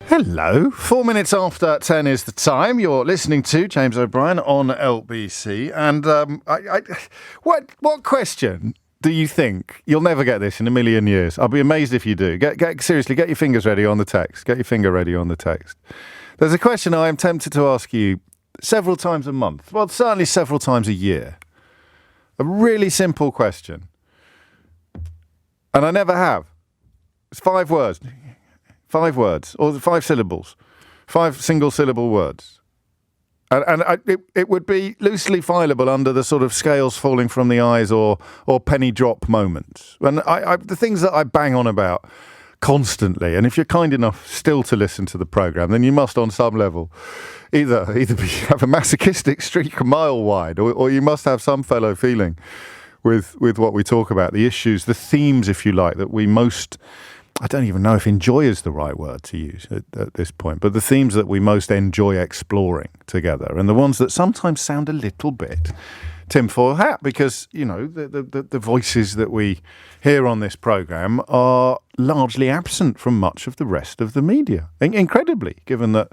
Hello. 4 minutes after 10 is the time. You're listening to James O'Brien on LBC. And what question do you think? You'll never get this in a million years. I'll be amazed if you do. Seriously, get your fingers ready on the text. Get your finger ready on the text. There's a question I am tempted to ask you several times a month. Well, certainly several times a year. A really simple question. And I never have. It's 5 words. 5 words, or 5 syllables, 5 single-syllable words. And it would be loosely fileable under the sort of scales falling from the eyes or penny drop moments. And the things that I bang on about constantly, and if you're kind enough still to listen to the programme, then you must on some level either have a masochistic streak a mile wide, or you must have some fellow feeling with what we talk about, the issues, the themes, if you like, that we most... I don't even know if enjoy is the right word to use at this point, but the themes that we most enjoy exploring together, and the ones that sometimes sound a little bit tinfoil hat, because, you know, the voices that we hear on this programme are largely absent from much of the rest of the media. Incredibly, given that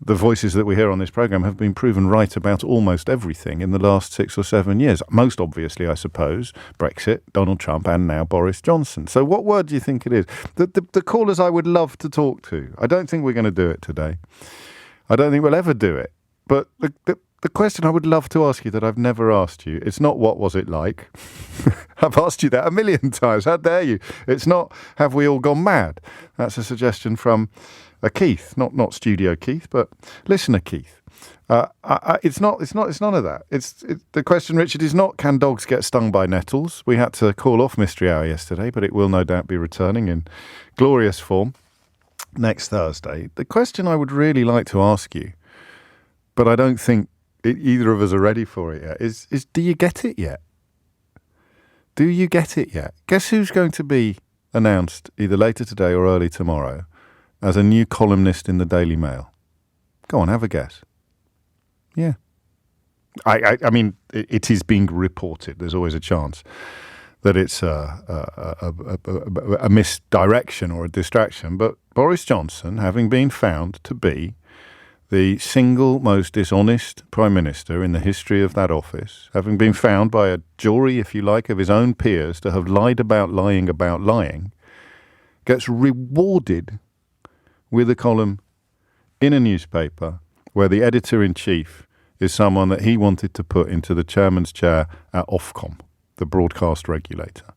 the voices that we hear on this programme have been proven right about almost everything in the last 6 or 7 years. Most obviously, I suppose, Brexit, Donald Trump, and now Boris Johnson. So what word do you think it is? The callers I would love to talk to. I don't think we're going to do it today. I don't think we'll ever do it. But the question I would love to ask you that I've never asked you, it's not what was it like? I've asked you that a million times. How dare you? It's not have we all gone mad? That's a suggestion from Keith, not Studio Keith, but listener Keith. It's none of that. The question, Richard, is not can dogs get stung by nettles? We had to call off Mystery Hour yesterday, but it will no doubt be returning in glorious form next Thursday. The question I would really like to ask you, but I don't think either of us are ready for it yet, is do you get it yet? Do you get it yet? Guess who's going to be announced either later today or early tomorrow as a new columnist in the Daily Mail? Go on, have a guess. Yeah. I mean, it is being reported. There's always a chance that it's a misdirection or a distraction. But Boris Johnson, having been found to be the single most dishonest Prime Minister in the history of that office, having been found by a jury, if you like, of his own peers to have lied about lying, gets rewarded with a column in a newspaper where the editor-in-chief is someone that he wanted to put into the chairman's chair at Ofcom, the broadcast regulator,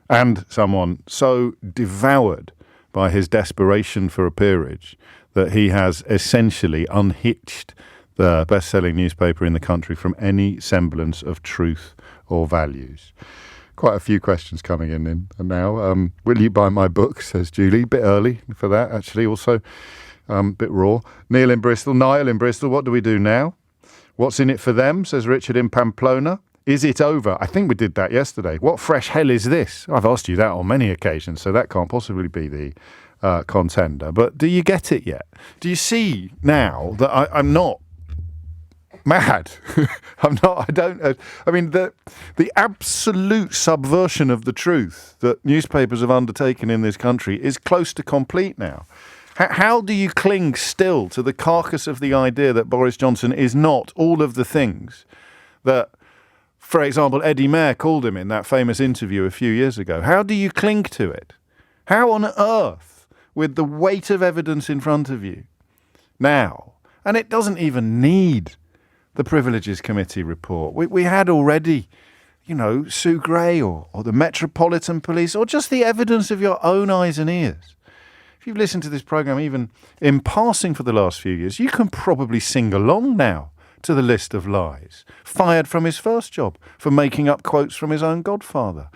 and someone so devoured by his desperation for a peerage that he has essentially unhitched the best-selling newspaper in the country from any semblance of truth or values. Quite a few questions coming in now. Will you buy my book, says Julie. Bit early for that, actually. Also, bit raw. Niall in Bristol, what do we do now? What's in it for them, says Richard in Pamplona. Is it over? I think we did that yesterday. What fresh hell is this? I've asked you that on many occasions, so that can't possibly be the contender. But do you get it yet? Do you see now that I'm not mad? The absolute subversion of the truth that newspapers have undertaken in this country is close to complete now. How do you cling still to the carcass of the idea that Boris Johnson is not all of the things that, for example, Eddie Mair called him in that famous interview a few years ago? How do you cling to it? How on earth, with the weight of evidence in front of you now, and it doesn't even need the Privileges Committee report. We had already, Sue Gray or the Metropolitan Police, or just the evidence of your own eyes and ears. If you've listened to this programme even in passing for the last few years, you can probably sing along now to the list of lies. Fired from his first job for making up quotes from his own godfather.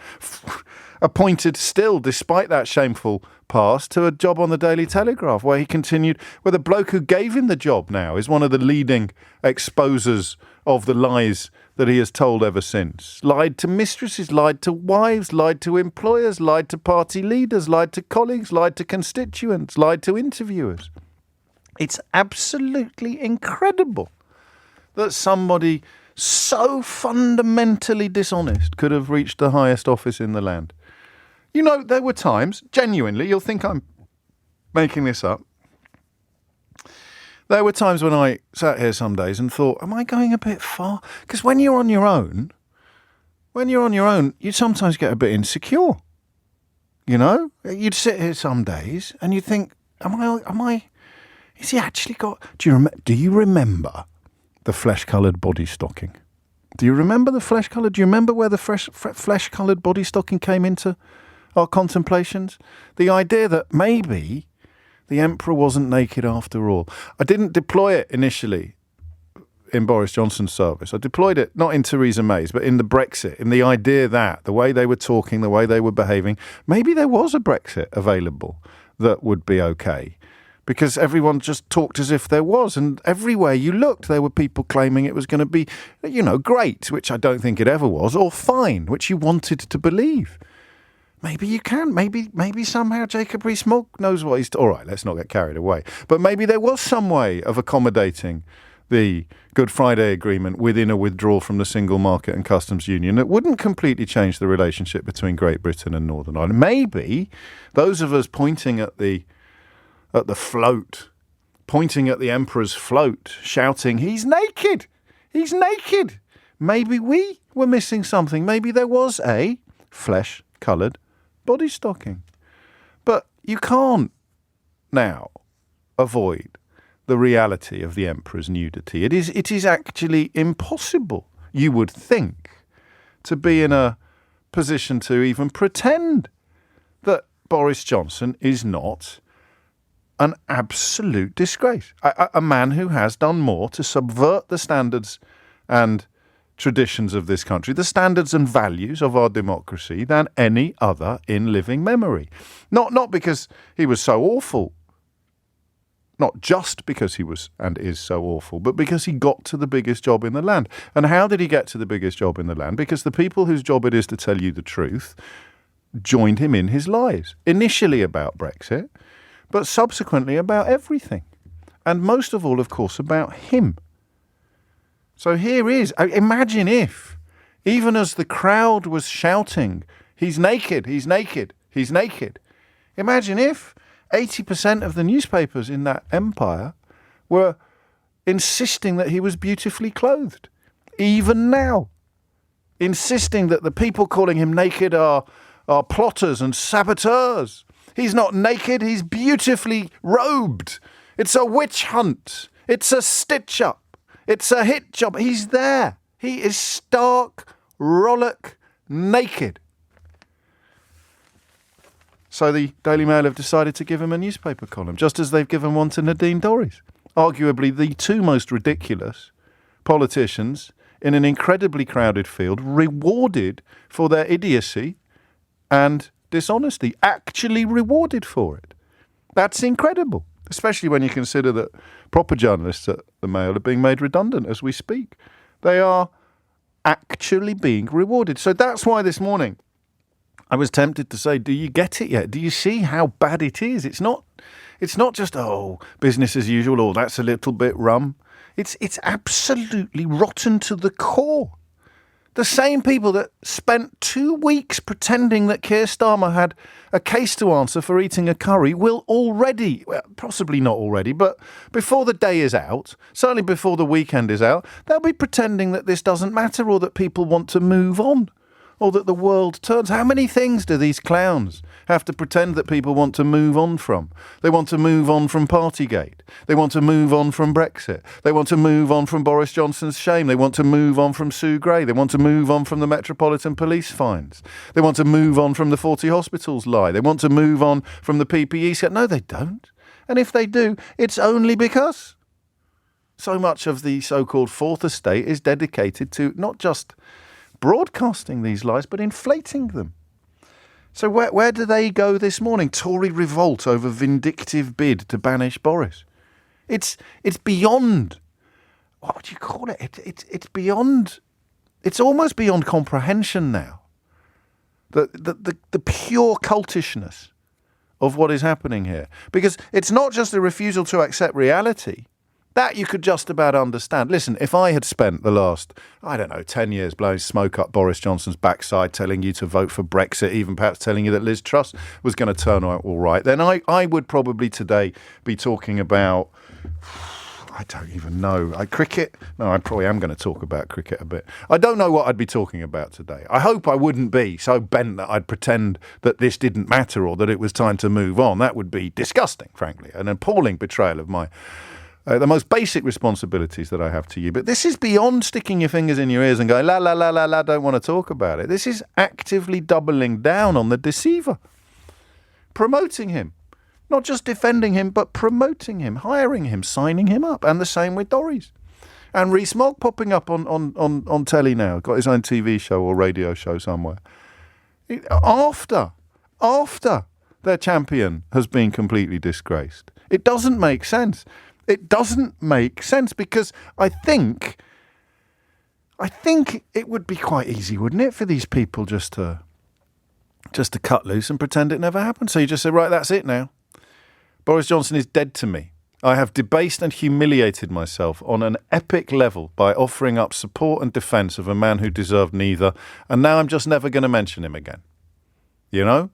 Appointed still, despite that shameful past, to a job on the Daily Telegraph, where he continued, where the bloke who gave him the job now is one of the leading exposers of the lies that he has told ever since. Lied to mistresses, lied to wives, lied to employers, lied to party leaders, lied to colleagues, lied to constituents, lied to interviewers. It's absolutely incredible that somebody so fundamentally dishonest could have reached the highest office in the land. There were times, genuinely, you'll think I'm making this up, There were times when I sat here some days and thought, am I going a bit far? Because when you're on your own, you sometimes get a bit insecure. You know, you'd sit here some days and you'd think, is he actually got, do you remember the flesh-coloured body stocking? Do you remember the flesh-coloured? Do you remember where the flesh-coloured body stocking came into our contemplations? The idea that maybe the emperor wasn't naked after all. I didn't deploy it initially in Boris Johnson's service. I deployed it not in Theresa May's, but in the Brexit, in the idea that the way they were talking, the way they were behaving, maybe there was a Brexit available that would be okay. Because everyone just talked as if there was. And everywhere you looked, there were people claiming it was going to be, great, which I don't think it ever was, or fine, which you wanted to believe. Maybe you can. Maybe somehow Jacob Rees-Mogg knows what he's... All right, let's not get carried away. But maybe there was some way of accommodating the Good Friday Agreement within a withdrawal from the single market and customs union that wouldn't completely change the relationship between Great Britain and Northern Ireland. Maybe those of us pointing at the float, pointing at the emperor's float, shouting, he's naked! He's naked! Maybe we were missing something. Maybe there was a flesh-coloured body stocking. But you can't now avoid the reality of the emperor's nudity. It is actually impossible, you would think, to be in a position to even pretend that Boris Johnson is not an absolute disgrace. A man who has done more to subvert the standards and traditions of this country, the standards and values of our democracy, than any other in living memory. Not because he was so awful, not just because he was and is so awful, but because he got to the biggest job in the land. And how did he get to the biggest job in the land? Because the people whose job it is to tell you the truth joined him in his lies, initially about Brexit, but subsequently about everything. And most of all, of course, about him. So here is, imagine if, even as the crowd was shouting, he's naked, he's naked, he's naked. Imagine if 80% of the newspapers in that empire were insisting that he was beautifully clothed. Even now. Insisting that the people calling him naked are plotters and saboteurs. He's not naked, he's beautifully robed. It's a witch hunt. It's a stitch-up. It's a hit job. He's there. He is stark, rollick, naked. So the Daily Mail have decided to give him a newspaper column, just as they've given one to Nadine Dorries. Arguably the two most ridiculous politicians in an incredibly crowded field, rewarded for their idiocy and dishonesty, actually rewarded for it. That's incredible, especially when you consider that proper journalists at the Mail are being made redundant as we speak. They are actually being rewarded. So that's why this morning I was tempted to say, do you get it yet? Do you see how bad it is? It's not just, business as usual, that's a little bit rum. It's absolutely rotten to the core. The same people that spent 2 weeks pretending that Keir Starmer had a case to answer for eating a curry will already, well, possibly not already, but before the day is out, certainly before the weekend is out, they'll be pretending that this doesn't matter or that people want to move on or that the world turns. How many things do these clowns have to pretend that people want to move on from? They want to move on from Partygate. They want to move on from Brexit. They want to move on from Boris Johnson's shame. They want to move on from Sue Gray. They want to move on from the Metropolitan Police fines. They want to move on from the 40 hospitals lie. They want to move on from the PPE scandal. No, they don't. And if they do, it's only because so much of the so-called Fourth Estate is dedicated to not just broadcasting these lies, but inflating them. So where do they go this morning? Tory revolt over vindictive bid to banish Boris. It's beyond, what would you call it? It's beyond, it's almost beyond comprehension now. The pure cultishness of what is happening here. Because it's not just a refusal to accept reality. That you could just about understand. Listen, if I had spent the last, 10 years blowing smoke up Boris Johnson's backside, telling you to vote for Brexit, even perhaps telling you that Liz Truss was going to turn out all right, then I would probably today be talking about I don't even know. Cricket? No, I probably am going to talk about cricket a bit. I don't know what I'd be talking about today. I hope I wouldn't be so bent that I'd pretend that this didn't matter or that it was time to move on. That would be disgusting, frankly, an appalling betrayal of my the most basic responsibilities that I have to you. But this is beyond sticking your fingers in your ears and going, la, la, la, la, la, don't want to talk about it. This is actively doubling down on the deceiver, promoting him. Not just defending him, but promoting him, hiring him, signing him up. And the same with Doris. And Rees-Mogg popping up on telly now, got his own TV show or radio show somewhere. After their champion has been completely disgraced. It doesn't make sense. It doesn't make sense because I think it would be quite easy, wouldn't it, for these people just to cut loose and pretend it never happened. So you just say, right, that's it now. Boris Johnson is dead to me. I have debased and humiliated myself on an epic level by offering up support and defence of a man who deserved neither, and now I'm just never going to mention him again. You know?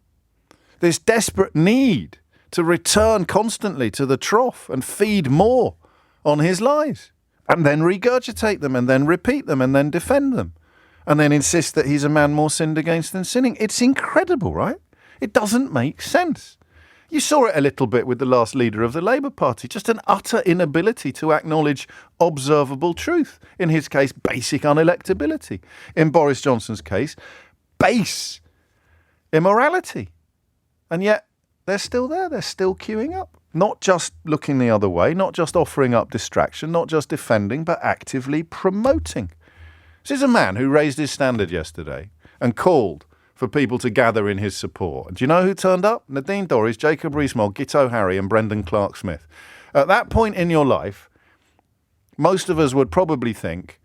This desperate need to return constantly to the trough and feed more on his lies, and then regurgitate them, and then repeat them, and then defend them, and then insist that he's a man more sinned against than sinning. It's incredible, right? It doesn't make sense. You saw it a little bit with the last leader of the Labour Party, just an utter inability to acknowledge observable truth. In his case, basic unelectability. In Boris Johnson's case, base immorality. And yet, they're still there. They're still queuing up. Not just looking the other way, not just offering up distraction, not just defending, but actively promoting. This is a man who raised his standard yesterday and called for people to gather in his support. Do you know who turned up? Nadine Dorries, Jacob Rees-Mogg, Gito Harry and Brendan Clark-Smith. At that point in your life, most of us would probably think,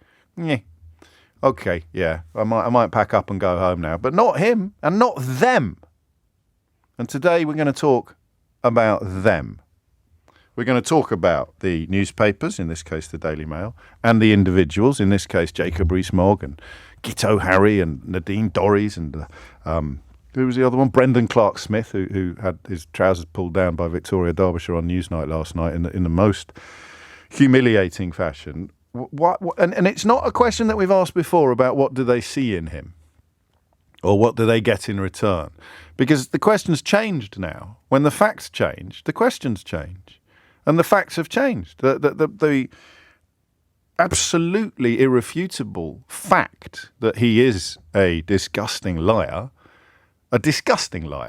okay, yeah, I might pack up and go home now. But not him and not them. And today we're going to talk about them. We're going to talk about the newspapers, in this case the Daily Mail, and the individuals, in this case Jacob Rees-Mogg and Gito Harry and Nadine Dorries and who was the other one? Brendan Clark-Smith, who had his trousers pulled down by Victoria Derbyshire on Newsnight last night in the most humiliating fashion. And it's not a question that we've asked before about what do they see in him or what do they get in return, because the question's changed now. When the facts change, the questions change, and the facts have changed. The absolutely irrefutable fact that he is a disgusting liar,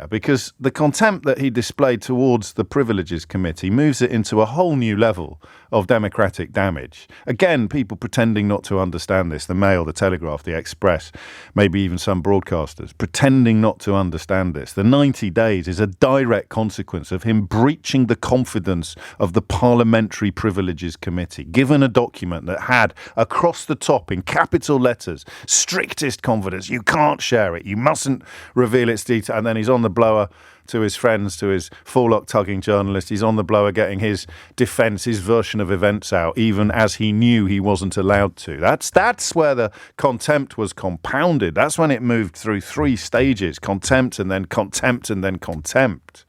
because the contempt that he displayed towards the Privileges Committee moves it into a whole new level of democratic damage. Again, people pretending not to understand this, the Mail, the Telegraph, the Express, maybe even some broadcasters, pretending not to understand this. The 90 days is a direct consequence of him breaching the confidence of the Parliamentary Privileges Committee, given a document that had, across the top, in capital letters, strictest confidence. You can't share it. You mustn't reveal its detail. And then he's on the blower to his friends, to his forelock-tugging journalist. He's on the blower getting his defence, his version of events out, even as he knew he wasn't allowed to. That's where the contempt was compounded. That's when it moved through 3 stages: contempt and then contempt and then contempt.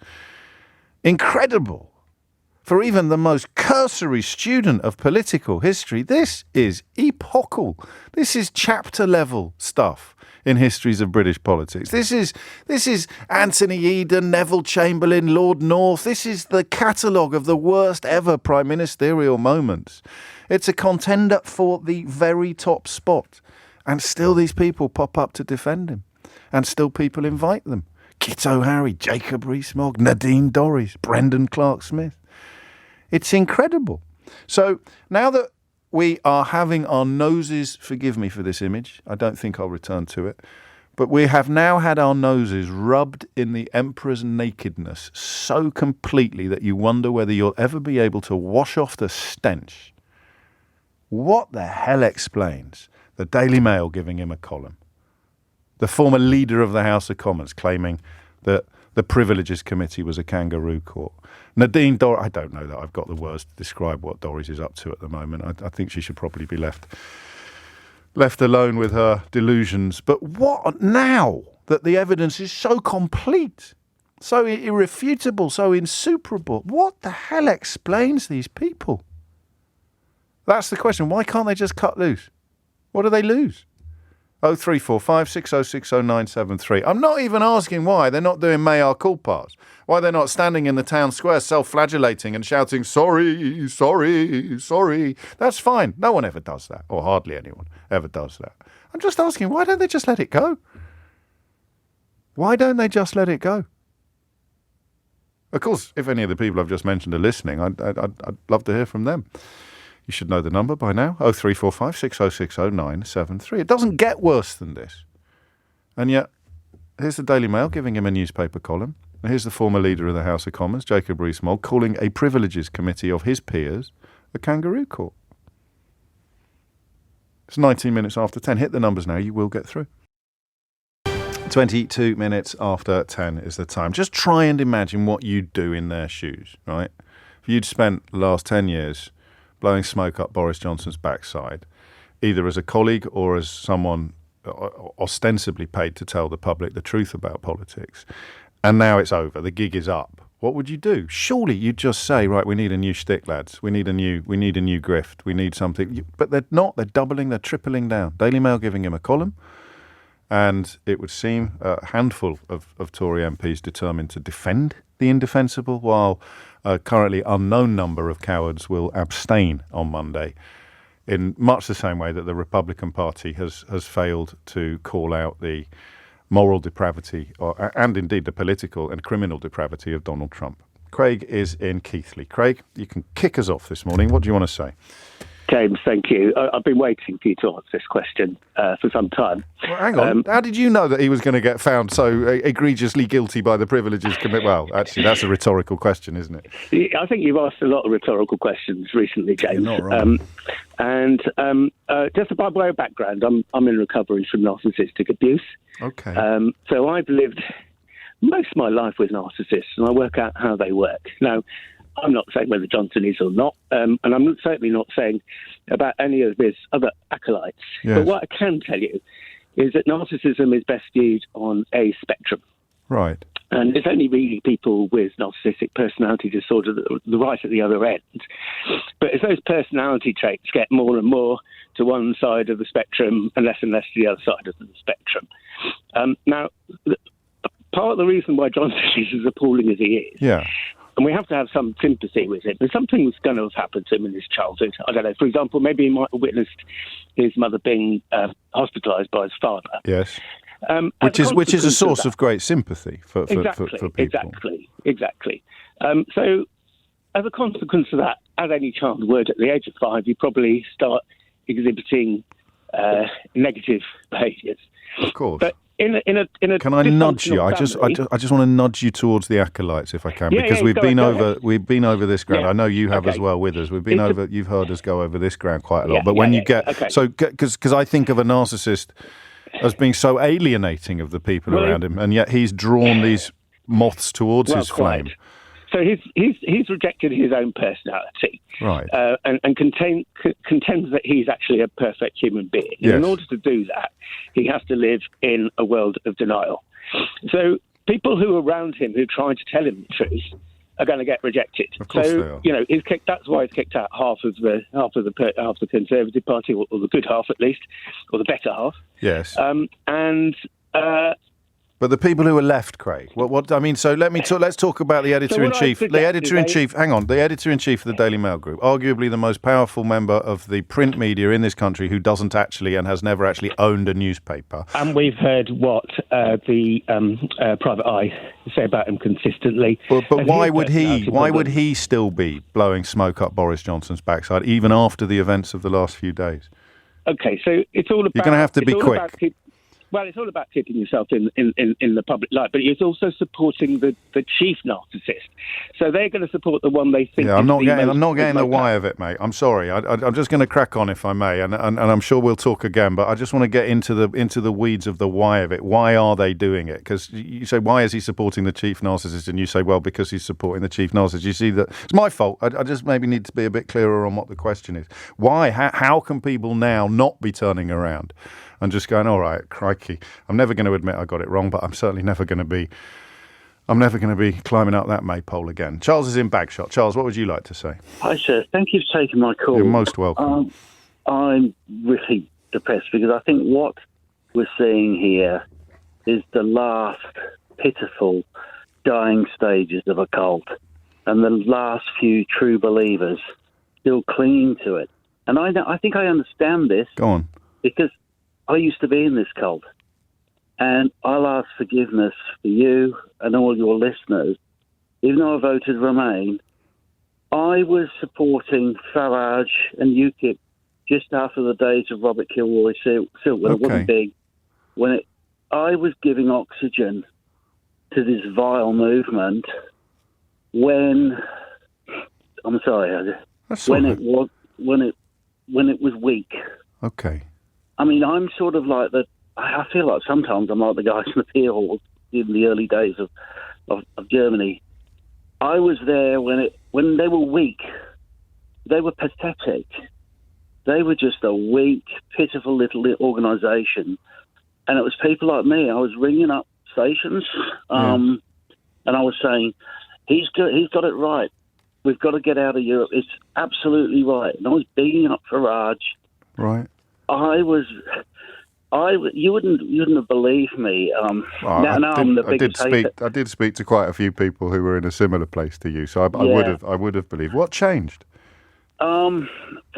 Incredible. For even the most cursory student of political history, this is epochal. This is chapter-level stuff in histories of British politics. This is Anthony Eden, Neville Chamberlain, Lord North. This is the catalogue of the worst ever prime ministerial moments. It's a contender for the very top spot. And still these people pop up to defend him. And still people invite them. Gito Harry, Jacob Rees-Mogg, Nadine Dorries, Brendan Clark-Smith. It's incredible. So now that we are having our noses, forgive me for this image, I don't think I'll return to it, but we have now had our noses rubbed in the emperor's nakedness so completely that you wonder whether you'll ever be able to wash off the stench. What the hell explains the Daily Mail giving him a column? The former leader of the House of Commons claiming that the Privileges Committee was a kangaroo court. Nadine Dorries, I don't know that I've got the words to describe what Dorries is up to at the moment. I think she should probably be left alone with her delusions. But what now that the evidence is so complete, so irrefutable, so insuperable? What the hell explains these people? That's the question. Why can't they just cut loose? What do they lose? 0345 6060 I'm not even asking why they're not doing mea culpas. Why they're not standing in the town square self-flagellating and shouting, sorry, sorry, sorry. That's fine. No one ever does that, or hardly anyone ever does that. I'm just asking, why don't they just let it go? Why don't they just let it go? Of course, if any of the people I've just mentioned are listening, I'd love to hear from them. You should know the number by now, 0345 6060 It doesn't get worse than this. And yet, here's the Daily Mail giving him a newspaper column. And here's the former leader of the House of Commons, Jacob Rees-Mogg, calling a privileges committee of his peers a kangaroo court. It's 19 minutes after 10. Hit the numbers now, you will get through. 22 minutes after 10 is the time. Just try and imagine what you'd do in their shoes, right? If you'd spent the last 10 years blowing smoke up Boris Johnson's backside, either as a colleague or as someone ostensibly paid to tell the public the truth about politics, and now it's over, the gig is up, what would you do? Surely you'd just say, right, we need a new shtick, lads. We need a new grift. We need something. But they're not. They're doubling, they're tripling down. Daily Mail giving him a column, and it would seem a handful of Tory MPs determined to defend the indefensible, while a currently unknown number of cowards will abstain on Monday, in much the same way that the Republican Party has failed to call out the moral depravity and indeed the political and criminal depravity of Donald Trump. Craig is in Keighley. Craig, you can kick us off this morning. What do you want to say? James, thank you. I've been waiting for you to answer this question for some time. Well, hang on. How did you know that he was going to get found so egregiously guilty by the privileges committee? Well, actually, that's a rhetorical question, isn't it? I think you've asked a lot of rhetorical questions recently, James. You're not wrong. Just by way of background, I'm in recovery from narcissistic abuse. Okay. So I've lived most of my life with narcissists, and I work out how they work. Now, I'm not saying whether Johnson is or not, and I'm certainly not saying about any of his other acolytes. Yes. But what I can tell you is that narcissism is best viewed on a spectrum. Right. And it's only really people with narcissistic personality disorder that are the right at the other end. But as those personality traits get more and more to one side of the spectrum and less to the other side of the spectrum. Now, part of the reason why Johnson is as appalling as he is, and we have to have some sympathy with him. There's something that's going to have happened to him in his childhood. I don't know. For example, maybe he might have witnessed his mother being hospitalised by his father. Yes. Which is a source of great sympathy for people. Exactly. So, as a consequence of that, as any child would, at the age of 5, you probably start exhibiting negative behaviours. Of course. But in a can I nudge you? I just want to nudge you towards the acolytes, if I can, because we've been over this ground. I know you have as well with us. You've heard us go over this ground quite a lot. But when you get because I think of a narcissist as being so alienating of the people around him, and yet he's drawn these moths towards his flame. So he's rejected his own personality, right? And contends that he's actually a perfect human being. Yes. And in order to do that, he has to live in a world of denial. So people who are around him who try to tell him the truth are going to get rejected. Of course they are. You know, that's why he's kicked out half of the Conservative Party, or the good half at least, or the better half. Yes. But the people who are left, Craig. What I mean. So let's talk about the editor-in-chief. The editor-in-chief. Hang on. The editor-in-chief of the Daily Mail Group, arguably the most powerful member of the print media in this country, who doesn't actually and has never actually owned a newspaper. And we've heard what the Private Eye say about him consistently. But why would he? Why would he still be blowing smoke up Boris Johnson's backside, even after the events of the last few days? Okay, so it's all about. You're going to have to be quick. Well, it's all about keeping yourself in the public light, but it's also supporting the chief narcissist. So they're going to support the one they think. Yeah, I'm not getting the why of it, mate. I'm sorry. I'm just going to crack on, if I may, and I'm sure we'll talk again. But I just want to get into the weeds of the why of it. Why are they doing it? Because you say, why is he supporting the chief narcissist? And you say, well, because he's supporting the chief narcissist. You see that it's my fault. I just maybe need to be a bit clearer on what the question is. Why? How can people now not be turning around and just going, all right, crikey, I'm never going to admit I got it wrong, but I'm certainly never going to be I'm never going to be climbing up that maypole again. Charles is in Bagshot. Charles, what would you like to say? Hi, sir. Thank you for taking my call. You're most welcome. I'm really depressed because I think what we're seeing here is the last pitiful dying stages of a cult and the last few true believers still clinging to it. And I think I understand this. Go on. Because I used to be in this cult. And I'll ask forgiveness for you and all your listeners. Even though I voted Remain, I was supporting Farage and UKIP just after the days of Robert Kilroy Silk when it wasn't big. I was giving oxygen to this vile movement when it was weak. Okay. I mean, I'm sort of like I feel like sometimes I'm like the guys in the beer hall in the early days of Germany. I was there when they were weak. They were pathetic. They were just a weak, pitiful little organisation. And it was people like me. I was ringing up stations and I was saying, he's got it right. We've got to get out of Europe. It's absolutely right. And I was bigging up Farage. Right. You wouldn't have believed me. I did speak to quite a few people who were in a similar place to you, so I would have believed. What changed? For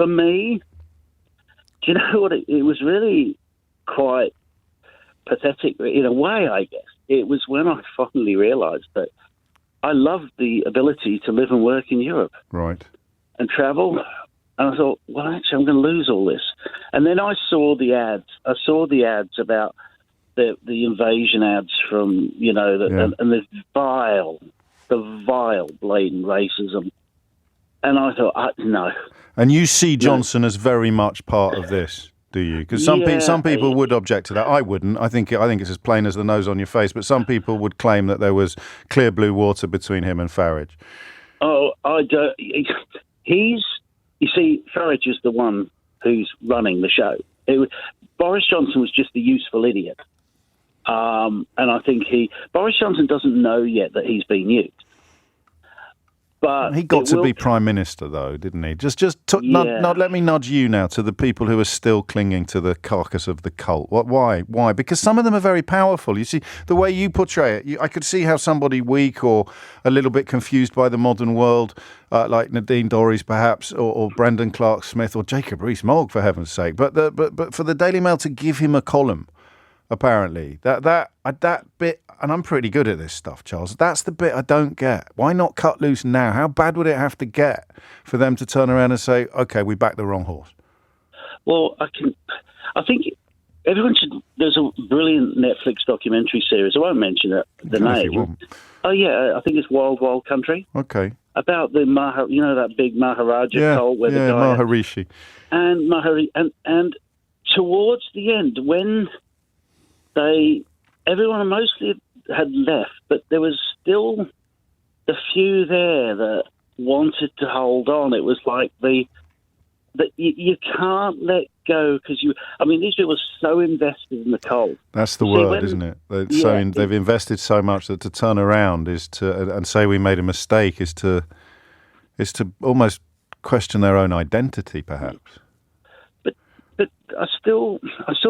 me, do you know what? It was really quite pathetic in a way, I guess. It was when I finally realised that I loved the ability to live and work in Europe. Right. And travel. And I thought, well, actually, I'm going to lose all this. And then I saw the ads. I saw the ads about the invasion ads from, and the vile, blatant racism. And I thought, no. And you see Johnson as very much part of this, do you? Because some people would object to that. I wouldn't. I think it's as plain as the nose on your face. But some people would claim that there was clear blue water between him and Farage. Oh, I don't. You see, Farage is the one who's running the show. Boris Johnson was just a useful idiot. And I think Boris Johnson doesn't know yet that he's been used. But he got to be Prime Minister, though, didn't he? Let me nudge you now to the people who are still clinging to the carcass of the cult. Why? Because some of them are very powerful. You see, the way you portray it, I could see how somebody weak or a little bit confused by the modern world, like Nadine Dorries, perhaps, or Brendan Clark-Smith, or Jacob Rees-Mogg, for heaven's sake. But for the Daily Mail to give him a column, apparently, that bit. And I'm pretty good at this stuff, Charles. That's the bit I don't get. Why not cut loose now? How bad would it have to get for them to turn around and say, OK, we backed the wrong horse? Well, I think everyone should. There's a brilliant Netflix documentary series. I won't mention the name. Oh, yeah. I think it's Wild Wild Country. OK. About the that big Maharaja cult where the guy. Maharishi. And towards the end, when everyone mostly had left, but there was still the few there that wanted to hold on. It was like you can't let go because these people are so invested in the cult. That's the word, isn't it? They've invested so much that to turn around and say we made a mistake is to almost question their own identity, perhaps. But I still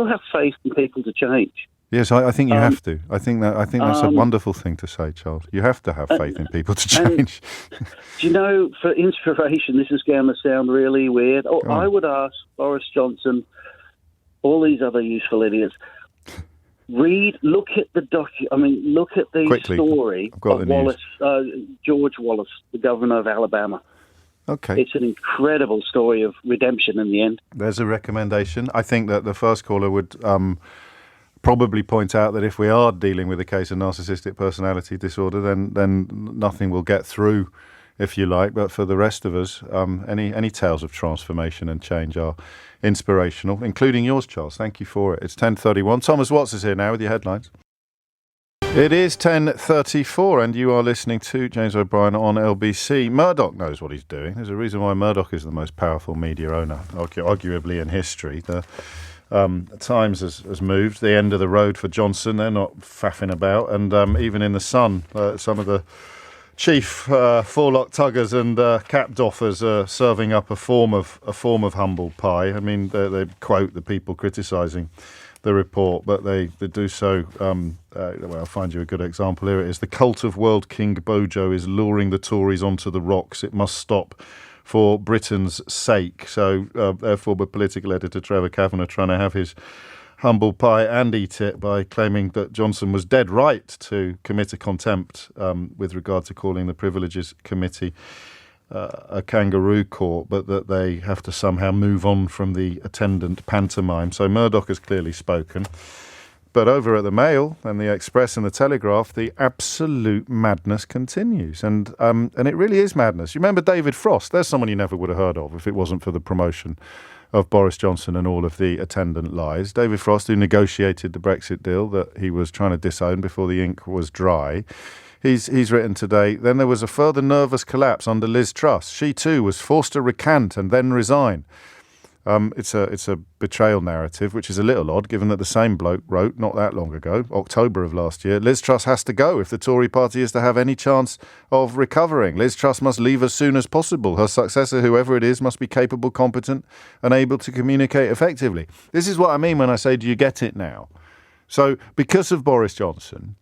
have faith in people to change. Yes, I think you have to. I think that's a wonderful thing to say, Charles. You have to have faith in people to change. Do you know, for inspiration, this is going to sound really weird. I would ask Boris Johnson, all these other useful idiots, look at the Quickly, story of George Wallace, the governor of Alabama. Okay. It's an incredible story of redemption in the end. There's a recommendation. I think that the first caller would probably point out that if we are dealing with a case of narcissistic personality disorder, then nothing will get through, if you like. But for the rest of us, any tales of transformation and change are inspirational, including yours, Charles. Thank you for it. It's 10:31. Thomas Watts is here now with your headlines. It is 10:34 and you are listening to James O'Brien on LBC. Murdoch knows what he's doing. There's a reason why Murdoch is the most powerful media owner, arguably in history. Times has moved. The end of the road for Johnson. They're not faffing about. And even in the Sun, some of the chief forelock tuggers and cap doffers are serving up a form of humble pie. I mean, they quote the people criticising the report, but they do so. I'll find you a good example. Here it is. The cult of World King Bojo is luring the Tories onto the rocks. It must stop for Britain's sake. So, therefore, the political editor Trevor Kavanagh trying to have his humble pie and eat it by claiming that Johnson was dead right to commit a contempt with regard to calling the Privileges Committee a kangaroo court, but that they have to somehow move on from the attendant pantomime. So Murdoch has clearly spoken. But over at the Mail and the Express and the Telegraph, the absolute madness continues. And it really is madness. You remember David Frost? There's someone you never would have heard of if it wasn't for the promotion of Boris Johnson and all of the attendant lies. David Frost, who negotiated the Brexit deal that he was trying to disown before the ink was dry. He's written today, then there was a further nervous collapse under Liz Truss. She too was forced to recant and then resign. It's a betrayal narrative, which is a little odd, given that the same bloke wrote not that long ago, October of last year, Liz Truss has to go if the Tory party is to have any chance of recovering. Liz Truss must leave as soon as possible. Her successor, whoever it is, must be capable, competent and able to communicate effectively. This is what I mean when I say, do you get it now? So because of Boris Johnson,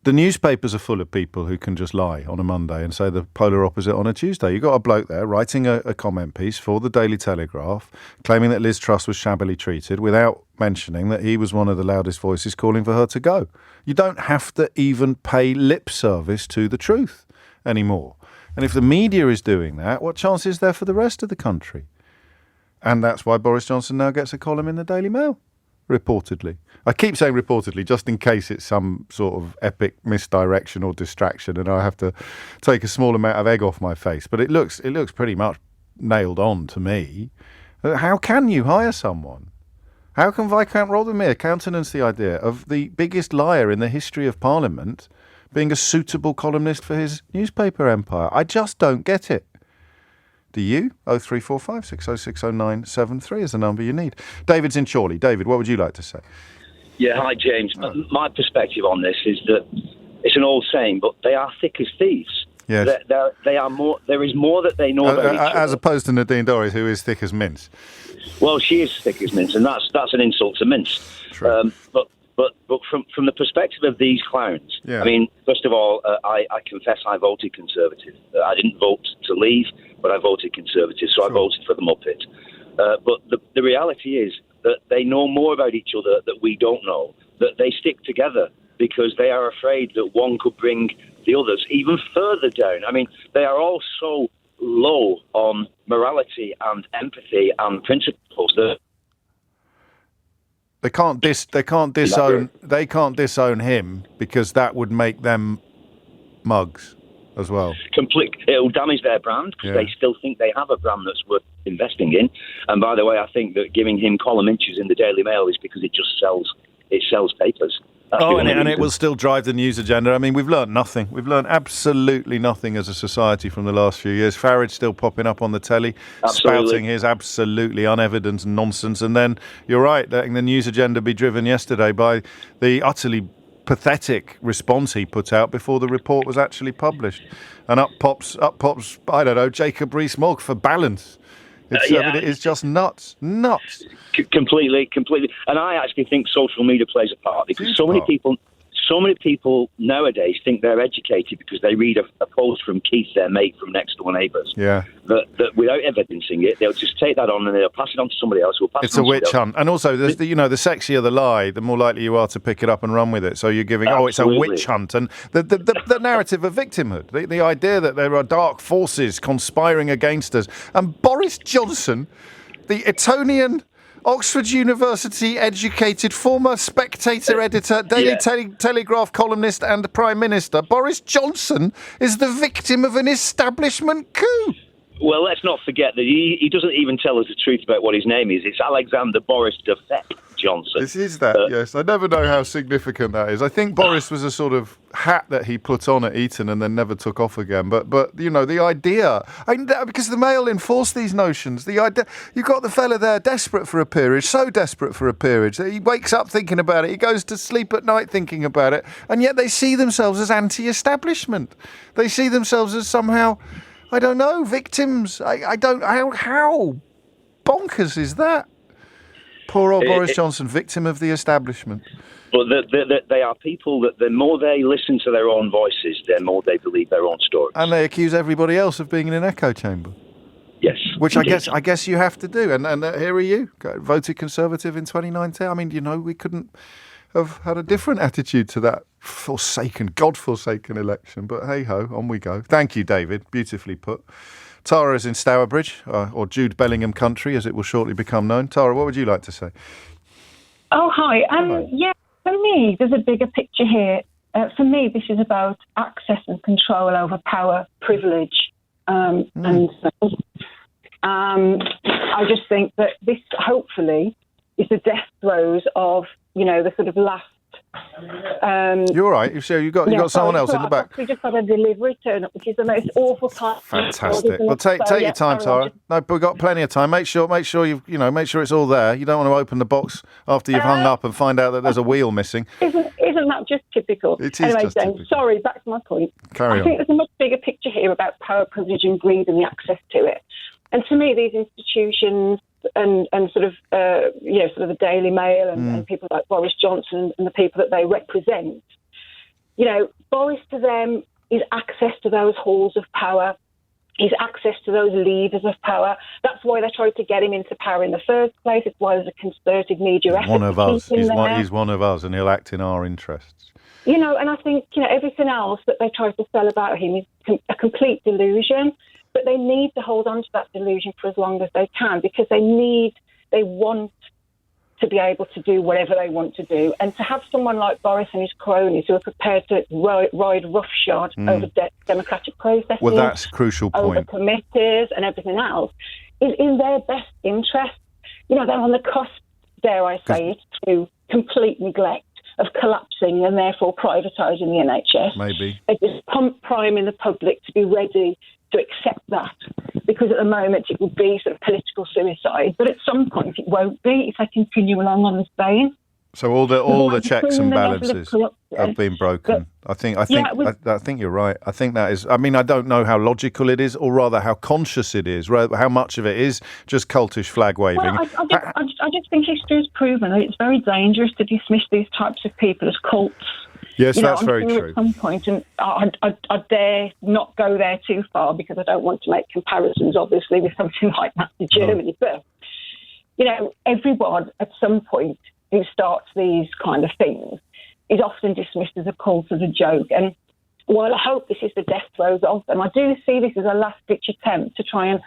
the newspapers are full of people who can just lie on a Monday and say the polar opposite on a Tuesday. You've got a bloke there writing a comment piece for the Daily Telegraph claiming that Liz Truss was shabbily treated without mentioning that he was one of the loudest voices calling for her to go. You don't have to even pay lip service to the truth anymore. And if the media is doing that, what chance is there for the rest of the country? And that's why Boris Johnson now gets a column in the Daily Mail. Reportedly. I keep saying reportedly just in case it's some sort of epic misdirection or distraction and I have to take a small amount of egg off my face. But it looks pretty much nailed on to me. How can you hire someone? How can Viscount Rothermere countenance the idea of the biggest liar in the history of Parliament being a suitable columnist for his newspaper empire? I just don't get it. Do you? 0345 6060973 is the number you need. David's in Chorley. David, what would you like to say? Yeah, hi, James. My perspective on this is that it's an old saying, but they are thick as thieves. Yes. They are more. There is more that they know about each other. As opposed to Nadine Dorries, who is thick as mince. Well, she is thick as mince, and that's an insult to mince. True. But from the perspective of these clowns, yeah. I mean, first of all, I confess I voted Conservative. I didn't vote to leave, but I voted Conservative, so Sure. I voted for the Muppet. But the reality is that they know more about each other that we don't know, that they stick together because they are afraid that one could bring the others even further down. I mean, they are all so low on morality and empathy and principles that They can't disown him because that would make them mugs as well. It'll damage their brand because they still think they have a brand that's worth investing in. And by the way, I think that giving him column inches in the Daily Mail is because it just sells papers. And it will still drive the news agenda. I mean, we've learned nothing. We've learned absolutely nothing as a society from the last few years. Farage still popping up on the telly, spouting his absolutely unevidenced nonsense. And then, you're right, letting the news agenda be driven yesterday by the utterly pathetic response he put out before the report was actually published. And up pops, I don't know, Jacob Rees-Mogg for balance. I mean, it is just nuts. Completely. And I actually think social media plays a part because so many people nowadays think they're educated because they read a post from Keith, their mate from next door neighbours. Yeah. That without evidencing it, they'll just take that on and they'll pass it on to somebody else. It's a witch hunt. And also, the sexier the lie, the more likely you are to pick it up and run with it. So you're giving, it's a witch hunt. And the narrative of victimhood, the idea that there are dark forces conspiring against us. And Boris Johnson, the Etonian Oxford University educated former Spectator editor, Daily Telegraph columnist and Prime Minister, Boris Johnson is the victim of an establishment coup. Well, let's not forget that he doesn't even tell us the truth about what his name is. It's Alexander Boris de Feck Johnson. This is that, yes. I never know how significant that is. I think Boris was a sort of hat that he put on at Eton and then never took off again. But you know, the idea, because the Mail enforced these notions, the idea, you've got the fella there desperate for a peerage, so desperate for a peerage that he wakes up thinking about it, he goes to sleep at night thinking about it, and yet they see themselves as anti-establishment. They see themselves as somehow, I don't know, victims. How bonkers is that? Poor old Boris Johnson, victim of the establishment. But they are people that the more they listen to their own voices, the more they believe their own stories. And they accuse everybody else of being in an echo chamber. Yes. Which indeed. I guess you have to do. And here are you, voted Conservative in 2019. I mean, you know, we couldn't have had a different attitude to that God-forsaken election. But hey-ho, on we go. Thank you, David. Beautifully put. Tara is in Stourbridge, or Jude Bellingham country, as it will shortly become known. Tara, what would you like to say? Oh, hi. Yeah, for me, there's a bigger picture here. For me, this is about access and control over power, privilege, and so. I just think that this, hopefully, is the death throes of, you know, the sort of last. You're all right. You got someone else in the back. We just had a delivery turn up, which is the most awful time. Fantastic. Well, take your time, Tara. No, but we've got plenty of time. Make sure make sure it's all there. You don't want to open the box after you've hung up and find out that there's a wheel missing. Isn't that just typical? It is anyway, just typical. Sorry, back to my point. Carry on. I think there's a much bigger picture here about power, privilege, and greed and the access to it. And to me, these institutions and sort of sort of the Daily Mail and people like Boris Johnson and the people that they represent, you know, Boris to them is access to those halls of power, is access to those levers of power. That's why they tried to get him into power in the first place. It's why there's a concerted media effort. One of us. He's one of us, and he'll act in our interests. You know, and I think, you know, everything else that they try to sell about him is a complete delusion. But they need to hold on to that delusion for as long as they can, because they want to be able to do whatever they want to do. And to have someone like Boris and his cronies who are prepared to ride roughshod over democratic processes, well, that's a crucial point, over committees and everything else, is in their best interest. You know, they're on the cusp, dare I say it, through complete neglect of collapsing and therefore privatising the NHS. Maybe. They're just priming the public to be ready to accept that, because at the moment it would be sort of political suicide, but at some point it won't be if they continue along on this vein. So all the checks and balances have been broken. I think you're right. I think that is. I mean, I don't know how logical it is, or rather how conscious it is. How much of it is just cultish flag waving. Well, I just think history has proven that it's very dangerous to dismiss these types of people as cults. Yes, that's very true. At some point, and I dare not go there too far because I don't want to make comparisons, obviously, with something like that to Germany. But, you know, everyone at some point who starts these kind of things is often dismissed as a cult, as a joke. And while I hope this is the death throes of them, I do see this as a last-ditch attempt to try and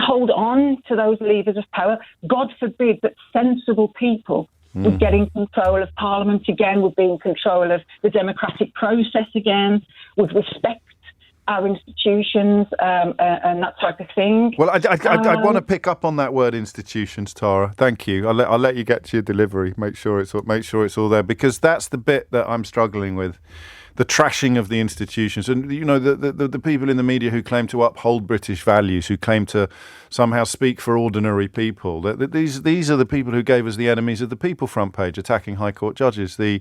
hold on to those levers of power. God forbid that sensible people would get in control of Parliament again, would be in control of the democratic process again, would respect our institutions and that type of thing. Well, I want to pick up on that word institutions, Tara. Thank you. I'll let you get to your delivery. Make sure it's all there, because that's the bit that I'm struggling with. The trashing of the institutions, and you know the people in the media who claim to uphold British values, who claim to somehow speak for ordinary people. These are the people who gave us the Enemies of the People front page, attacking High Court judges, the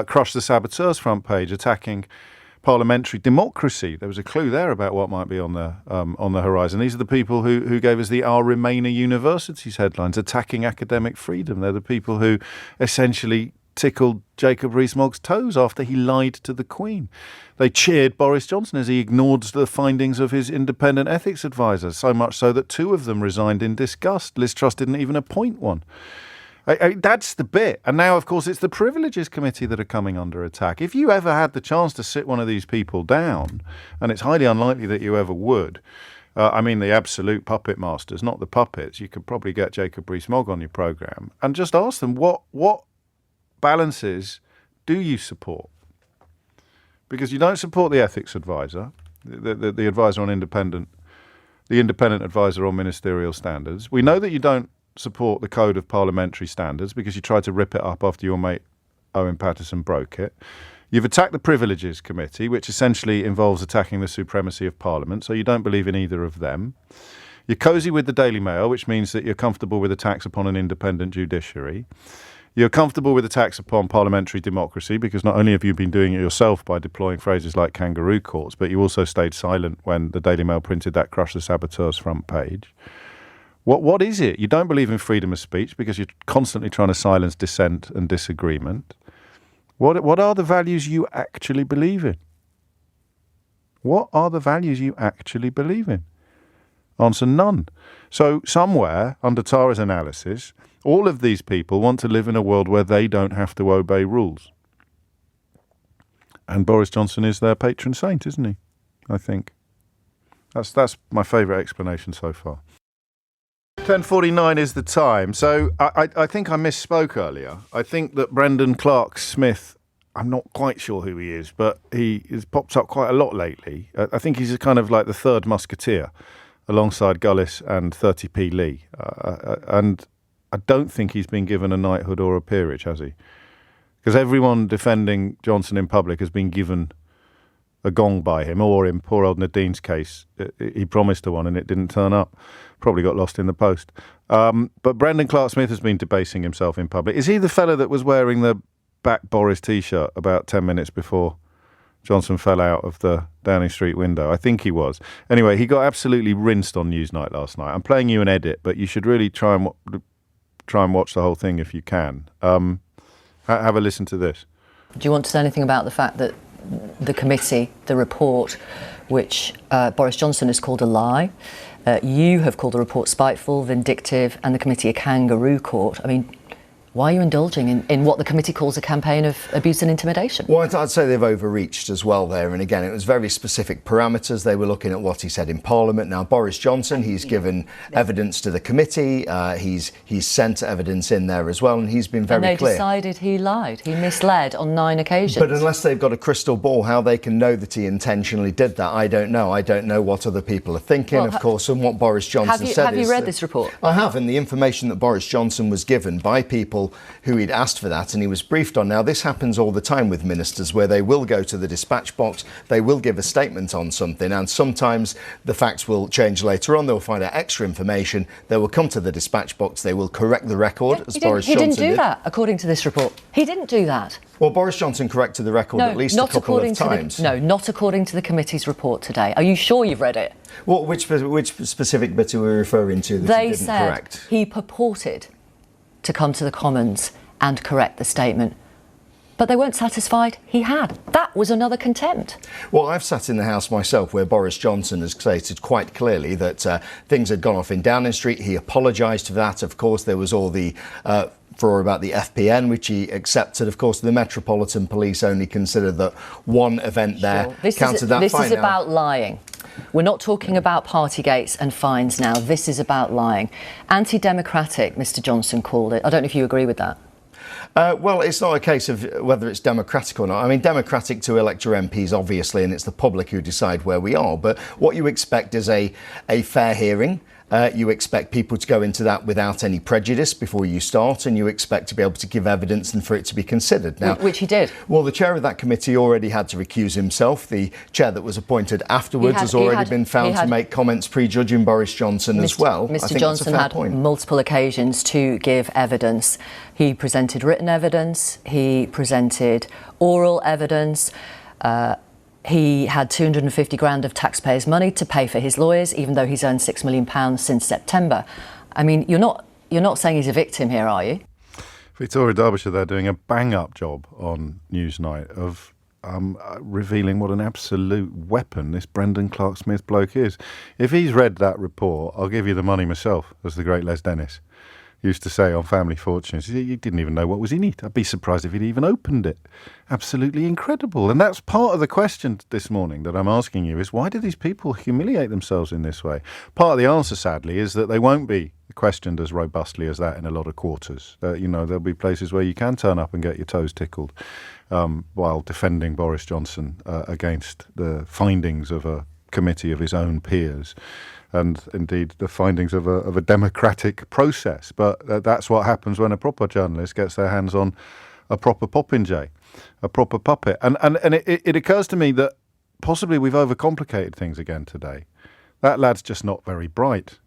Crush the Saboteurs front page, attacking parliamentary democracy. There was a clue there about what might be on the horizon. These are the people who gave us the Our Remainer Universities headlines, attacking academic freedom. They're the people who essentially tickled Jacob Rees-Mogg's toes after he lied to the Queen. They cheered Boris Johnson as he ignored the findings of his independent ethics advisor, so much so that two of them resigned in disgust. Liz Truss didn't even appoint one. That's the bit. And now, of course, it's the Privileges Committee that are coming under attack. If you ever had the chance to sit one of these people down, and it's highly unlikely that you ever would, I mean the absolute puppet masters, not the puppets, you could probably get Jacob Rees-Mogg on your programme and just ask them what balances do you support? Because you don't support the ethics advisor, the advisor on the independent advisor on ministerial standards. We know that you don't support the Code of Parliamentary Standards because you tried to rip it up after your mate Owen Paterson broke it. You've attacked the Privileges Committee, which essentially involves attacking the supremacy of Parliament, so you don't believe in either of them. You're cosy with the Daily Mail, which means that you're comfortable with attacks upon an independent judiciary. You're comfortable with attacks upon parliamentary democracy because not only have you been doing it yourself by deploying phrases like kangaroo courts, but you also stayed silent when the Daily Mail printed that Crush the Saboteurs front page. What is it? You don't believe in freedom of speech because you're constantly trying to silence dissent and disagreement. What are the values you actually believe in? What are the values you actually believe in? Answer: none. So somewhere, under Tara's analysis, all of these people want to live in a world where they don't have to obey rules. And Boris Johnson is their patron saint, isn't he? I think. That's my favourite explanation so far. 10:49 is the time. So I think I misspoke earlier. I think that Brendan Clark-Smith, I'm not quite sure who he is, but he has popped up quite a lot lately. I think he's kind of like the third musketeer alongside Gullis and 30p Lee. And I don't think he's been given a knighthood or a peerage, has he? Because everyone defending Johnson in public has been given a gong by him, or in poor old Nadine's case, he promised her one and it didn't turn up. Probably got lost in the post. But Brendan Clark-Smith has been debasing himself in public. Is he the fella that was wearing the Back Boris T-shirt about 10 minutes before Johnson fell out of the Downing Street window? I think he was. Anyway, he got absolutely rinsed on Newsnight last night. I'm playing you an edit, but you should really try and watch the whole thing if you can. Have a listen to this. Do you want to say anything about the fact that the committee, the report, which Boris Johnson has called a lie, you have called the report spiteful, vindictive, and the committee a kangaroo court? I mean, why are you indulging in what the committee calls a campaign of abuse and intimidation? Well, I'd say they've overreached as well there. And again, it was very specific parameters. They were looking at what he said in Parliament. Now, Boris Johnson, he's given evidence to the committee. He's sent evidence in there as well. And he's been very clear. And they decided he lied. He misled on 9 occasions. But unless they've got a crystal ball, how they can know that he intentionally did that, I don't know. I don't know what other people are thinking, of course, and what Boris Johnson said. Have you read this report? I have, and the information that Boris Johnson was given by people who he'd asked for that and he was briefed on. Now, this happens all the time with ministers where they will go to the dispatch box, they will give a statement on something, and sometimes the facts will change later on. They'll find out extra information, they will come to the dispatch box, they will correct the record, as Boris Johnson did. He didn't do that, according to this report. He didn't do that. Well, Boris Johnson corrected the record at least a couple of times. No, not according to the committee's report today. Are you sure you've read it? Well, which specific bit are we referring to that he didn't correct? They said he purported to come to the Commons and correct the statement. But they weren't satisfied he had. That was another contempt. Well, I've sat in the House myself where Boris Johnson has stated quite clearly that things had gone off in Downing Street. He apologised for that. Of course, there was all the furore about the FPN, which he accepted. Of course, the Metropolitan Police only considered that one event there counted that fine. This is about lying. We're not talking about party gates and fines now. This is about lying. Anti-democratic, Mr Johnson called it. I don't know if you agree with that. Well, it's not a case of whether it's democratic or not. I mean, democratic to elect your MPs, obviously, and it's the public who decide where we are. But what you expect is a fair hearing. You expect people to go into that without any prejudice before you start, and you expect to be able to give evidence and for it to be considered. Now, which he did. Well, the chair of that committee already had to recuse himself. The chair that was appointed afterwards has already been found to make comments prejudging Boris Johnson as well. Mr Johnson had multiple occasions to give evidence. He presented written evidence. He presented oral evidence. He had 250 grand of taxpayers' money to pay for his lawyers, even though he's earned £6 million since September. I mean, you're not saying he's a victim here, are you? Victoria Derbyshire, they're doing a bang-up job on Newsnight of revealing what an absolute weapon this Brendan Clark-Smith bloke is. If he's read that report, I'll give you the money myself, as the great Les Dennis used to say on Family Fortunes. He didn't even know what was in it. I'd be surprised if he'd even opened it. Absolutely incredible. And that's part of the question this morning that I'm asking you is, why do these people humiliate themselves in this way? Part of the answer, sadly, is that they won't be questioned as robustly as that in a lot of quarters. There'll be places where you can turn up and get your toes tickled while defending Boris Johnson against the findings of a committee of his own peers, and indeed the findings of a democratic process. But that's what happens when a proper journalist gets their hands on a proper popinjay, a proper puppet. And it occurs to me that possibly we've overcomplicated things again today. That lad's just not very bright.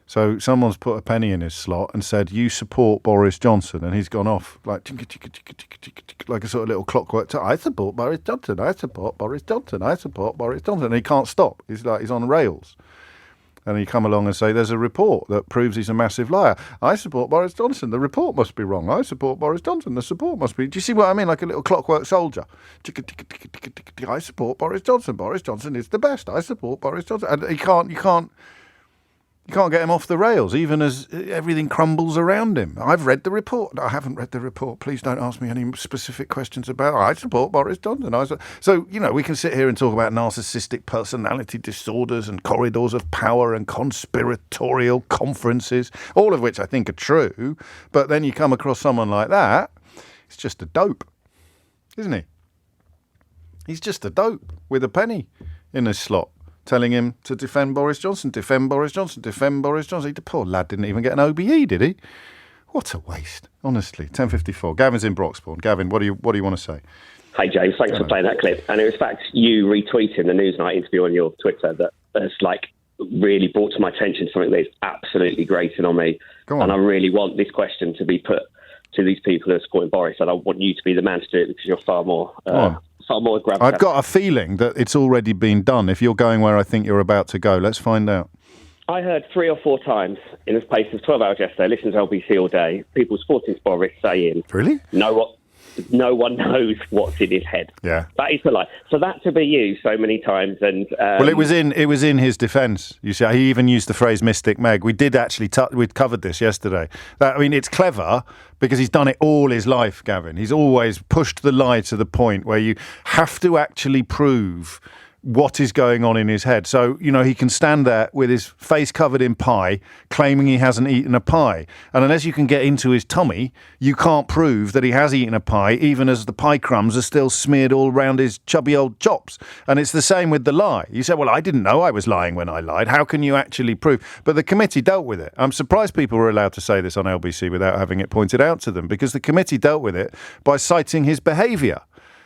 So someone's put a penny in his slot and said, you support Boris Johnson. And he's gone off like a sort of little clockwork. I support Boris Johnson. I support Boris Johnson. I support Boris Johnson. And he can't stop. He's on rails. And you come along and say, there's a report that proves he's a massive liar. I support Boris Johnson. The report must be wrong. I support Boris Johnson. The support must be... Do you see what I mean? Like a little clockwork soldier. I support Boris Johnson. Boris Johnson is the best. I support Boris Johnson. And you can't get him off the rails, even as everything crumbles around him. I've read the report. I haven't read the report. Please don't ask me any specific questions about it. I support Boris Johnson. So, we can sit here and talk about narcissistic personality disorders and corridors of power and conspiratorial conferences, all of which I think are true. But then you come across someone like that, it's just a dope, isn't he? He's just a dope with a penny in his slot, telling him to defend Boris Johnson, defend Boris Johnson, defend Boris Johnson. The poor lad didn't even get an OBE, did he? What a waste, honestly. 10:54. Gavin's in Broxbourne. Gavin, what do you want to say? Hey, James. Thanks for playing that clip. And it was, in fact, you retweeting the Newsnight interview on your Twitter that has, really brought to my attention something that is absolutely grating on me. Go on. And I really want this question to be put to these people who are supporting Boris. And I want you to be the man to do it because you're far more... I've got a feeling that it's already been done. If you're going where I think you're about to go, let's find out. I heard 3 or 4 times in the space of 12 hours yesterday, listening to LBC all day, people supporting Boris saying, really? No one knows what's in his head. Yeah, that is the lie. For that to be used so many times, and well, it was in his defence. You see, he even used the phrase "Mystic Meg." We did actually we covered this yesterday. It's clever because he's done it all his life, Gavin. He's always pushed the lie to the point where you have to actually prove what is going on in his head. So, he can stand there with his face covered in pie, claiming he hasn't eaten a pie. And unless you can get into his tummy, you can't prove that he has eaten a pie, even as the pie crumbs are still smeared all around his chubby old chops. And it's the same with the lie. You say, well, I didn't know I was lying when I lied. How can you actually prove? But the committee dealt with it. I'm surprised people were allowed to say this on LBC without having it pointed out to them, because the committee dealt with it by citing his behaviour.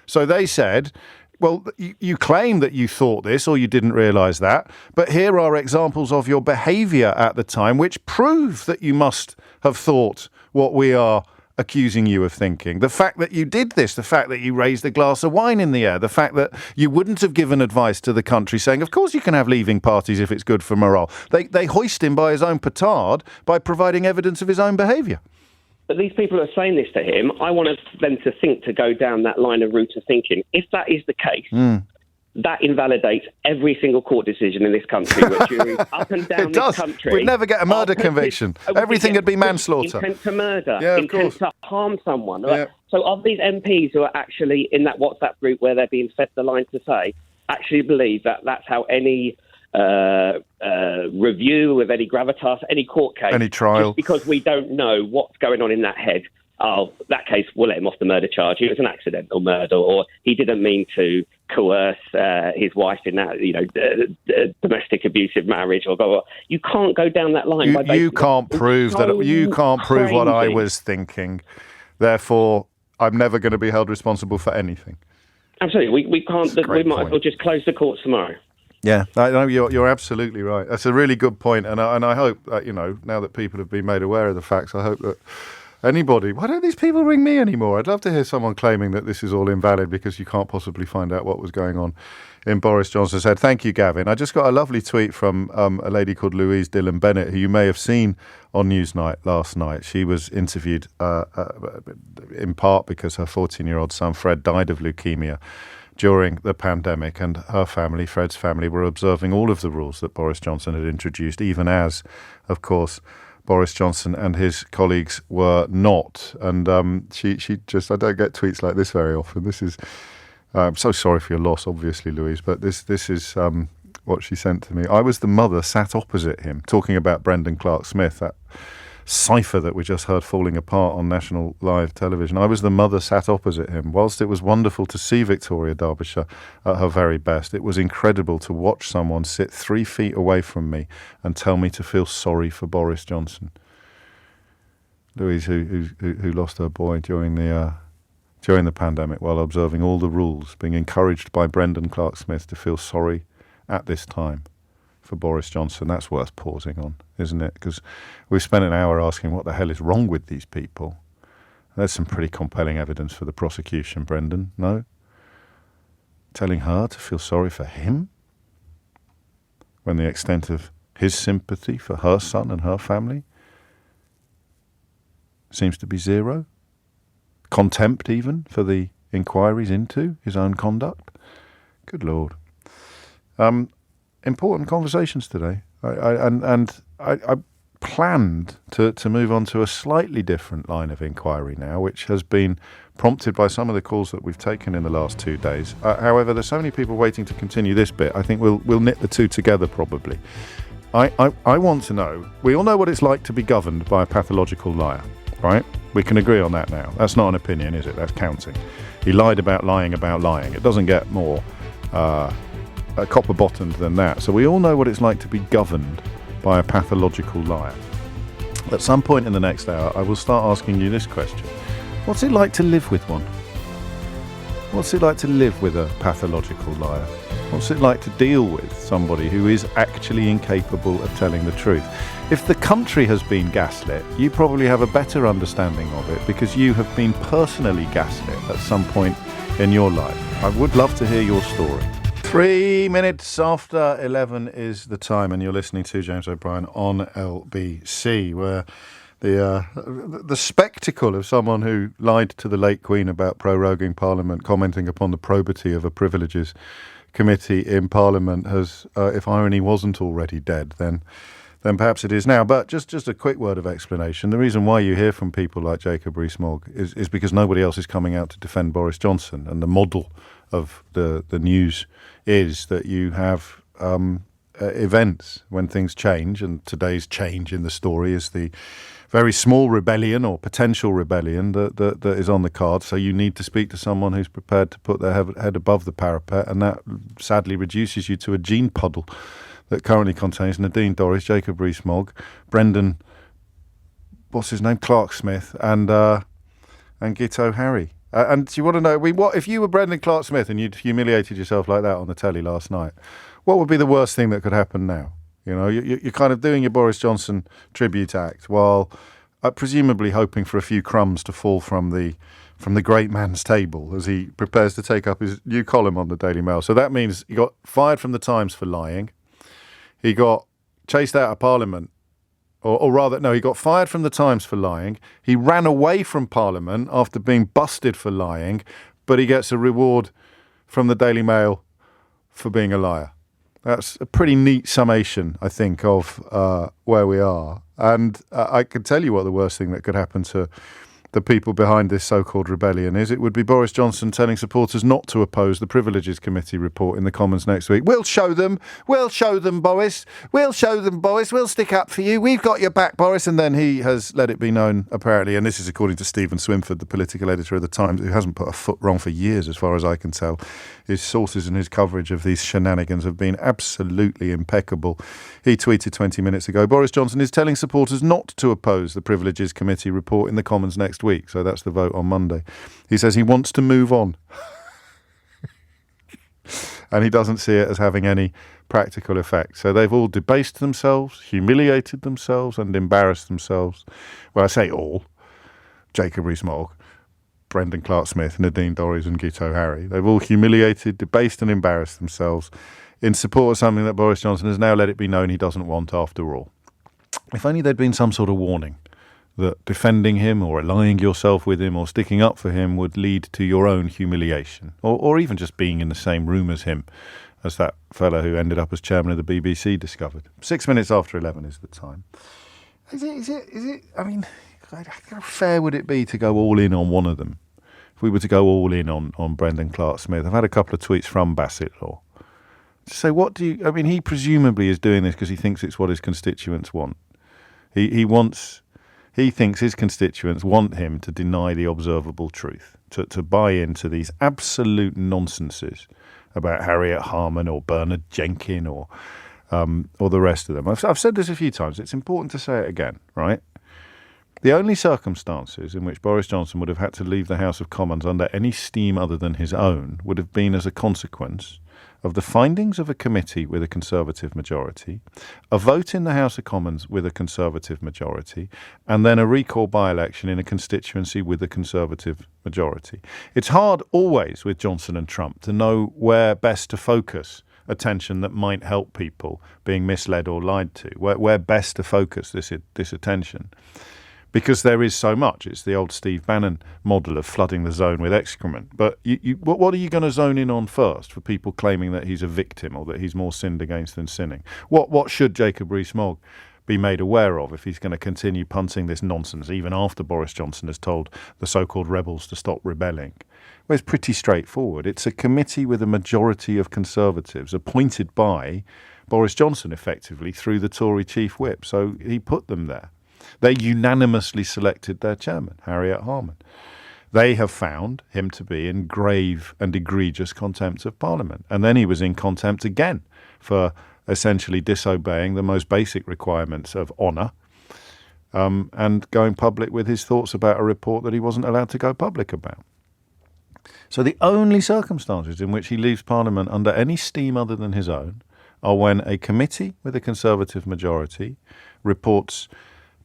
So they said, well, you claim that you thought this or you didn't realise that, but here are examples of your behaviour at the time which prove that you must have thought what we are accusing you of thinking. The fact that you did this, the fact that you raised a glass of wine in the air, the fact that you wouldn't have given advice to the country saying, of course you can have leaving parties if it's good for morale. They hoist him by his own petard by providing evidence of his own behaviour. But these people who are saying this to him, I want them to think, to go down that line of route of thinking. If that is the case, that invalidates every single court decision in this country, where juries up and down this country... We'd never get a murder conviction. Everything would be manslaughter. Intent to murder, intent to harm someone. Yeah. So of these MPs who are actually in that WhatsApp group where they're being fed the line to say, actually believe that that's how any... review of any gravitas, any court case, any trial, just because we don't know what's going on in that head. That case, we'll let him off the murder charge. It was an accidental murder, or he didn't mean to coerce his wife in that, domestic abusive marriage, or go. You can't go down that line. You can't prove that. You can't prove what I was thinking. Therefore, I'm never going to be held responsible for anything. Absolutely, we can't. We might as well just close the courts tomorrow. Yeah, I know you're absolutely right. That's a really good point, and I hope that, now that people have been made aware of the facts, I hope that anybody... Why don't these people ring me anymore? I'd love to hear someone claiming that this is all invalid because you can't possibly find out what was going on in Boris Johnson's head. Thank you, Gavin. I just got a lovely tweet from a lady called Louise Dillon Bennett, who you may have seen on Newsnight last night. She was interviewed in part because her 14-year-old son Fred died of leukemia during the pandemic, and her family, Fred's family, were observing all of the rules that Boris Johnson had introduced, even as, of course, Boris Johnson and his colleagues were not. And she just, I don't get tweets like this very often. This is, I'm so sorry for your loss, obviously, Louise, but this is what she sent to me. I was the mother sat opposite him, talking about Brendan Clark Smith, cipher that we just heard falling apart on national live television. I was the mother sat opposite him. Whilst it was wonderful to see Victoria Derbyshire at her very best, it was incredible to watch someone sit 3 feet away from me and tell me to feel sorry for Boris Johnson. Louise, who lost her boy during the pandemic while observing all the rules, being encouraged by Brendan Clark-Smith to feel sorry at this time for Boris Johnson. That's worth pausing on, isn't it? Because we've spent an hour asking what the hell is wrong with these people. There's some pretty compelling evidence for the prosecution, Brendan, no? Telling her to feel sorry for him when the extent of his sympathy for her son and her family seems to be zero. Contempt even for the inquiries into his own conduct. Good Lord. Important conversations today. I planned to move on to a slightly different line of inquiry now, which has been prompted by some of the calls that we've taken in the last 2 days. However, there's so many people waiting to continue this bit. I think we'll knit the two together probably. I want to know, we all know what it's like to be governed by a pathological liar, right? We can agree on that now. That's not an opinion, is it? That's counting. He lied about lying about lying. It doesn't get more copper-bottomed than that. So we all know what it's like to be governed by a pathological liar. At some point in the next hour, I will start asking you this question. What's it like to live with one? What's it like to live with a pathological liar? What's it like to deal with somebody who is actually incapable of telling the truth? If the country has been gaslit, you probably have a better understanding of it because you have been personally gaslit at some point in your life. I would love to hear your story. 3 minutes after 11 is the time, and you're listening to James O'Brien on LBC, where the spectacle of someone who lied to the late Queen about proroguing Parliament, commenting upon the probity of a privileges committee in Parliament, has, if irony wasn't already dead, then perhaps it is now. But just a quick word of explanation. The reason why you hear from people like Jacob Rees-Mogg is because nobody else is coming out to defend Boris Johnson, and the model of the news is that you have events when things change, and today's change in the story is the very small rebellion or potential rebellion that is on the card. So you need to speak to someone who's prepared to put their head above the parapet, and that sadly reduces you to a gene puddle that currently contains Nadine Dorries, Jacob Rees-Mogg, Brendan, what's his name, Clark-Smith, and Gito Harry. And do you want to know, what if you were Brendan Clark-Smith and you'd humiliated yourself like that on the telly last night? What would be the worst thing that could happen now? You know, you're kind of doing your Boris Johnson tribute act while presumably hoping for a few crumbs to fall from the great man's table as he prepares to take up his new column on the Daily Mail. So that means he got fired from the Times for lying. He got chased out of Parliament. Or rather, no, he got fired from the Times for lying. He ran away from Parliament after being busted for lying, but he gets a reward from the Daily Mail for being a liar. That's a pretty neat summation, I think, of where we are. And I can tell you what the worst thing that could happen to the people behind this so-called rebellion is. It would be Boris Johnson telling supporters not to oppose the Privileges Committee report in the Commons next week. We'll show them, Boris. We'll show them, Boris. We'll stick up for you. We've got your back, Boris. And then he has let it be known, apparently, and this is according to Stephen Swinford, the political editor of The Times, who hasn't put a foot wrong for years, as far as I can tell. His sources and his coverage of these shenanigans have been absolutely impeccable. He tweeted 20 minutes ago, Boris Johnson is telling supporters not to oppose the Privileges Committee report in the Commons next week. So that's the vote on Monday. He says he wants to move on. And he doesn't see it as having any practical effect. So they've all debased themselves, humiliated themselves and embarrassed themselves. Well, I say all. Jacob Rees-Mogg, Brendan Clark-Smith, Nadine Dorries and Gito Harry. They've all humiliated, debased and embarrassed themselves in support of something that Boris Johnson has now let it be known he doesn't want after all. If only there'd been some sort of warning that defending him or allying yourself with him or sticking up for him would lead to your own humiliation, or even just being in the same room as him, as that fellow who ended up as chairman of the BBC discovered. 6 minutes after 11 is the time. Is it, I mean, how fair would it be to go all in on one of them? If we were to go all in on Brendan Clark-Smith. I've had a couple of tweets from Bassett Law. So he presumably is doing this because he thinks it's what his constituents want. He wants He thinks his constituents want him to deny the observable truth, to buy into these absolute nonsenses about Harriet Harman or Bernard Jenkin or the rest of them. I've said this a few times. It's important to say it again, right? The only circumstances in which Boris Johnson would have had to leave the House of Commons under any steam other than his own would have been as a consequence of the findings of a committee with a Conservative majority, a vote in the House of Commons with a Conservative majority, and then a recall by-election in a constituency with a Conservative majority. It's hard always with Johnson and Trump to know where best to focus attention that might help people being misled or lied to, where best to focus this attention. Because there is so much. It's the old Steve Bannon model of flooding the zone with excrement. But what are you going to zone in on first for people claiming that he's a victim or that he's more sinned against than sinning? What should Jacob Rees-Mogg be made aware of if he's going to continue punting this nonsense even after Boris Johnson has told the so-called rebels to stop rebelling? Well, it's pretty straightforward. It's a committee with a majority of Conservatives appointed by Boris Johnson, effectively, through the Tory chief whip. So he put them there. They unanimously selected their chairman, Harriet Harman. They have found him to be in grave and egregious contempt of Parliament. And then he was in contempt again for essentially disobeying the most basic requirements of honour and going public with his thoughts about a report that he wasn't allowed to go public about. So the only circumstances in which he leaves Parliament under any steam other than his own are when a committee with a Conservative majority reports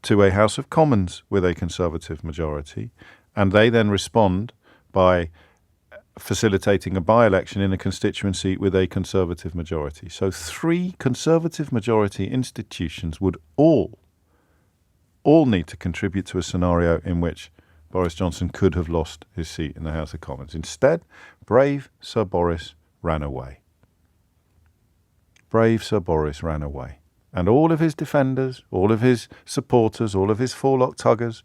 to a House of Commons with a Conservative majority, and they then respond by facilitating a by-election in a constituency with a Conservative majority. So 3 Conservative majority institutions would all need to contribute to a scenario in which Boris Johnson could have lost his seat in the House of Commons. Instead, brave Sir Boris ran away. Brave Sir Boris ran away. And all of his defenders, all of his supporters, all of his forelock tuggers,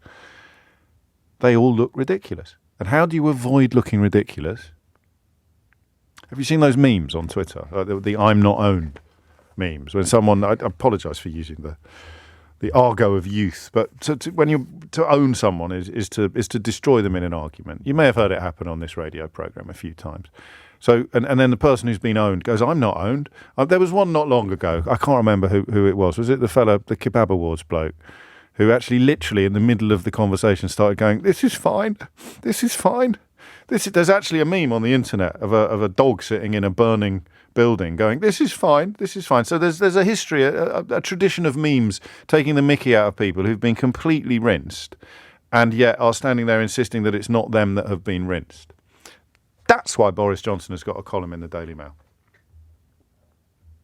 they all look ridiculous. And how do you avoid looking ridiculous? Have you seen those memes on Twitter? The I'm not owned memes. When someone, I apologise for using the argot of youth, but to own someone is to destroy them in an argument. You may have heard it happen on this radio programme a few times. So, and then the person who's been owned goes, I'm not owned. There was one not long ago. I can't remember who it was. Was it the Kebab Awards bloke, who actually literally in the middle of the conversation started going, this is fine. This is fine. There's actually a meme on the internet of a dog sitting in a burning building going, this is fine. This is fine. So there's a history, a tradition of memes taking the mickey out of people who've been completely rinsed and yet are standing there insisting that it's not them that have been rinsed. That's why Boris Johnson has got a column in the Daily Mail.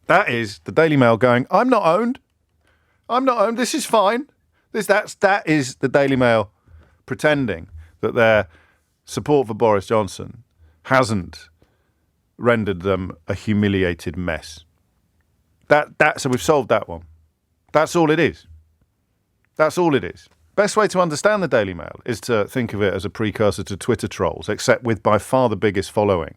That is the Daily Mail going, I'm not owned. I'm not owned. This is fine. That is the Daily Mail pretending that their support for Boris Johnson hasn't rendered them a humiliated mess. So we've solved that one. That's all it is. That's all it is. Best way to understand the Daily Mail is to think of it as a precursor to Twitter trolls, except with by far the biggest following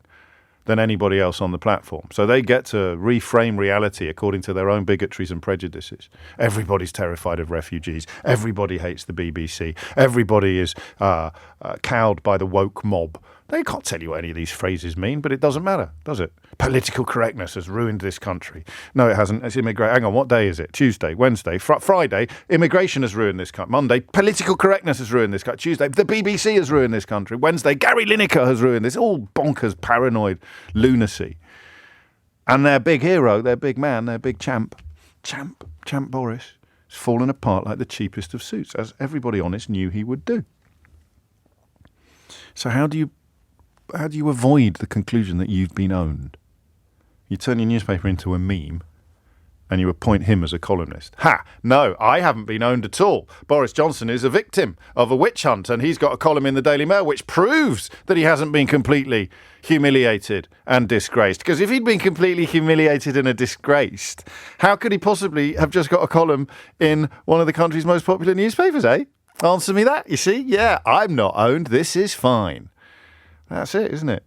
than anybody else on the platform. So they get to reframe reality according to their own bigotries and prejudices. Everybody's terrified of refugees. Everybody hates the BBC. Everybody is cowed by the woke mob. They can't tell you what any of these phrases mean, but it doesn't matter, does it? Political correctness has ruined this country. No, it hasn't. It's immigration. Hang on, what day is it? Tuesday, Wednesday, Friday. Immigration has ruined this country. Monday, political correctness has ruined this country. Tuesday, the BBC has ruined this country. Wednesday, Gary Lineker has ruined this. All bonkers, paranoid lunacy. And their big hero, their big man, their big champ Boris, has fallen apart like the cheapest of suits, as everybody honest knew he would do. So how do you avoid the conclusion that you've been owned? You turn your newspaper into a meme and you appoint him as a columnist. Ha! No, I haven't been owned at all. Boris Johnson is a victim of a witch hunt and he's got a column in the Daily Mail which proves that he hasn't been completely humiliated and disgraced. Because if he'd been completely humiliated and disgraced, how could he possibly have just got a column in one of the country's most popular newspapers, eh? Answer me that, you see? Yeah, I'm not owned. This is fine. That's it, isn't it?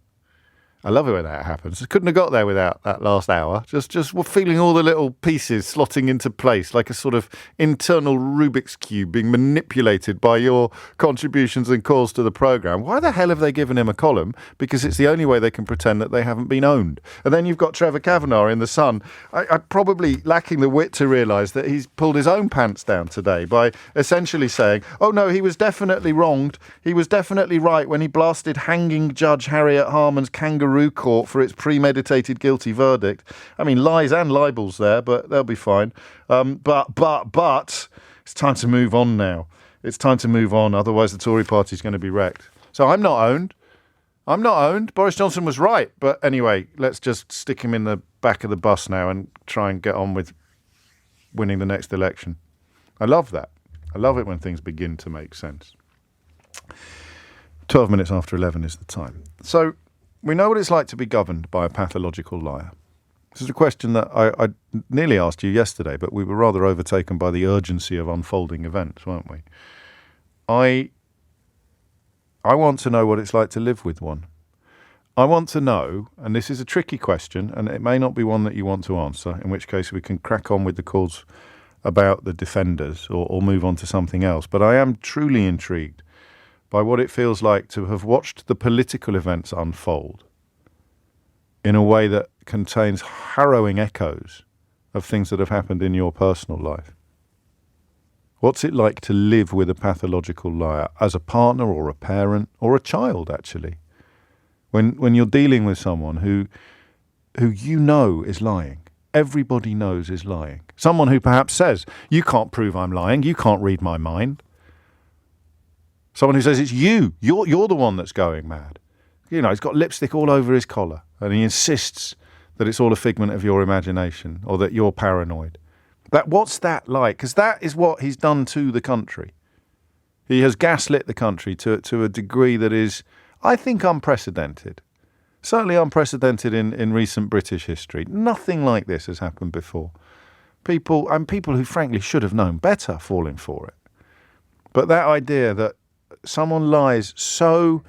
I love it when that happens. I couldn't have got there without that last hour. Just feeling all the little pieces slotting into place like a sort of internal Rubik's Cube being manipulated by your contributions and calls to the programme. Why the hell have they given him a column? Because it's the only way they can pretend that they haven't been owned. And then you've got Trevor Kavanagh in The Sun. I probably lacking the wit to realise that he's pulled his own pants down today by essentially saying, oh no, he was definitely wronged. He was definitely right when he blasted hanging Judge Harriet Harman's kangaroo court for its premeditated guilty verdict. I mean, lies and libels there, but they'll be fine. But it's time to move on now. It's time to move on. Otherwise, the Tory party's going to be wrecked. So I'm not owned. I'm not owned. Boris Johnson was right. But anyway, let's just stick him in the back of the bus now and try and get on with winning the next election. I love that. I love it when things begin to make sense. 12 minutes after 11 is the time. So we know what it's like to be governed by a pathological liar. This is a question that I nearly asked you yesterday, but we were rather overtaken by the urgency of unfolding events, weren't we? I want to know what it's like to live with one. I want to know, and this is a tricky question, and it may not be one that you want to answer, in which case we can crack on with the calls about the defenders or move on to something else. But I am truly intrigued by what it feels like to have watched the political events unfold in a way that contains harrowing echoes of things that have happened in your personal life. What's it like to live with a pathological liar as a partner or a parent or a child, actually? When you're dealing with someone who you know is lying, everybody knows is lying. Someone who perhaps says, you can't prove I'm lying, you can't read my mind. Someone who says it's you're the one that's going mad. You know, he's got lipstick all over his collar and he insists that it's all a figment of your imagination or that you're paranoid. What's that like? Because that is what he's done to the country. He has gaslit the country to a degree that is, I think, unprecedented. Certainly unprecedented in recent British history. Nothing like this has happened before. People who frankly should have known better falling for it. But that idea that someone lies so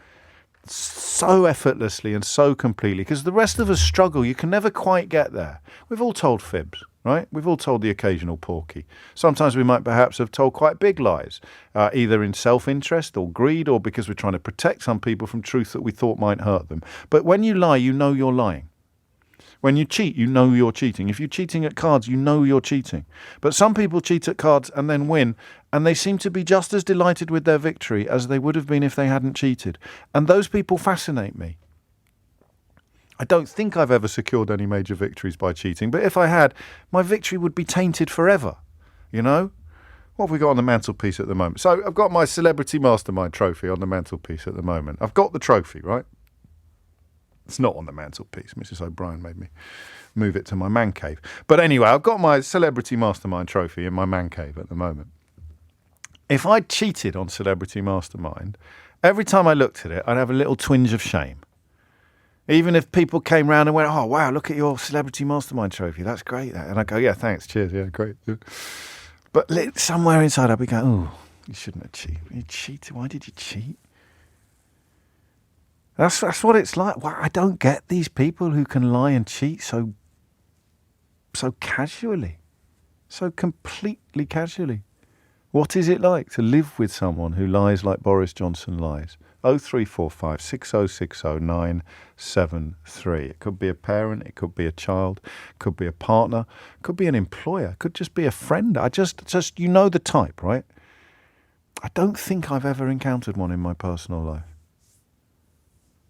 effortlessly and so completely, because the rest of us struggle. You can never quite get there. We've all told fibs, right? We've all told the occasional porky. Sometimes we might perhaps have told quite big lies, either in self-interest or greed or because we're trying to protect some people from truth that we thought might hurt them. But when you lie, you know you're lying. When you cheat, you know you're cheating. If you're cheating at cards, you know you're cheating. But some people cheat at cards and then win, and they seem to be just as delighted with their victory as they would have been if they hadn't cheated. And those people fascinate me. I don't think I've ever secured any major victories by cheating, but if I had, my victory would be tainted forever, you know? What have we got on the mantelpiece at the moment? So I've got my Celebrity Mastermind trophy on the mantelpiece at the moment. I've got the trophy, right? It's not on the mantelpiece. Mrs. O'Brien made me move it to my man cave. But anyway, I've got my Celebrity Mastermind trophy in my man cave at the moment. If I'd cheated on Celebrity Mastermind, every time I looked at it, I'd have a little twinge of shame. Even if people came round and went, oh, wow, look at your Celebrity Mastermind trophy. That's great. And I'd go, yeah, thanks. Cheers. Yeah, great. But somewhere inside I'd be going, oh, you shouldn't have cheated. You cheated. Why did you cheat? That's what it's like. Well, I don't get these people who can lie and cheat so casually, so completely casually. What is it like to live with someone who lies like Boris Johnson lies? 0345 6060 973. It could be a parent, it could be a child, it could be a partner, it could be an employer, it could just be a friend. I just you know the type, right? I don't think I've ever encountered one in my personal life.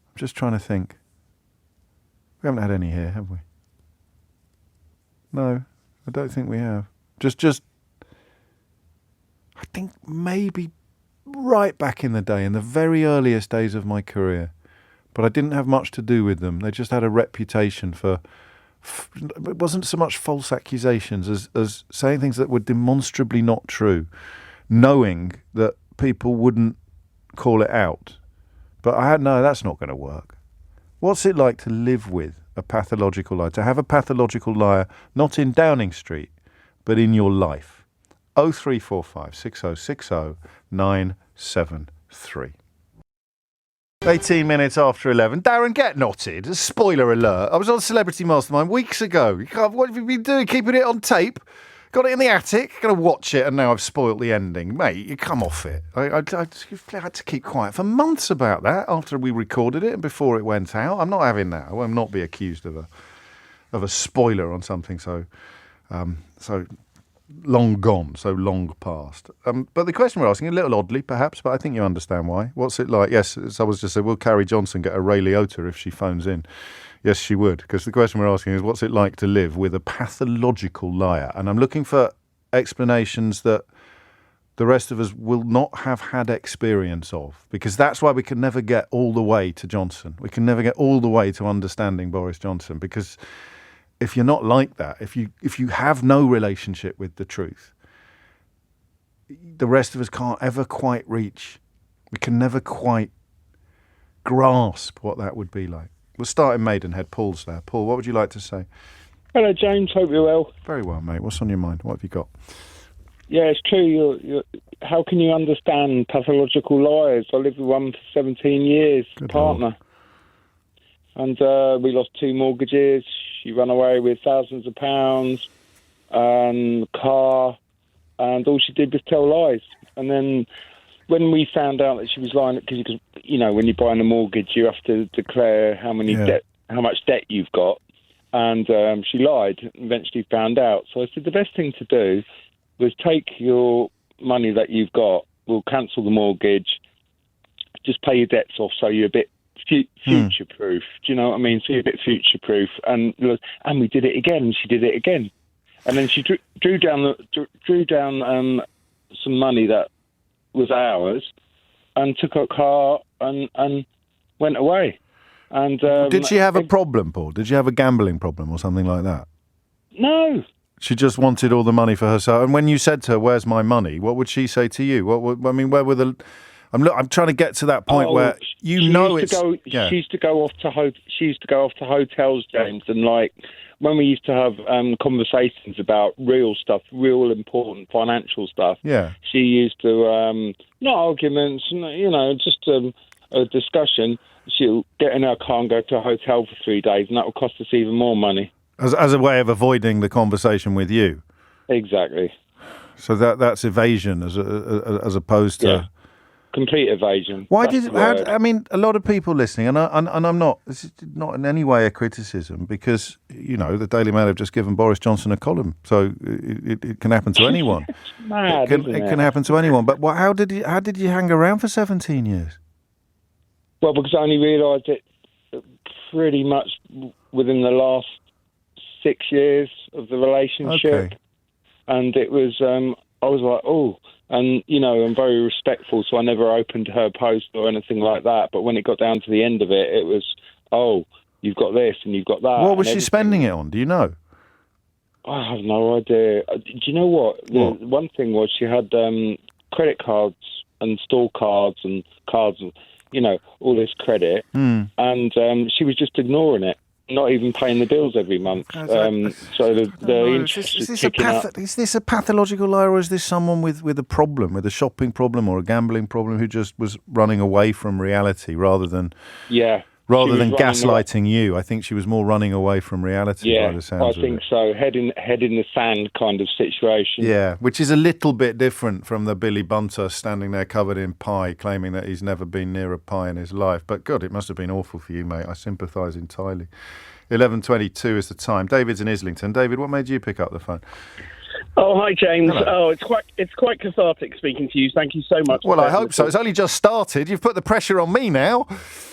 I'm just trying to think. We haven't had any here, have we? No, I don't think we have. Just I think maybe right back in the day, in the very earliest days of my career, but I didn't have much to do with them. They just had a reputation for, it wasn't so much false accusations as saying things that were demonstrably not true, knowing that people wouldn't call it out. But I had, no, that's not going to work. What's it like to live with a pathological liar, to have a pathological liar, not in Downing Street, but in your life? 0345 6060 973. 18 minutes after 11. Darren, get knotted. Spoiler alert. I was on Celebrity Mastermind weeks ago. What have you been doing? Keeping it on tape? Got it in the attic? Going to watch it, and now I've spoilt the ending. Mate, you come off it. I had to keep quiet for months about that after we recorded it and before it went out. I'm not having that. I will not be accused of a spoiler on something so long gone, so long past. But the question we're asking, a little oddly perhaps, but I think you understand why. What's it like? Yes, someone's just said, will Carrie Johnson get a Ray Liotta if she phones in? Yes, she would, because the question we're asking is, what's it like to live with a pathological liar? And I'm looking for explanations that the rest of us will not have had experience of, because that's why we can never get all the way to Johnson. We can never get all the way to understanding Boris Johnson, because if you're not like that, if you have no relationship with the truth, the rest of us can't ever quite reach. We can never quite grasp what that would be like. We'll start in Maidenhead. Paul's there. Paul, what would you like to say? Hello, James. Hope you're well. Very well, mate. What's on your mind? What have you got? Yeah, it's true. How can you understand pathological liars? I lived with one for 17 years, Good partner. And we lost 2 mortgages. She ran away with thousands of pounds and car, and all she did was tell lies. And then when we found out that she was lying, because you know, when you're buying a mortgage, you have to declare how much debt you've got, and she lied. Eventually found out. So I said the best thing to do was take your money that you've got. We'll cancel the mortgage. Just pay your debts off, so you're a bit future-proof. Do you know what I mean? So you're a bit future-proof. And we did it again. She did it again, and then she drew down some money that was ours, and took her car and went away. And did she have a problem, Paul? Did she have a gambling problem or something like that? No. She just wanted all the money for herself. And when you said to her, "Where's my money?" what would she say to you? Where were the? I'm trying to get to that point where she used to go off to hotels, James, and like when we used to have conversations about real stuff, real important financial stuff. Yeah, she used to not arguments, just a discussion. She'll get in her car and go to a hotel for 3 days, and that will cost us even more money. As a way of avoiding the conversation with you. Exactly. So that's evasion as opposed to. Yeah. Complete evasion. Why did? I mean, a lot of people listening, and I'm not. This is not in any way a criticism, because the Daily Mail have just given Boris Johnson a column, so it can happen to anyone. It's mad, it can happen to anyone. But how did you hang around for 17 years? Well, because I only realised it pretty much within the last 6 years of the relationship, and it was. I was like, oh. And, I'm very respectful, so I never opened her post or anything like that. But when it got down to the end of it, it was, oh, you've got this and you've got that. What was she spending it on? Do you know? I have no idea. Do you know what? The one thing was she had credit cards and store cards and cards, all this credit. And she was just ignoring it. Not even paying the bills every month. So the interest is ticking up. Is this a pathological liar, or is this someone with a problem, with a shopping problem or a gambling problem, who just was running away from reality rather than gaslighting you? I think she was more running away from reality by the sounds of it. I think so. Head in the sand kind of situation. Yeah, which is a little bit different from the Billy Bunter standing there covered in pie, claiming that he's never been near a pie in his life. But God, it must have been awful for you, mate. I sympathise entirely. 11:22 is the time. David's in Islington. David, what made you pick up the phone? Oh, hi, James. Hello. Oh, it's quite cathartic speaking to you. Thank you so much. Well, I hope so. It's only just started. You've put the pressure on me now.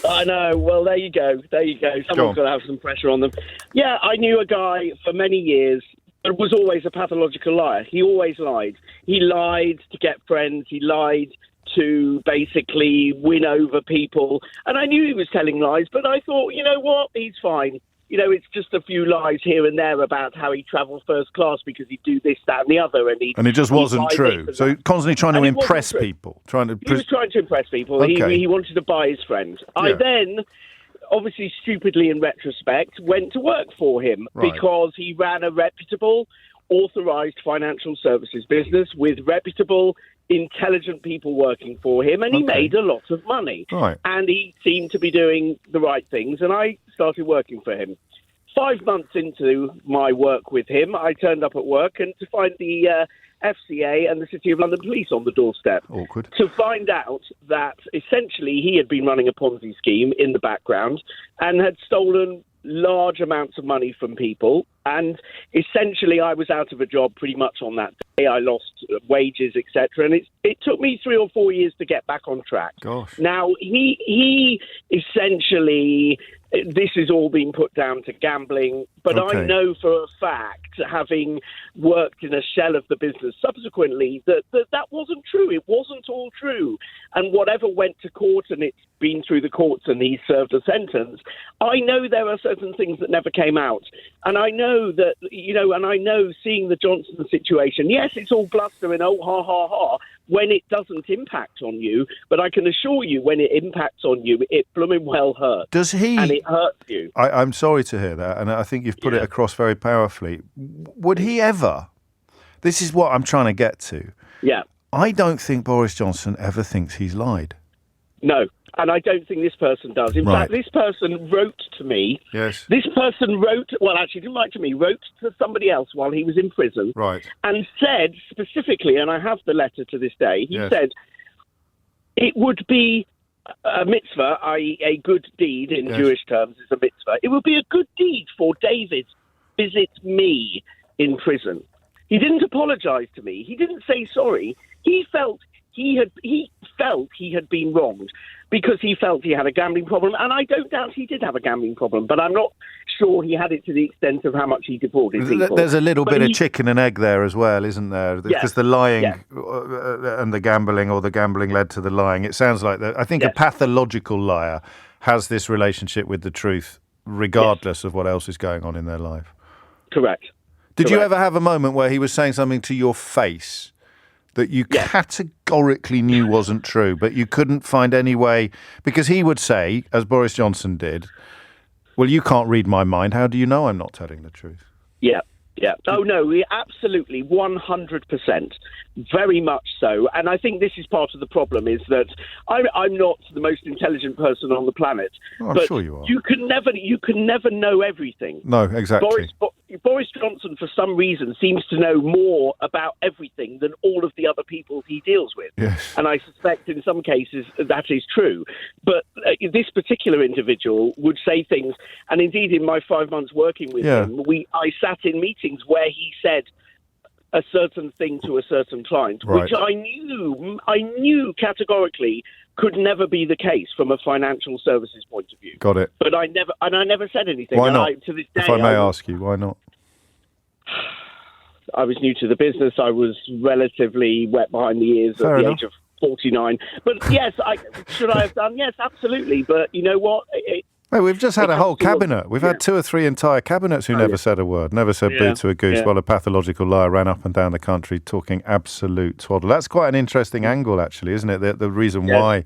I know. Well, there you go. Someone's got to have some pressure on them. Yeah, I knew a guy for many years that was always a pathological liar. He always lied. He lied to get friends. He lied to basically win over people. And I knew he was telling lies, but I thought, you know what? He's fine. It's just a few lies here and there about how he travelled first class because he'd do this, that and the other. And it just wasn't true. So constantly trying to impress people. He was trying to impress people. Okay. He wanted to buy his friends. Yeah. I then, obviously stupidly in retrospect, went to work for him because he ran a reputable, authorised financial services business with reputable intelligent people working for him, and he made a lot of money. Right. And he seemed to be doing the right things, and I started working for him. 5 months into my work with him, I turned up at work and to find the FCA and the City of London Police on the doorstep. Awkward. To find out that essentially he had been running a Ponzi scheme in the background and had stolen large amounts of money from people. And essentially I was out of a job pretty much on that day. I lost wages, etc. And it took me 3 or 4 years to get back on track. Gosh. Now, he essentially... This is all being put down to gambling, but I know for a fact, having worked in a shell of the business subsequently, that wasn't true. It wasn't all true. And whatever went to court, and it's been through the courts and he served a sentence, I know there are certain things that never came out. And I know that, and I know seeing the Johnson situation, yes, it's all bluster and oh, ha, ha, ha, when it doesn't impact on you, but I can assure you when it impacts on you, it blooming well hurts. Does he? And it hurts you. I'm sorry to hear that, and I think you've put it across very powerfully. Would he ever? This is what I'm trying to get to. Yeah. I don't think Boris Johnson ever thinks he's lied. No, and I don't think this person does. In fact, this person wrote to me. Yes. This person didn't write to me, wrote to somebody else while he was in prison. Right. And said specifically, and I have the letter to this day, he said, it would be a mitzvah, i.e. a good deed in Jewish terms is a mitzvah. It would be a good deed for David to visit me in prison. He didn't apologise to me. He didn't say sorry. He felt he had been wronged because he felt he had a gambling problem, and I don't doubt he did have a gambling problem, but I'm not sure he had it to the extent of how much he deported people. There's a little bit of chicken and egg there as well, isn't there? Because the lying and the gambling, or the gambling led to the lying. It sounds like that. I think a pathological liar has this relationship with the truth, regardless of what else is going on in their life. Correct. Did you ever have a moment where he was saying something to your face that you categorically knew wasn't true, but you couldn't find any way? Because he would say, as Boris Johnson did, well, you can't read my mind. How do you know I'm not telling the truth? Yeah. Oh, no, absolutely, 100%. Very much so. And I think this is part of the problem, is that I'm not the most intelligent person on the planet. Oh, I'm but sure you are. You can never know everything. No, exactly. Boris Johnson, for some reason, seems to know more about everything than all of the other people he deals with. Yes. And I suspect in some cases that is true. But this particular individual would say things, and indeed in my 5 months working with him, I sat in meetings where he said a certain thing to a certain client, which I knew categorically could never be the case from a financial services point of view. Got it. But I never said anything. Why not? To this day, if I may ask you, why not? I was new to the business. I was relatively wet behind the ears at the age of 49. But yes, should I have done? Yes, absolutely. But you know what? We've just had a whole cabinet. We've had 2 or 3 entire cabinets who never said a word, never said boo to a goose, while a pathological liar ran up and down the country talking absolute twaddle. That's quite an interesting angle, actually, isn't it? The reason why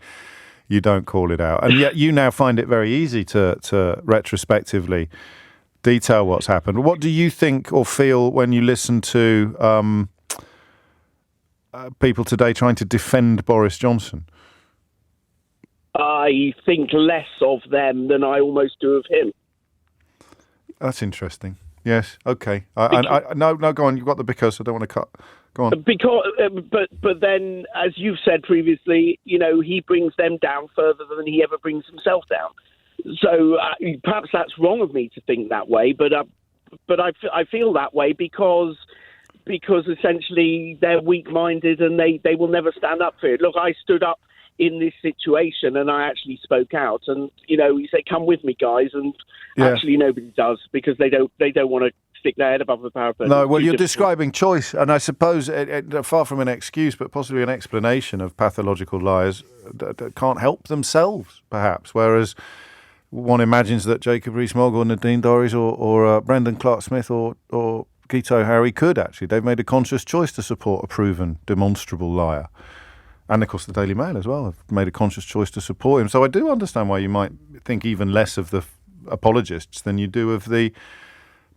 you don't call it out. And yet you now find it very easy to retrospectively detail what's happened. What do you think or feel when you listen to people today trying to defend Boris Johnson? I think less of them than I almost do of him. That's interesting. Yes. Okay. No, go on. You've got the because. I don't want to cut. Go on. Because, but then, as you've said previously, he brings them down further than he ever brings himself down. So perhaps that's wrong of me to think that way, but I feel that way because essentially they're weak-minded and they will never stand up for it. Look, I stood up in this situation and I actually spoke out, and you say, come with me, guys, and actually nobody does, because they don't want to stick their head above the parapet. No, well, you're describing choice, and I suppose far from an excuse, but possibly an explanation of pathological liars that can't help themselves, perhaps, whereas one imagines that Jacob Rees-Mogg, Nadine Dorries or Brendan Clark-Smith or Guito Harry could actually. They've made a conscious choice to support a proven, demonstrable liar. And, of course, the Daily Mail as well have made a conscious choice to support him. So I do understand why you might think even less of the apologists than you do of the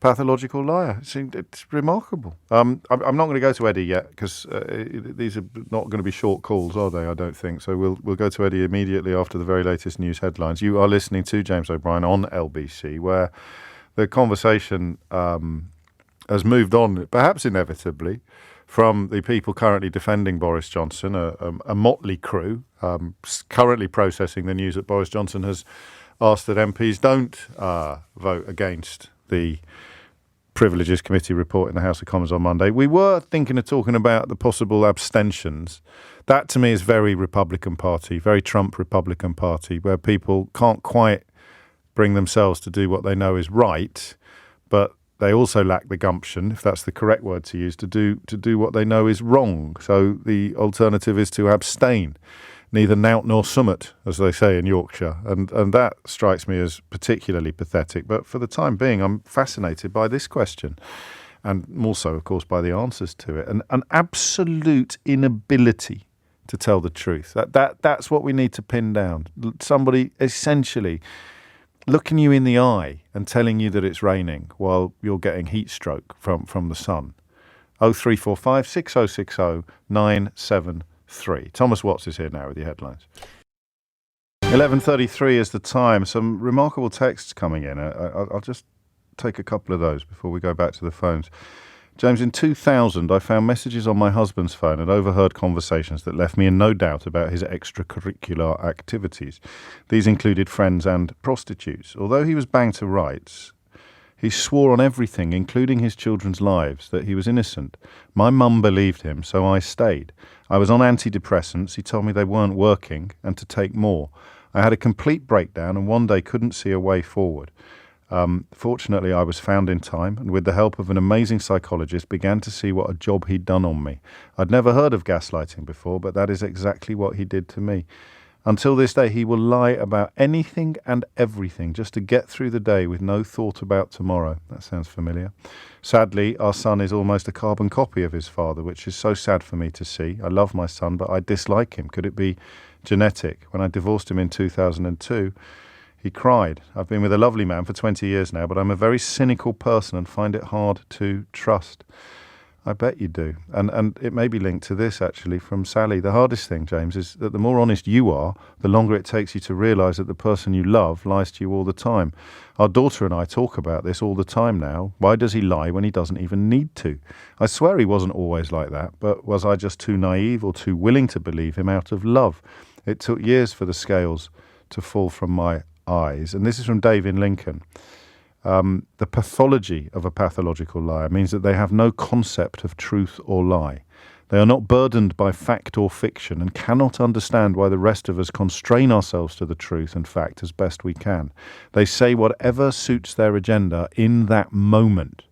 pathological liar. It's remarkable. I'm not going to go to Eddie yet because these are not going to be short calls, are they? I don't think. So we'll go to Eddie immediately after the very latest news headlines. You are listening to James O'Brien on LBC, where the conversation has moved on, perhaps inevitably, from the people currently defending Boris Johnson, a motley crew, currently processing the news that Boris Johnson has asked that MPs don't vote against the Privileges Committee report in the House of Commons on Monday. We were thinking of talking about the possible abstentions. That, to me, is very Republican Party, very Trump Republican Party, where people can't quite bring themselves to do what they know is right, but they also lack the gumption, if that's the correct word to use, to do what they know is wrong. So the alternative is to abstain. Neither nout nor summit, as they say in Yorkshire. And that strikes me as particularly pathetic. But for the time being, I'm fascinated by this question. And also, of course, by the answers to it. An absolute inability to tell the truth. That's what we need to pin down. Somebody essentially looking you in the eye and telling you that it's raining while you're getting heat stroke from the sun. 0345 6060 973. Thomas Watts is here now with your headlines. 11:33 is the time. Some remarkable texts coming in. I'll just take a couple of those before we go back to the phones. James, in 2000, I found messages on my husband's phone and overheard conversations that left me in no doubt about his extracurricular activities. These included friends and prostitutes. Although he was banged to rights, he swore on everything, including his children's lives, that he was innocent. My mum believed him, so I stayed. I was on antidepressants. He told me they weren't working and to take more. I had a complete breakdown and one day couldn't see a way forward. Fortunately, I was found in time and with the help of an amazing psychologist began to see what a job he'd done on me. I'd never heard of gaslighting before, but that is exactly what he did to me. Until this day, he will lie about anything and everything just to get through the day with no thought about tomorrow. That sounds familiar. Sadly, our son is almost a carbon copy of his father, which is so sad for me to see. I love my son, but I dislike him. Could it be genetic? When I divorced him in 2002, he cried. I've been with a lovely man for 20 years now, but I'm a very cynical person and find it hard to trust. I bet you do. And it may be linked to this, actually, from Sally. The hardest thing, James, is that the more honest you are, the longer it takes you to realise that the person you love lies to you all the time. Our daughter and I talk about this all the time now. Why does he lie when he doesn't even need to? I swear he wasn't always like that, but was I just too naive or too willing to believe him out of love? It took years for the scales to fall from my eyes. And this is from Dave in Lincoln. The pathology of a pathological liar means that they have no concept of truth or lie. They are not burdened by fact or fiction and cannot understand why the rest of us constrain ourselves to the truth and fact as best we can. They say whatever suits their agenda in that moment.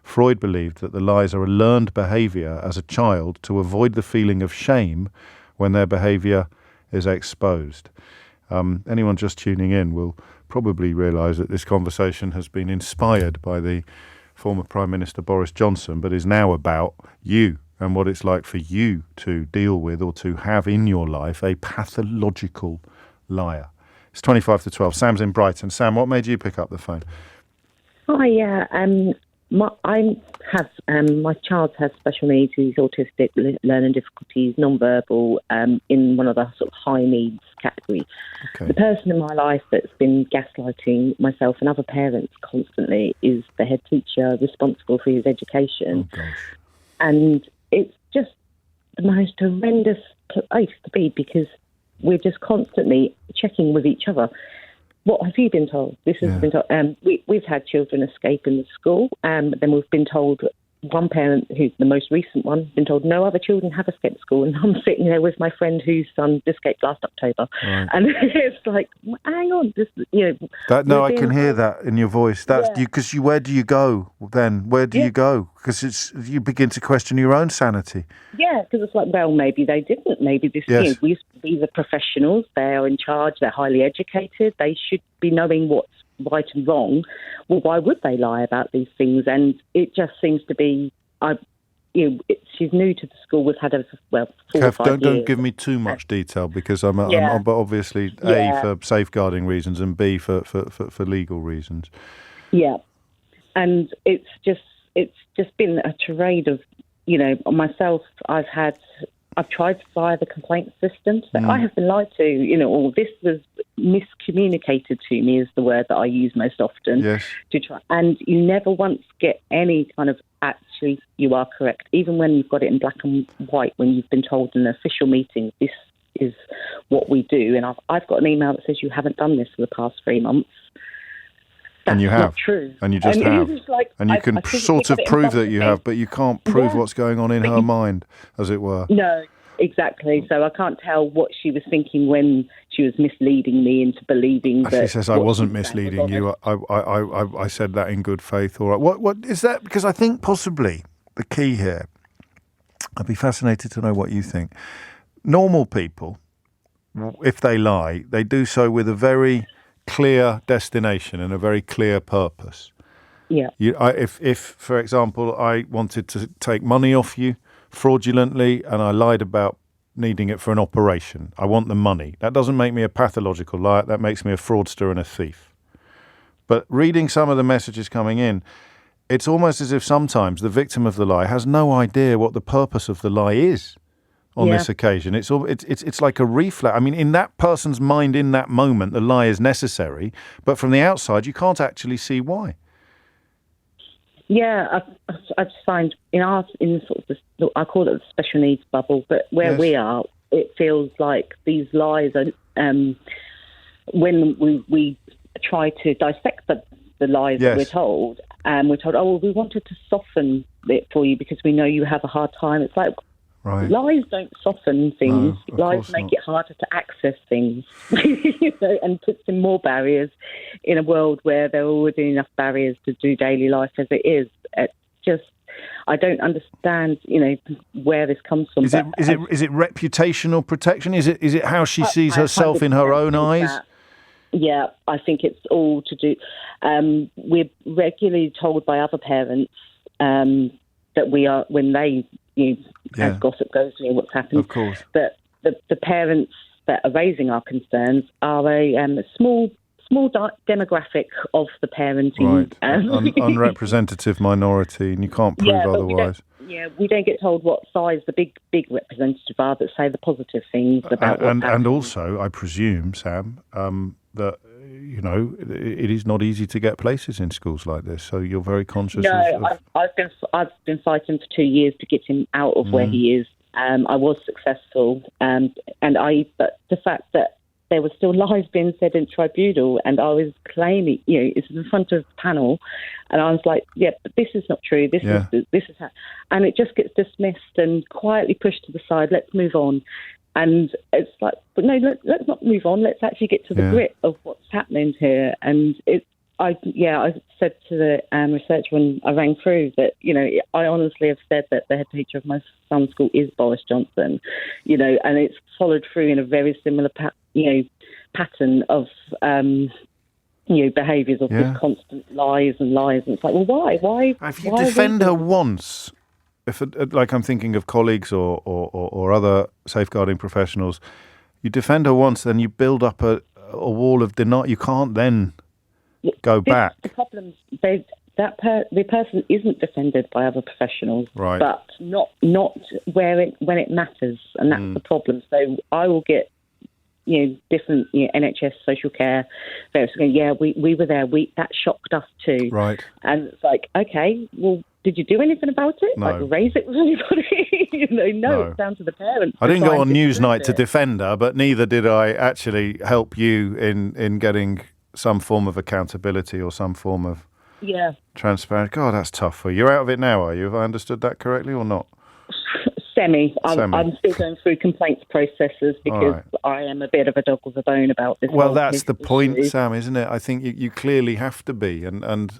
Freud believed that the lies are a learned behaviour as a child to avoid the feeling of shame when their behaviour is exposed. Anyone just tuning in will probably realise that this conversation has been inspired by the former Prime Minister Boris Johnson, but is now about you and what it's like for you to deal with or to have in your life a pathological liar. It's 25 to 12. Sam's in Brighton. Sam, what made you pick up the phone? Hi, yeah. My child has special needs. He's autistic, learning difficulties, non-verbal, in one of the sort of high needs category. Okay. The person in my life that's been gaslighting myself and other parents constantly is the head teacher responsible for his education. Oh, gosh. And it's just the most horrendous place to be because we're just constantly checking with each other. What have you been told? This has been told. We've had children escape in the school, but then we've been told, one parent, who's the most recent one, been told no other children have escaped school, and I'm sitting there with my friend whose son escaped last October, right. And it's like, hang on, I can hear that in your voice. That's because where do you go then? Where do you go? Because you begin to question your own sanity. Yeah, because it's like, well, maybe they didn't. Maybe this. Yes. We used to be the professionals. They are in charge. They're highly educated. They should be knowing what's right and wrong. Well, why would they lie about these things? And it just seems to be, she's new to the school. We've had her for 4 or 5 years. Don't give me too much detail because I'm obviously A, for safeguarding reasons and B, for legal reasons. Yeah. and it's just been a charade of, myself. I've tried via the complaint system. So I have been lied to, or this was miscommunicated to me is the word that I use most often. Yes. To try, and you never once get any kind of actually you are correct, even when you've got it in black and white, when you've been told in an official meeting this is what we do, and I've got an email that says you haven't done this for the past 3 months. That's and you have, not true. And you just have, and you can sort of prove that you have, but you can't prove what's going on in her mind, as it were. No, exactly. So I can't tell what she was thinking when she was misleading me into believing that. She says I wasn't misleading you. I said that in good faith. All right. What is that? Because I think possibly the key here. I'd be fascinated to know what you think. Normal people, if they lie, they do so with a very clear destination and a very clear purpose. Yeah. If for example, I wanted to take money off you fraudulently and I lied about needing it for an operation, I want the money. That doesn't make me a pathological liar. That makes me a fraudster and a thief. But reading some of the messages coming in, it's almost as if sometimes the victim of the lie has no idea what the purpose of the lie is. On this occasion, it's like a reflex. I mean, in that person's mind, in that moment, the lie is necessary, but from the outside, you can't actually see why. Yeah, I just find in sort of this, I call it the special needs bubble, but where we are, it feels like these lies are. When we try to dissect the lies that we're told, and we're told, oh, well, we wanted to soften it for you because we know you have a hard time. It's like. Right. Lies don't soften things. No, lies make it harder to access things, and puts in more barriers in a world where there are already enough barriers to do daily life as it is. It's just, I don't understand, where this comes from. Is it reputational protection? Is it how she sees herself in her own eyes? Yeah, I think it's all to do. We're regularly told by other parents that we are when they. As gossip goes, what's happened. Of course. But the parents that are raising our concerns are a small demographic of the parenting. Right. Unrepresentative minority, and you can't prove otherwise. We don't get told what size the big representative are that say the positive things about and also, I presume, Sam, that it is not easy to get places in schools like this. So you're very conscious. I've been fighting for 2 years to get him out of where he is. I was successful, but the fact that there were still lies being said in tribunal, and I was claiming, it's in front of the panel, and I was like, but this is not true. This is how, and it just gets dismissed and quietly pushed to the side. Let's move on. And it's like, but no, let's not move on. Let's actually get to the grit of what's happening here. And I said to the researcher when I rang through that, I honestly have said that the head teacher of my son's school is Boris Johnson, and it's followed through in a very similar pattern of, behaviours of just constant lies. And it's like, well, why? If you defend her once. If, like I'm thinking of colleagues or other safeguarding professionals, you defend her once, then you build up a wall of denial. You can't then go back. The problem, the person isn't defended by other professionals, right? But not when it matters, and that's the problem. So I will get different NHS social care. We were there. That shocked us too, right? And it's like, okay, well. Did you do anything about it? No. Like raise it with anybody? No, it's down to the parents. I didn't go on Newsnight to defend her, but neither did I actually help you in getting some form of accountability or some form of transparency. God, that's tough for you. You're out of it now, are you? Have I understood that correctly or not? Semi. I'm still going through complaints processes because I am a bit of a dog with a bone about this. Well, that's the point, Sam, isn't it? I think you clearly have to be. And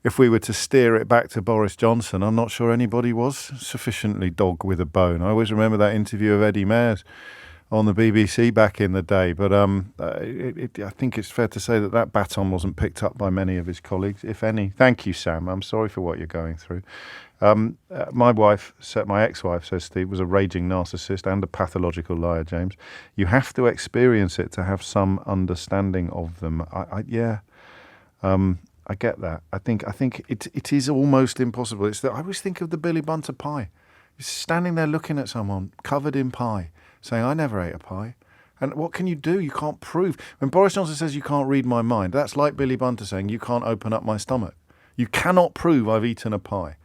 if we were to steer it back to Boris Johnson, I'm not sure anybody was sufficiently dog with a bone. I always remember that interview of Eddie Mayers on the BBC back in the day. But I think it's fair to say that baton wasn't picked up by many of his colleagues, if any. Thank you, Sam. I'm sorry for what you're going through. My ex-wife, says Steve, was a raging narcissist and a pathological liar, James. You have to experience it to have some understanding of them. I get that. I think it is almost impossible. It's that I always think of the Billy Bunter pie. You're standing there looking at someone covered in pie, saying, "I never ate a pie." And what can you do? You can't prove. When Boris Johnson says you can't read my mind, that's like Billy Bunter saying you can't open up my stomach. You cannot prove I've eaten a pie.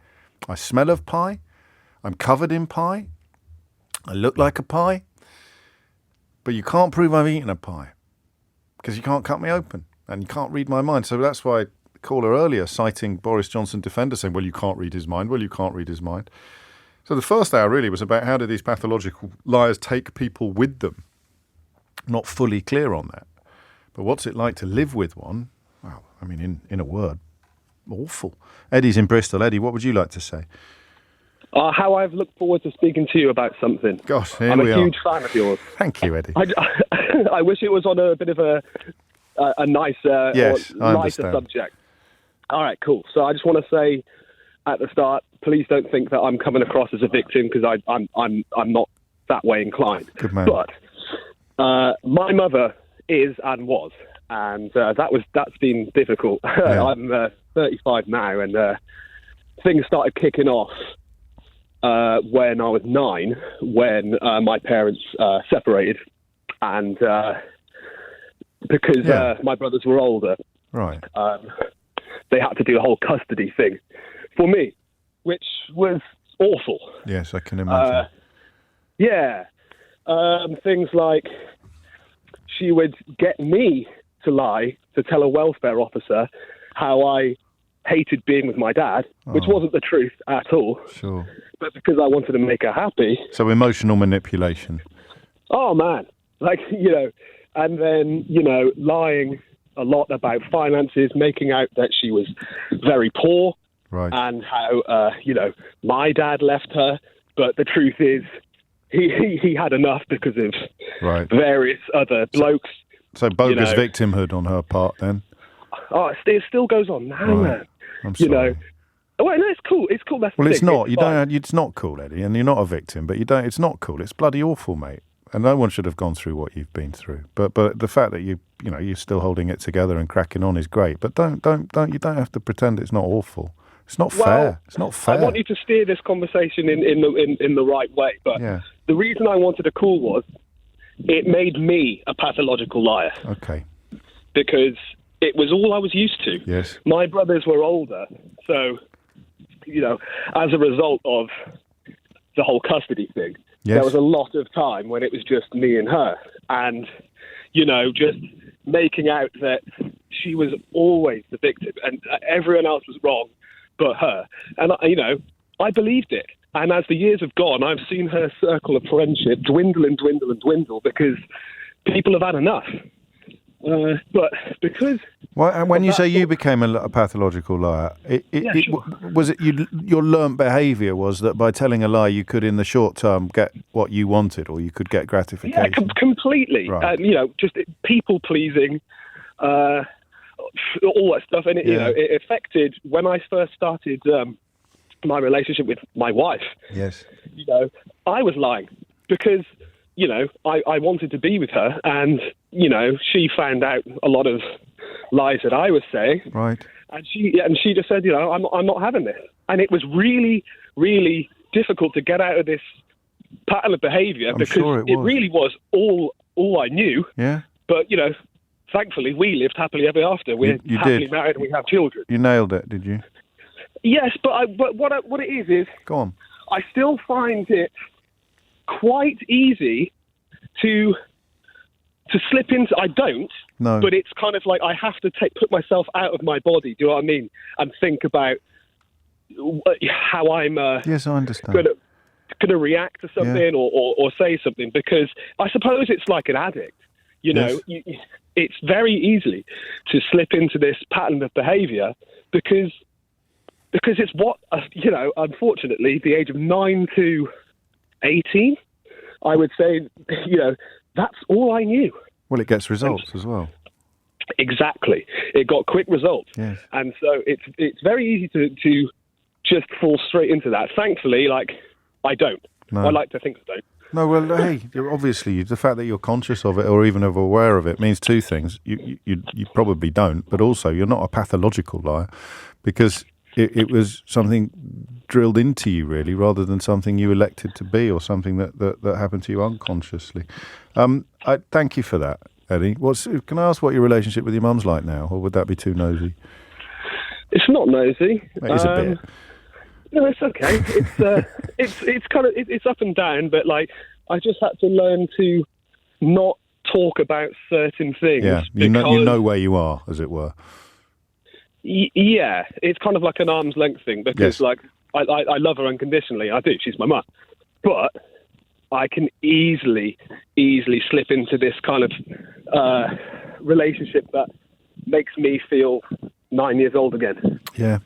I smell of pie. I'm covered in pie. I look like a pie. But you can't prove I've eaten a pie because you can't cut me open and you can't read my mind. So that's why the caller earlier citing Boris Johnson defender saying, well, you can't read his mind. Well, you can't read his mind. So the first hour really was about how do these pathological liars take people with them. Not fully clear on that. But what's it like to live with one? Well, I mean, in a word, awful. Eddie's in Bristol. Eddie, what would you like to say? How I've looked forward to speaking to you about something. Gosh, I'm a huge fan of yours. Thank you, Eddie. I wish it was on a bit of a nicer, yes, or lighter subject. All right, cool. So I just want to say at the start, please don't think that I'm coming across as a victim because I'm not that way inclined. Good man. But my mother is and was, and that's been difficult. Yeah. I'm 35 now, and things started kicking off when I was 9, when my parents separated, and because my brothers were older, right, they had to do a whole custody thing for me, which was awful. Yes, I can imagine. Things like she would get me to lie to tell a welfare officer how I hated being with my dad, which wasn't the truth at all. Sure. But because I wanted to make her happy. So emotional manipulation. Oh, man. And then, lying a lot about finances, making out that she was very poor. Right. And how, my dad left her. But the truth is, he had enough because of various other blokes. So bogus victimhood on her part then? Oh, it still goes on now, man. I'm sorry. Well, no, it's cool. It's cool. That's it's not. It's not cool, Eddie, and you're not a victim. But you don't. It's not cool. It's bloody awful, mate. And no one should have gone through what you've been through. But the fact that you're still holding it together and cracking on is great. But you don't have to pretend it's not awful. It's not fair. It's not fair. I want you to steer this conversation in the right way. But the reason I wanted a call was it made me a pathological liar. Okay. Because it was all I was used to. Yes. My brothers were older, so as a result of the whole custody thing, there was a lot of time when it was just me and her, and just making out that she was always the victim and everyone else was wrong but her. And I believed it. And as the years have gone, I've seen her circle of friendship dwindle and dwindle and dwindle because people have had enough. But because... Well, and when you say you became a pathological liar, was it your learnt behaviour was that by telling a lie you could in the short term get what you wanted or you could get gratification? Yeah, completely. Right. Just people pleasing, all that stuff. And it affected when I first started my relationship with my wife. Yes. I was lying because... I wanted to be with her, and she found out a lot of lies that I was saying. Right. And she just said, I'm not having this. And it was really, really difficult to get out of this pattern of behaviour because it really was all I knew. Yeah. But thankfully we lived happily ever after. We're happily married and we have children. You nailed it, did you? Yes, but what it is go on. I still find it quite easy to slip into. I don't. No. But it's kind of like I have to put myself out of my body. Do you know what I mean? And think about how I'm. Yes, I understand. Going to react to something or say something because I suppose it's like an addict. It's very easy to slip into this pattern of behaviour because it's what unfortunately, the age of 9 to 18, I would say, that's all I knew. Well, it gets results as well. Exactly. It got quick results. Yes. And so it's very easy to just fall straight into that. Thankfully, I don't. No. I like to think I don't. No, well, hey, obviously, the fact that you're conscious of it or even aware of it means two things. You probably don't, but also you're not a pathological liar because it was something drilled into you, really, rather than something you elected to be or something that happened to you unconsciously. I thank you for that, Eddie. Can I ask what your relationship with your mum's like now, or would that be too nosy? It's not nosy. It is a bit. No, it's okay. It's kind of it's up and down, but like I just had to learn to not talk about certain things. Yeah, you know where you are, as it were. Yeah, it's kind of like an arm's length thing because, like, I love her unconditionally. I do. She's my mum, but I can easily slip into this kind of relationship that makes me feel 9 years old again. Yeah.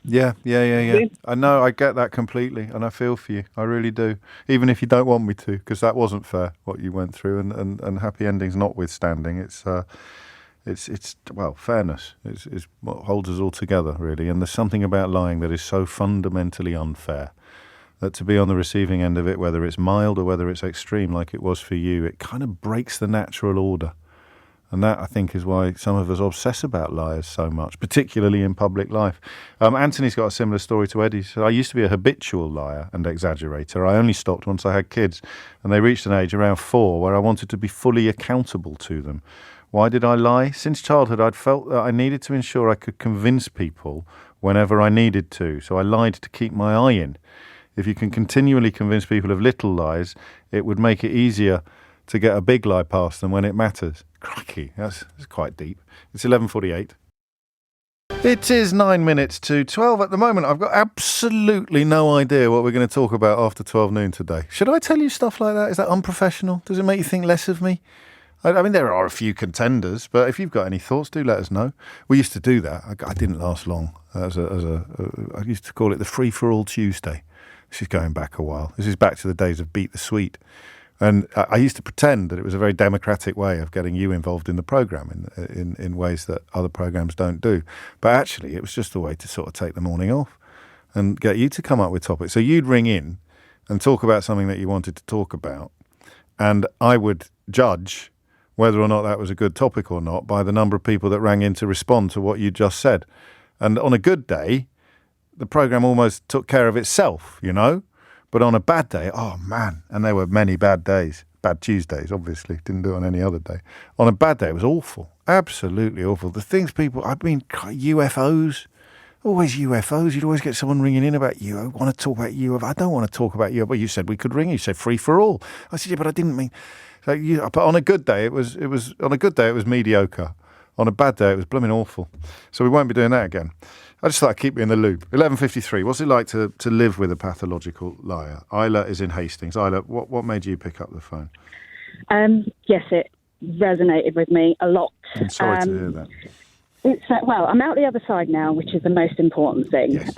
I know, I get that completely, and I feel for you. I really do. Even if you don't want me to, because that wasn't fair, what you went through, and happy endings notwithstanding, it's fairness is what holds us all together, really. And there's something about lying that is so fundamentally unfair that to be on the receiving end of it, whether it's mild or whether it's extreme, like it was for you, it kind of breaks the natural order. And that, I think, is why some of us obsess about liars so much, particularly in public life. Anthony's got a similar story to Eddie. So I used to be a habitual liar and exaggerator. I only stopped once I had kids, and they reached an age around 4 where I wanted to be fully accountable to them. Why did I lie? Since childhood, I'd felt that I needed to ensure I could convince people whenever I needed to. So I lied to keep my eye in. If you can continually convince people of little lies, it would make it easier to get a big lie past them when it matters. Crikey, that's quite deep. It's 11:48. It is 9 minutes to 12 at the moment. I've got absolutely no idea what we're going to talk about after 12 noon today. Should I tell you stuff like that? Is that unprofessional? Does it make you think less of me? I mean, there are a few contenders, but if you've got any thoughts, do let us know. We used to do that. I didn't last long. I used to call it the Free-for-All Tuesday. This is going back a while. This is back to the days of Beat the Sweet. And I used to pretend that it was a very democratic way of getting you involved in the programme in ways that other programmes don't do. But actually, it was just a way to sort of take the morning off and get you to come up with topics. So you'd ring in and talk about something that you wanted to talk about, and I would judge whether or not that was a good topic or not by the number of people that rang in to respond to what you just said. And on a good day, the programme almost took care of itself, you know? But on a bad day, oh man, and there were many bad days, bad Tuesdays, obviously, didn't do it on any other day. On a bad day, it was awful, absolutely awful. The things UFOs, always UFOs, you'd always get someone ringing in about you. I want to talk about you. I don't want to talk about you. But you said we could ring. You said free for all. I said, yeah, but I didn't mean. So but on a good day, it was mediocre. On a bad day, it was blooming awful. So we won't be doing that again. I just thought I'd keep you in the loop. 11:53. What's it like to live with a pathological liar? Isla is in Hastings. Isla, what made you pick up the phone? Yes, it resonated with me a lot. I'm sorry to hear that. It's I'm out the other side now, which is the most important thing. Yes.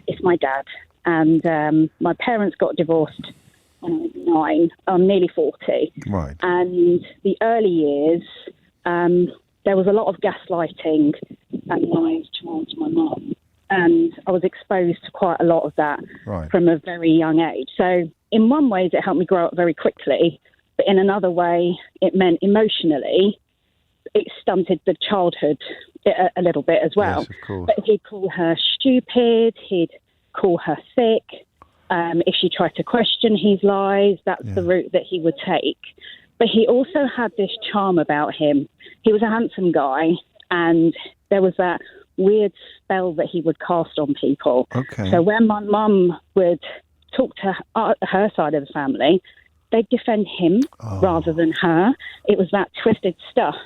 It's my dad, and my parents got divorced when I was 9. I'm nearly 40. Right. And the early years, there was a lot of gaslighting and lies towards my mum. And I was exposed to quite a lot of that from a very young age. So in one way, it helped me grow up very quickly. But in another way, it meant emotionally, it stunted the childhood a little bit as well. Yes, of course. But he'd call her stupid, he'd call her sick. If she tried to question his lies, that's the route that he would take. But he also had this charm about him. He was a handsome guy, and there was that weird spell that he would cast on people. Okay. So when my mum would talk to her side of the family, they'd defend him rather than her. It was that twisted stuff.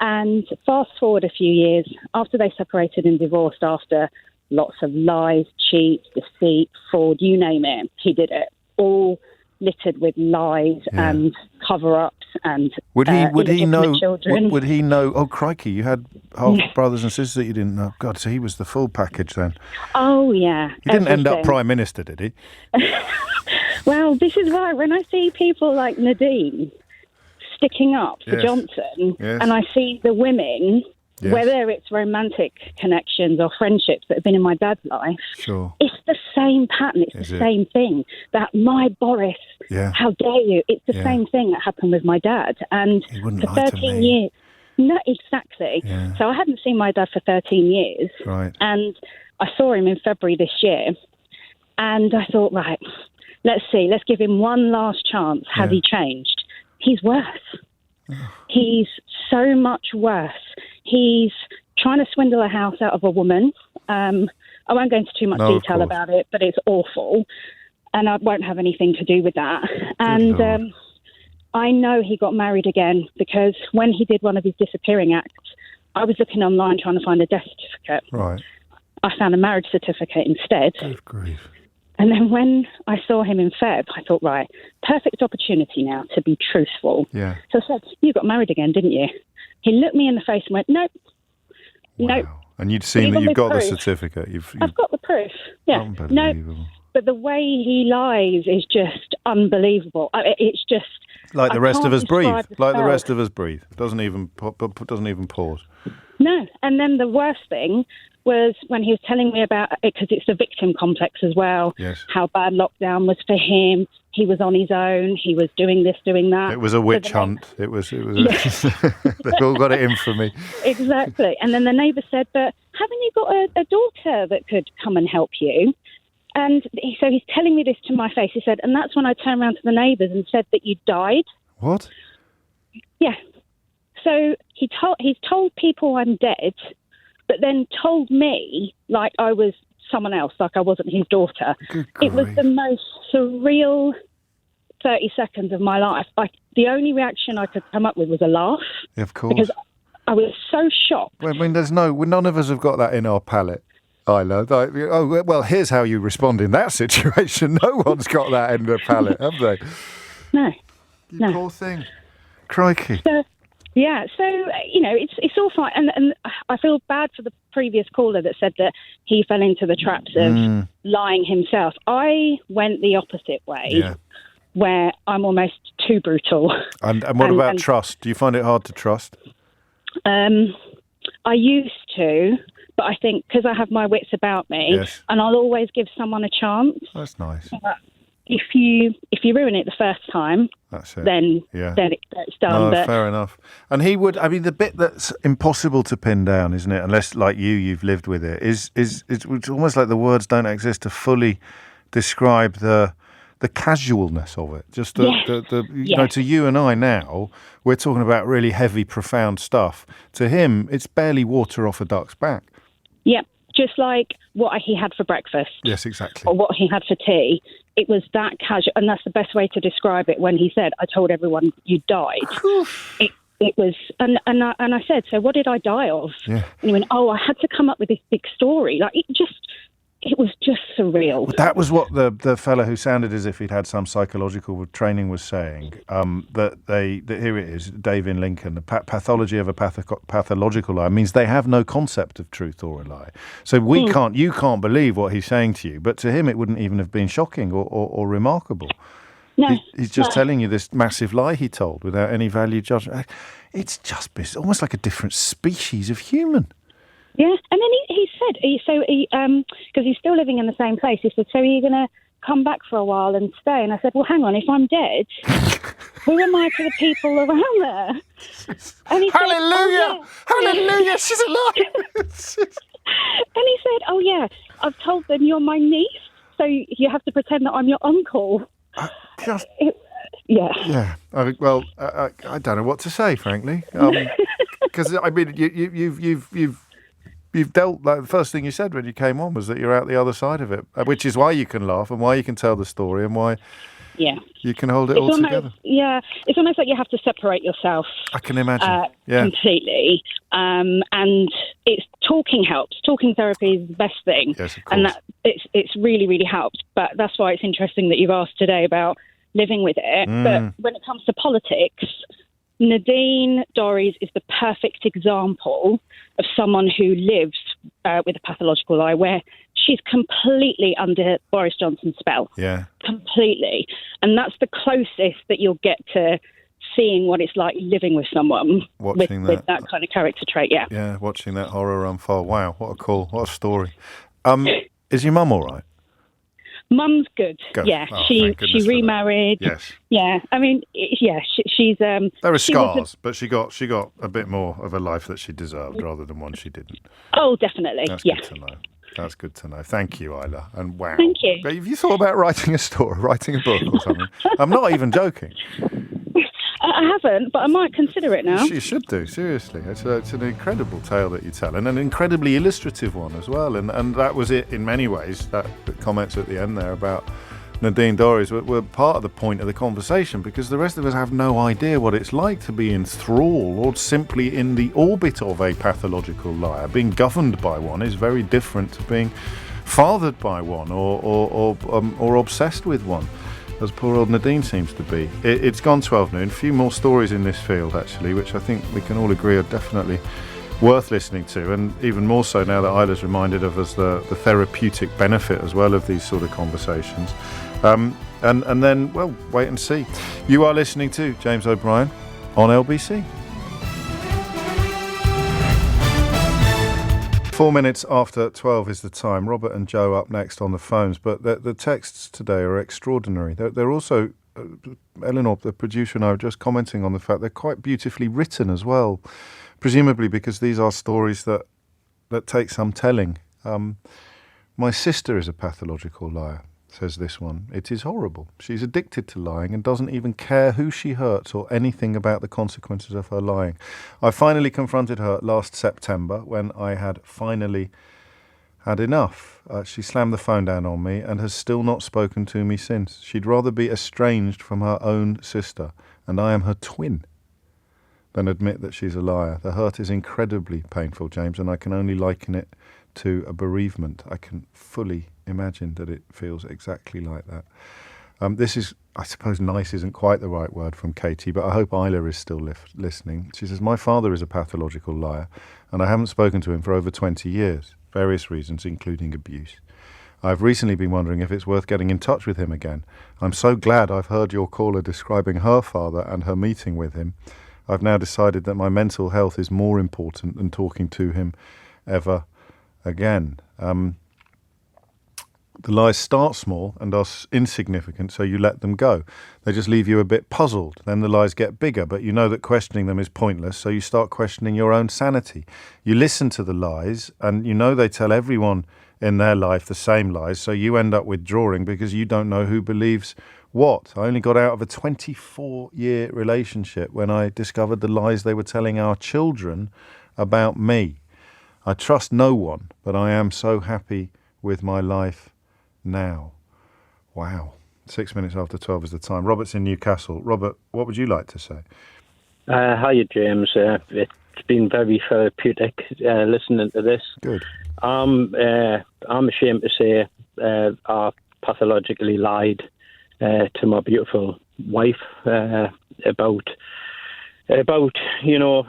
And fast forward a few years, after they separated and divorced, after lots of lies, cheats, deceit, fraud, you name it, he did it. All littered with lies and cover-ups and would he know children. Would he know? Oh, crikey, you had half brothers and sisters that you didn't know. God, so he was the full package then. Oh, yeah. He didn't end up Prime Minister, did he? Well, this is why when I see people like Nadine sticking up for Johnson, and I see the women Yes. Whether it's romantic connections or friendships that have been in my dad's life, Sure. it's the same pattern. It's the same thing. That my Boris, how dare you? It's the same thing that happened with my dad. And he wouldn't for lie to 13 me. years. No, exactly. Yeah. So I hadn't seen my dad for 13 years. Right. And I saw him in February this year. And I thought, right, let's see. Let's give him one last chance. Has he changed? He's worse. He's so much worse. He's trying to swindle a house out of a woman. I won't go into too much detail about it, but it's awful. And I won't have anything to do with that. And I know he got married again because when he did one of his disappearing acts, I was looking online trying to find a death certificate. Right. I found a marriage certificate instead. Good grief. And then when I saw him in Feb, I thought, right, perfect opportunity now to be truthful. Yeah. So I said, you got married again, didn't you? He looked me in the face and went, nope. Wow. Nope. And you'd seen that Even you've with got the proof. certificate. I've got the proof. Yeah. Unbelievable. No, but the way he lies is just unbelievable. It's just Like the I rest of can't us breathe. describe the Like the spell. rest of us breathe. Doesn't even pause. No. And then the worst thing was when he was telling me about it, because it's the victim complex as well, Yes. how bad lockdown was for him. He was on his own. He was doing this, doing that. It was a witch hunt. It was. They've all got it in for me. Exactly. And then the neighbour said, but haven't you got a daughter that could come and help you? And so he's telling me this to my face. He said, and that's when I turned around to the neighbours and said that you died. What? Yeah. So he's told people I'm dead, but then told me like I was someone else, like I wasn't his daughter. It was the most surreal 30 seconds of my life. The only reaction I could come up with was a laugh. Yeah, of course. Because I was so shocked. I mean, none of us have got that in our palate. Isla. Like, oh, well, here's how you respond in that situation. No one's got that in their palate, have they? No. You poor thing. Crikey. So, it's all fine. And I feel bad for the previous caller that said that he fell into the traps of lying himself. I went the opposite way, where I'm almost too brutal. And what about trust? Do you find it hard to trust? I used to, but I think because I have my wits about me, and I'll always give someone a chance. That's nice. But if you ruin it the first time, that's it. Then it's done. No, but fair enough. And he would. I mean, the bit that's impossible to pin down, isn't it? Unless, like you've lived with it. It's almost like the words don't exist to fully describe the casualness of it. Just you know, to you and I now, we're talking about really heavy, profound stuff. To him, it's barely water off a duck's back. Yeah, just like what he had for breakfast. Yes, exactly. Or what he had for tea. It was that casual, and that's the best way to describe it. When he said, "I told everyone you died," it was, and I said, "So what did I die of?" Yeah. And he went, "Oh, I had to come up with this big story." Like it was just surreal. Well, that was what the fellow who sounded as if he'd had some psychological training was saying. That here it is, Dave in Lincoln, the pathology of a pathological lie means they have no concept of truth or a lie. So you can't believe what he's saying to you, but to him it wouldn't even have been shocking or remarkable. No, he's just telling you this massive lie he told without any value judgment. It's just almost like a different species of human. Yeah, and then he said, because he's still living in the same place, he said, so are you going to come back for a while and stay? And I said, well, hang on, if I'm dead, who am I to the people around there? And he Hallelujah! Said, Hallelujah, she's alive! And he said, oh, yeah, I've told them you're my niece, so you have to pretend that I'm your uncle. Yeah. I don't know what to say, frankly, because I mean, you've dealt, like the first thing you said when you came on was that you're out the other side of it, which is why you can laugh and why you can tell the story and why you can hold it all together. Yeah, it's almost like you have to separate yourself. I can imagine. Completely. And talking helps. Talking therapy is the best thing. Yes, of course. And it's really, really helped. But that's why it's interesting that you've asked today about living with it. But when it comes to politics, Nadine Dorries is the perfect example of someone who lives with a pathological lie, where she's completely under Boris Johnson's spell. Yeah. Completely. And that's the closest that you'll get to seeing what it's like living with someone with that kind of character trait. Yeah. Yeah, watching that horror unfold. Wow, what a story. Is your mum all right? Mum's good. Yeah, she remarried. Yes. Yeah, I mean, she's. There are scars, but she got a bit more of a life that she deserved rather than one she didn't. Oh, definitely. That's good to know. That's good to know. Thank you, Isla. And wow. Thank you. Have you thought about writing a book or something? I'm not even joking. I haven't, but I might consider it now. You should do, seriously. It's an incredible tale that you tell, and an incredibly illustrative one as well. And that was it in many ways. The comments at the end there about Nadine Dorries were part of the point of the conversation, because the rest of us have no idea what it's like to be in thrall or simply in the orbit of a pathological liar. Being governed by one is very different to being fathered by one or obsessed with one, as poor old Nadine seems to be. It's gone 12 noon. A few more stories in this field, actually, which I think we can all agree are definitely worth listening to, and even more so now that Isla's reminded of us the therapeutic benefit as well of these sort of conversations. And then, well, wait and see. You are listening to James O'Brien on LBC. 4 minutes after 12 is the time. Robert and Joe up next on the phones, but the texts today are extraordinary. They're also, Eleanor, the producer, and I were just commenting on the fact they're quite beautifully written as well, presumably because these are stories that take some telling. My sister is a pathological liar, says this one. It is horrible. She's addicted to lying and doesn't even care who she hurts or anything about the consequences of her lying. I finally confronted her last September when I had finally had enough. She slammed the phone down on me and has still not spoken to me since. She'd rather be estranged from her own sister, and I am her twin, than admit that she's a liar. The hurt is incredibly painful, James, and I can only liken it to a bereavement. I can fully imagine that it feels exactly like that. This is, I suppose nice isn't quite the right word from Katie, but I hope Isla is still listening. She says, my father is a pathological liar, and I haven't spoken to him for over 20 years. Various reasons, including abuse. I've recently been wondering if it's worth getting in touch with him again. I'm so glad I've heard your caller describing her father and her meeting with him. I've now decided that my mental health is more important than talking to him ever again. The lies start small and are insignificant, so you let them go. They just leave you a bit puzzled. Then the lies get bigger, but you know that questioning them is pointless, so you start questioning your own sanity. You listen to the lies, and you know they tell everyone in their life the same lies, so you end up withdrawing because you don't know who believes what. I only got out of a 24-year relationship when I discovered the lies they were telling our children about me. I trust no one, but I am so happy with my life now. Wow. 6 minutes after 12 is the time. Robert's in Newcastle. Robert, what would you like to say? Hiya, James. It's been very therapeutic listening to this. Good. I'm ashamed to say I pathologically lied to my beautiful wife about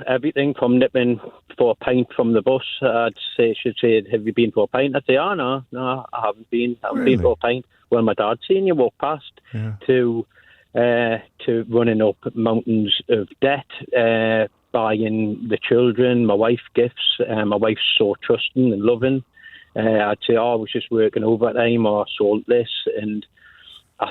everything from nipping for a pint from the bus. She'd say, have you been for a pint? I'd say, oh, no, I haven't been. I haven't been for a pint. Well, my dad's seen you walk past. Yeah. To running up mountains of debt, buying the children, my wife gifts. My wife's so trusting and loving. I'd say, I was just working overtime or sold this. And I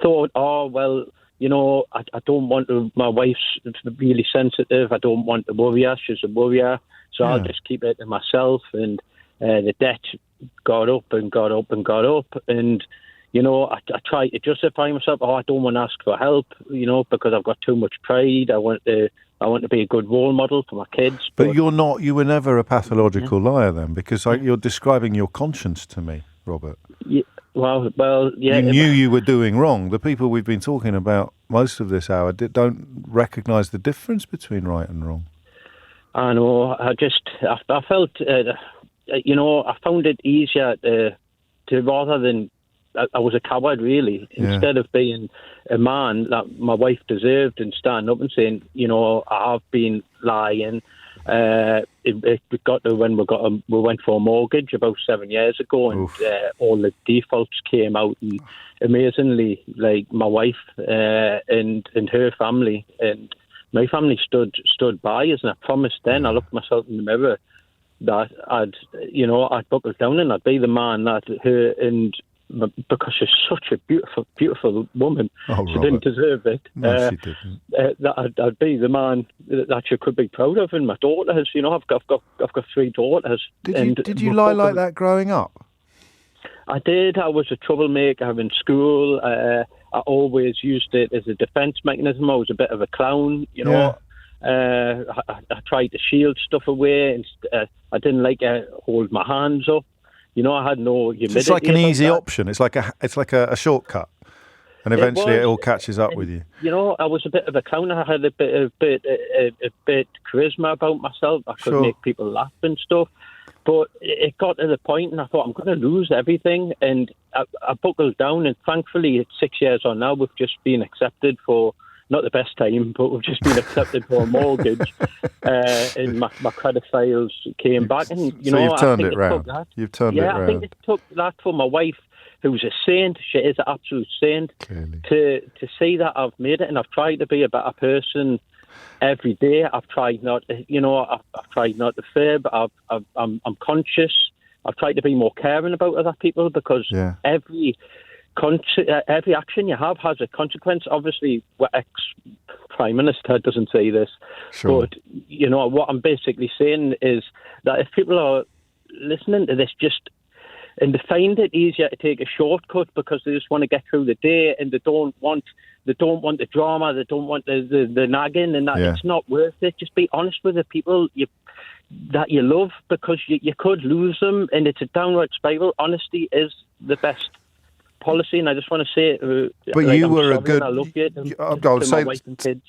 thought, I don't want to, my wife's really sensitive. I don't want to worry her. She's a worrier. So I'll just keep it to myself. And the debt got up and got up and got up. And, I try to justify myself. I don't want to ask for help, because I've got too much pride. I want to be a good role model for my kids. But you were never a pathological liar then, because you're describing your conscience to me, Robert. Yeah. Well, yeah. You knew you were doing wrong. The people we've been talking about most of this hour don't recognise the difference between right and wrong. I know. I felt, I found it easier to rather than, I was a coward really, instead of being a man that my wife deserved and standing up and saying, I've been lying. it got to when we went for a mortgage about 7 years ago, and all the defaults came out, and amazingly, like my wife and her family and my family stood by us, and I promised then, I looked myself in the mirror that I'd buckle down and I'd be the man that her and because she's such a beautiful, beautiful woman, she didn't deserve it. No, she didn't. That I'd be the man that she could be proud of, and my daughters. I've got 3 daughters. Did you lie like that growing up? I did. I was a troublemaker in school. I always used it as a defence mechanism. I was a bit of a clown, you know. I tried to shield stuff away, and I didn't like to hold my hands up. I had no humility. It's like an easy option. It's like a shortcut, and eventually it all catches up with you. I was a bit of a clown. I had a bit charisma about myself. I could make people laugh and stuff. But it got to the point, and I thought, I'm going to lose everything. And I buckled down, and thankfully, it's 6 years on now, we've just been accepted for, not the best time, but we've just been accepted for a mortgage. And my credit files came back. And, you've turned it round. You've turned it round. Yeah, I think it took that for my wife, who's a saint. She is an absolute saint. Clearly. To see that I've made it, and I've tried to be a better person every day. I've tried not, I've tried not to fear, but I'm conscious. I've tried to be more caring about other people, because every action you have has a consequence. Obviously, ex-Prime Minister doesn't say this, but what I'm basically saying is that if people are listening to this, and they find it easier to take a shortcut because they just want to get through the day, and they don't want the drama, they don't want the nagging, and that it's not worth it. Just be honest with the people that you love, because you could lose them, and it's a downward spiral. Honesty is the best policy, and I just want to say, but you were a good. I love you.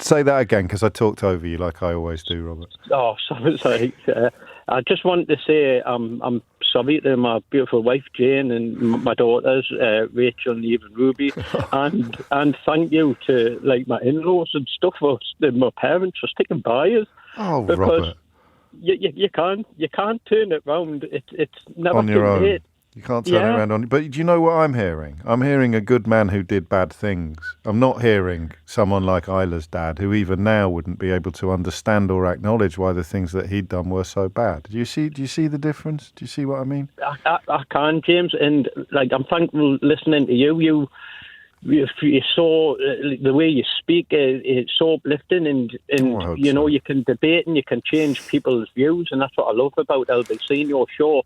Say that again, because I talked over you like I always do, Robert. Oh, sorry. I just wanted to say I'm sorry to my beautiful wife Jane and my daughters Rachel, Neve, and Ruby, and thank you to my in-laws and stuff, and my parents for sticking by us. Oh, because Robert, you can't turn it round. It's never on your own. late. You can't turn it around on you. But do you know what I'm hearing? I'm hearing a good man who did bad things. I'm not hearing someone like Isla's dad, who even now wouldn't be able to understand or acknowledge why the things that he'd done were so bad. Do you see the difference? Do you see what I mean? I can, James, and I'm thankful listening to you. You saw the way you speak, it's so uplifting, and you can debate and you can change people's views, and that's what I love about LBC and your show.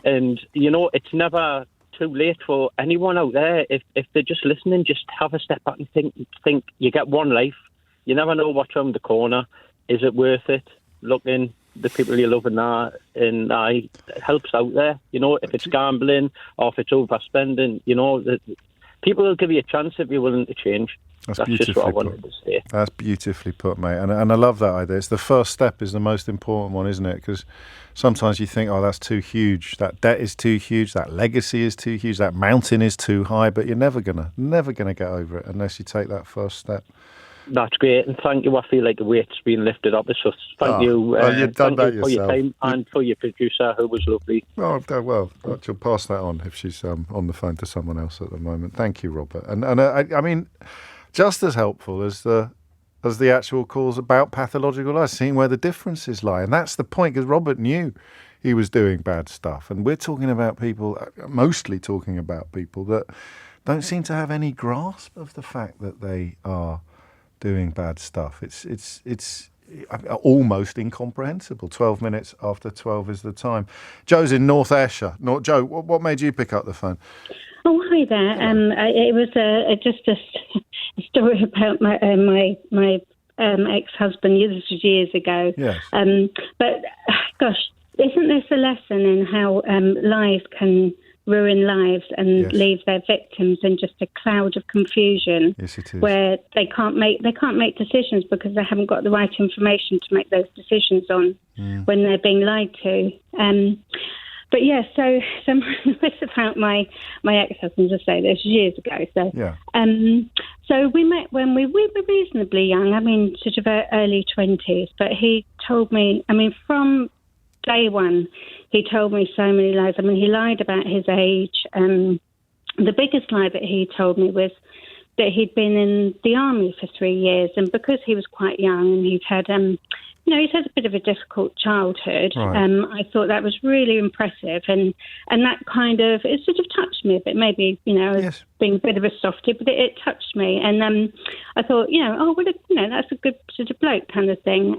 And it's never too late for anyone out there. If they're just listening, just have a step back and think. You get one life. You never know what's around the corner. Is it worth it? Looking the people you love in it helps out there. If it's gambling or if it's overspending, people will give you a chance if you're willing to change. That's just what I wanted to say. That's beautifully put, mate. And I love that idea. It's the first step is the most important one, isn't it? Because sometimes you think, oh, that's too huge. That debt is too huge. That legacy is too huge. That mountain is too high. But you're never gonna get over it unless you take that first step. That's great, and thank you. I feel like the weight's been lifted up. So thank you. You've done that yourself. For your time and for your producer, who was lovely. Oh, well, she'll pass that on if she's on the phone to someone else at the moment. Thank you, Robert. And I mean, just as helpful as the actual calls about pathological lies, seeing where the differences lie, and that's the point. Because Robert knew he was doing bad stuff, and we're talking about people, mostly talking about people that don't seem to have any grasp of the fact that they are doing bad stuff. It's almost incomprehensible. 12 minutes after 12 is the time. Joe's in North Ayrshire. Joe, what made you pick up the phone? Oh, hi there. It was just a story about my ex-husband. This was years ago. Yes. But gosh, isn't this a lesson in how lies can ruin lives and leave their victims in just a cloud of confusion? Yes, it is. Where they can't make decisions because they haven't got the right information to make those decisions on when they're being lied to. But yeah, so it's about my ex-husband. I say this years ago. So we met when we were reasonably young. I mean, sort of early 20s. But he told me, I mean, from day one, he told me so many lies. I mean, he lied about his age. The biggest lie that he told me was that he'd been in the army for 3 years, and because he was quite young and he'd had, he'd had a bit of a difficult childhood. Right. I thought that was really impressive, and that kind of, it sort of touched me a bit. Maybe, Yes. being a bit of a softie, but it touched me, and I thought, that's a good sort of bloke kind of thing.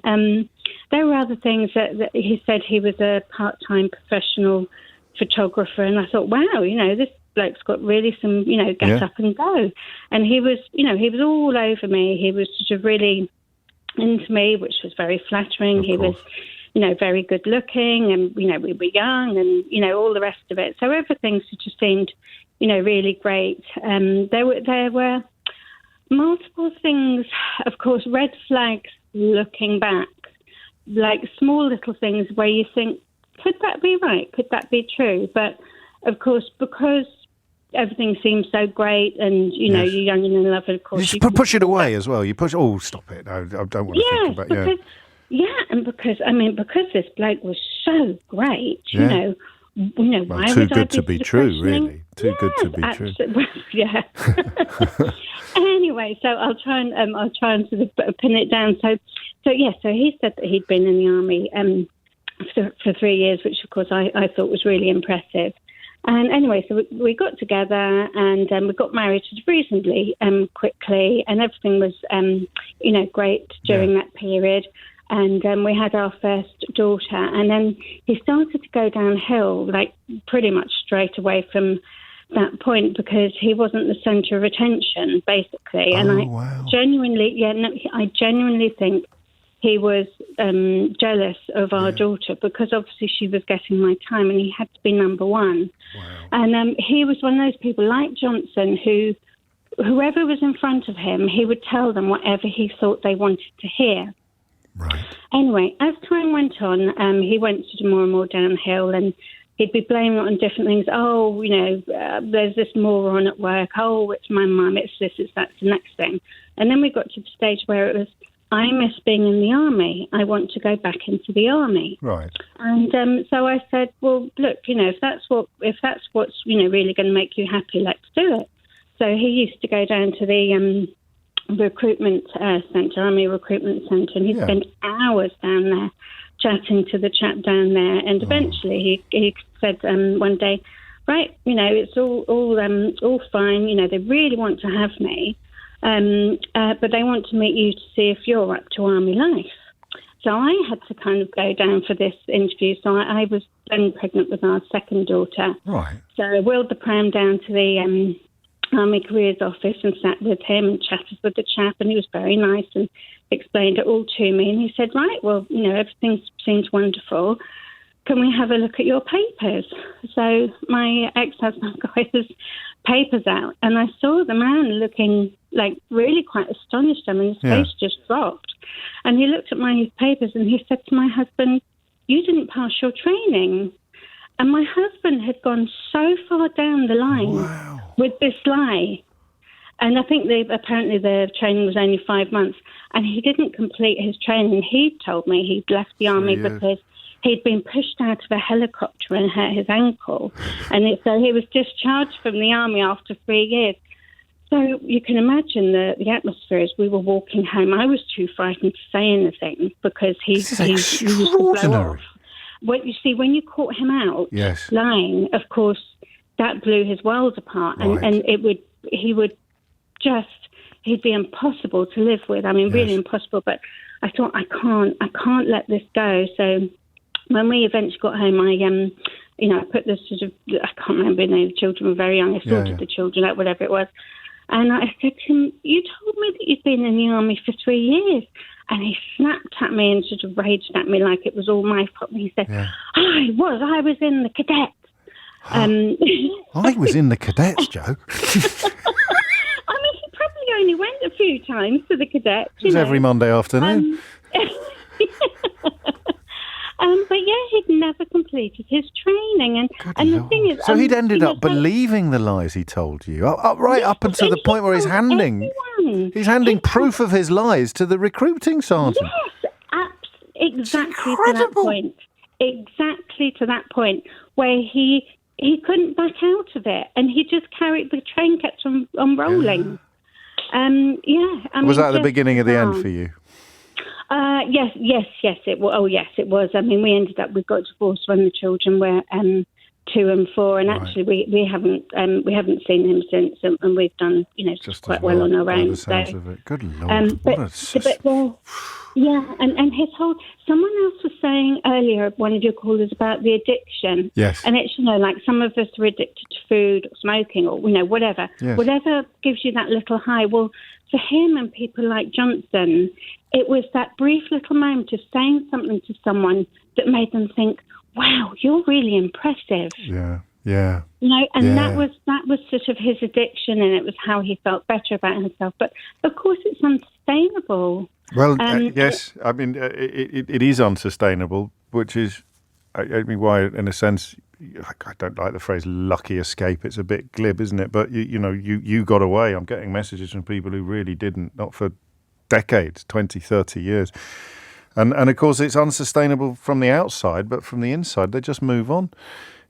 There were other things that he said. He was a part-time professional photographer, and I thought, wow, this bloke's got really some, get up and go. And he was all over me. He was sort of really into me, which was very flattering. He was, very good looking, and, we were young, and, all the rest of it. So everything sort of seemed, really great. There were multiple things, of course, red flags looking back, like small little things where you think, could that be right? Could that be true? But, of course, because everything seems so great, and you're young and in love, and of course you push it away as well. You push. Oh, stop it! I don't want to think about. And because this bloke was so great, well, why too would I good be to be sort of true, questioning? really. Too good to be true. Yeah. Anyway, so I'll try and sort of pin it down. So he said that he'd been in the army for 3 years, which of course I thought was really impressive. And anyway, so we got together, and we got married reasonably quickly, and everything was, great during that period. And we had our first daughter, and then he started to go downhill, like pretty much straight away from that point, because he wasn't the centre of attention, basically. And I genuinely think he was jealous of our daughter, because obviously she was getting my time, and he had to be number one. Wow. And he was one of those people like Johnson whoever was in front of him, he would tell them whatever he thought they wanted to hear. Right. Anyway, as time went on, he went sort of more and more downhill, and he'd be blaming it on different things. Oh, there's this moron at work. Oh, it's my mum. It's this, it's that, it's the next thing. And then we got to the stage where it was, I miss being in the army. I want to go back into the army. Right. And so I said, well, look, if that's what's really going to make you happy, let's do it. So he used to go down to the recruitment centre, Army Recruitment Centre, and he'd spend hours down there chatting to the chap down there. And eventually he said one day, right, it's all fine. They really want to have me, but they want to meet you to see if you're up to army life. So I had to kind of go down for this interview. So I was then pregnant with our second daughter. Right. So I wheeled the pram down to the Army Careers Office and sat with him and chatted with the chap, and he was very nice and explained it all to me. And he said, right, well, everything seems wonderful. Can we have a look at your papers? So my ex-husband got his papers out, and I saw the man looking like really quite astonished. I mean, his face just dropped. And he looked at my papers and he said to my husband, you didn't pass your training. And my husband had gone so far down the line with this lie. And I think apparently the training was only 5 months. And he didn't complete his training. He told me he'd left the army because he'd been pushed out of a helicopter and hurt his ankle. And so he was discharged from the army after 3 years. So you can imagine the atmosphere as we were walking home. I was too frightened to say anything because he used to blow off. Well, you see, when you caught him out lying, of course, that blew his world apart, and he'd be impossible to live with. I mean, really impossible. But I thought, I can't let this go. So when we eventually got home, I put this sort of, I can't remember the name of the children, were very young. I sorted the children out, whatever it was. And I said to him, you told me that you'd been in the army for 3 years. And he snapped at me and sort of raged at me like it was all my fault. And he said, I was in the cadets. I was in the cadets, Joe. I mean, he probably only went a few times to the cadets. It was every Monday afternoon. But he'd never completed his training. And the thing is... So he'd ended up believing the lies he told you, up until the point where he's handing proof of his lies to the recruiting sergeant. Yes, exactly to that point. exactly to that point where he couldn't back out of it, and he just carried the train, kept on rolling. Was that the beginning of the end for you? Yes, it was. Oh, yes, it was. I mean, we got divorced when the children were 2 and 4, and actually we haven't seen him since, and we've done just quite well on our own. Good Lord, and his whole. Someone else was saying earlier, one of your callers, about the addiction. Yes. And it's like some of us are addicted to food or smoking or whatever. Yes. Whatever gives you that little high. Well, for him and people like Johnson, it was that brief little moment of saying something to someone that made them think, wow, you're really impressive. Yeah. That was sort of his addiction, and it was how he felt better about himself. But of course, it's unsustainable. Well, yes. I mean, it is unsustainable, which is, I mean, why, in a sense, I don't like the phrase "lucky escape." It's a bit glib, isn't it? But you got away. I'm getting messages from people who really didn't, not for decades, 20, 30 years. And of course, it's unsustainable from the outside, but from the inside, they just move on.